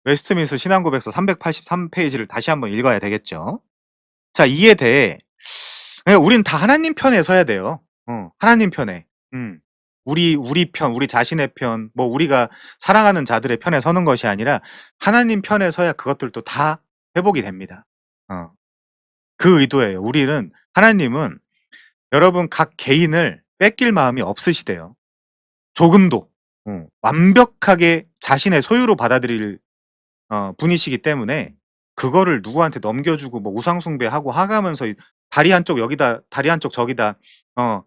웨스트민스터 신앙고백서 383페이지를 다시 한번 읽어야 되겠죠. 자, 이에 대해 그러니까 우린 다 하나님 편에 서야 돼요. 하나님 편에. 우리 편, 우리 자신의 편, 뭐 우리가 사랑하는 자들의 편에 서는 것이 아니라 하나님 편에 서야 그것들도 다 회복이 됩니다. 그 의도예요. 하나님은 여러분 각 개인을 뺏길 마음이 없으시대요. 조금도. 완벽하게 자신의 소유로 받아들일 분이시기 때문에 그거를 누구한테 넘겨주고 뭐 우상숭배하고 하가면서 다리 한쪽 여기다 다리 한쪽 저기다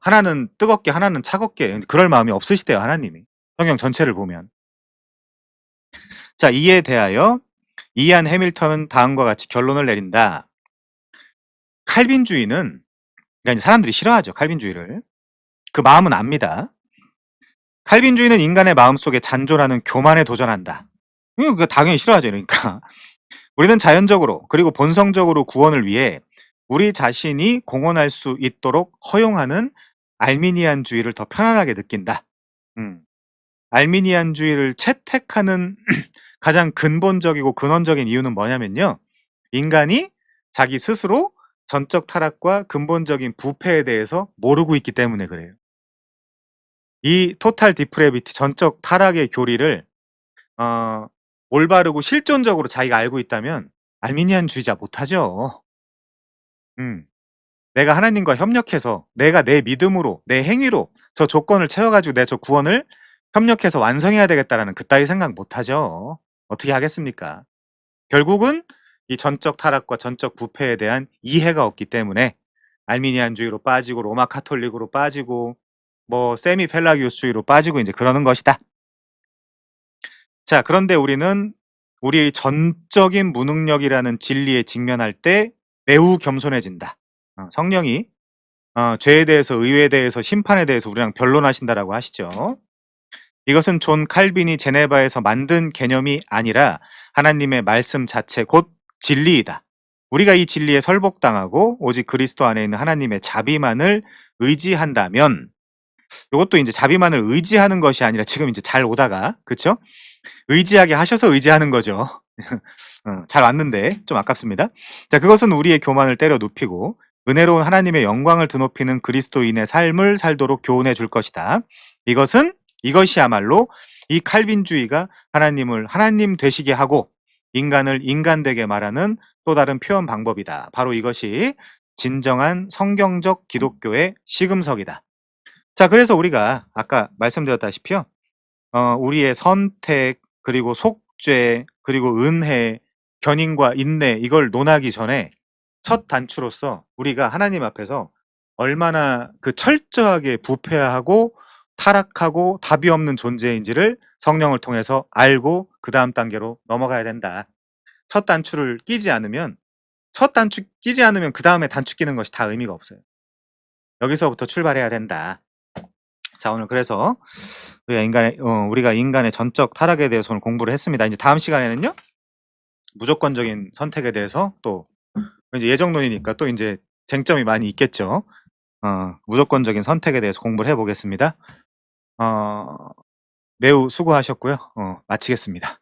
하나는 뜨겁게 하나는 차갑게 그럴 마음이 없으시대요. 하나님이. 성경 전체를 보면. 자, 이에 대하여 이안 해밀턴은 다음과 같이 결론을 내린다. 칼빈주의는 그러니까 사람들이 싫어하죠. 칼빈주의를. 그 마음은 압니다. 칼빈주의는 인간의 마음속에 잔존하는 교만에 도전한다. 그거 당연히 싫어하죠. 그러니까 우리는 자연적으로 그리고 본성적으로 구원을 위해 우리 자신이 공헌할 수 있도록 허용하는 알미니안주의를 더 편안하게 느낀다. 알미니안주의를 채택하는 가장 근본적이고 근원적인 이유는 뭐냐면요. 인간이 자기 스스로 전적 타락과 근본적인 부패에 대해서 모르고 있기 때문에 그래요. 이 토탈 디프레비티 전적 타락의 교리를 어 올바르고 실존적으로 자기가 알고 있다면 알미니안주의자 못하죠. 음. 내가 하나님과 협력해서 내가 내 믿음으로 내 행위로 저 조건을 채워 가지고 내 저 구원을 협력해서 완성해야 되겠다라는 그따위 생각 못하죠. 어떻게 하겠습니까? 결국은 이 전적 타락과 전적 부패에 대한 이해가 없기 때문에 알미니안주의로 빠지고 로마 카톨릭으로 빠지고 뭐 세미 펠라기우스주의로 빠지고 인제 그러는 것이다. 자, 그런데 우리는 우리의 전적인 무능력이라는 진리에 직면할 때 매우 겸손해진다. 성령이 죄에 대해서 의에 대해서 심판에 대해서 우리랑 변론하신다라고 하시죠. 이것은 존 칼빈이 제네바에서 만든 개념이 아니라 하나님의 말씀 자체 곧 진리이다. 우리가 이 진리에 설복당하고 오직 그리스도 안에 있는 하나님의 자비만을 의지한다면 요것도 인제 자비만을 의지하는 것이 아니라 지금 인제 잘 오다가 그쵸? 의지하게 하셔서 의지하는 거죠. 잘 왔는데 좀 아깝습니다. 자, 그것은 우리의 교만을 때려 눕히고 은혜로운 하나님의 영광을 드높이는 그리스도인의 삶을 살도록 교훈해 줄 것이다. 이것이야말로 이 칼빈주의가 하나님을 하나님 되시게 하고 인간을 인간되게 말하는 또 다른 표현 방법이다. 바로 이것이 진정한 성경적 기독교의 시금석이다. 자, 그래서 우리가 아까 말씀드렸다시피요. 우리의 선택 그리고 속죄 그리고 은혜, 견인과 인내 이걸 논하기 전에 첫 단추로서 우리가 하나님 앞에서 얼마나 그 철저하게 부패하고 타락하고 답이 없는 존재인지를 성령을 통해서 알고 그다음 단계로 넘어가야 된다. 첫 단추를 끼지 않으면 첫 단추 끼지 않으면 그다음에 단추 끼는 것이 다 의미가 없어요. 여기서부터 출발해야 된다. 자, 오늘 그래서 우리가 인간의 전적 타락에 대해서 오늘 공부를 했습니다. 이제 다음 시간에는요. 무조건적인 선택에 대해서 또 이제 예정론이니까 또 인제 쟁점이 많이 있겠죠. 무조건적인 선택에 대해서 공부를 해 보겠습니다. 어 매우 수고하셨고요. 마치겠습니다.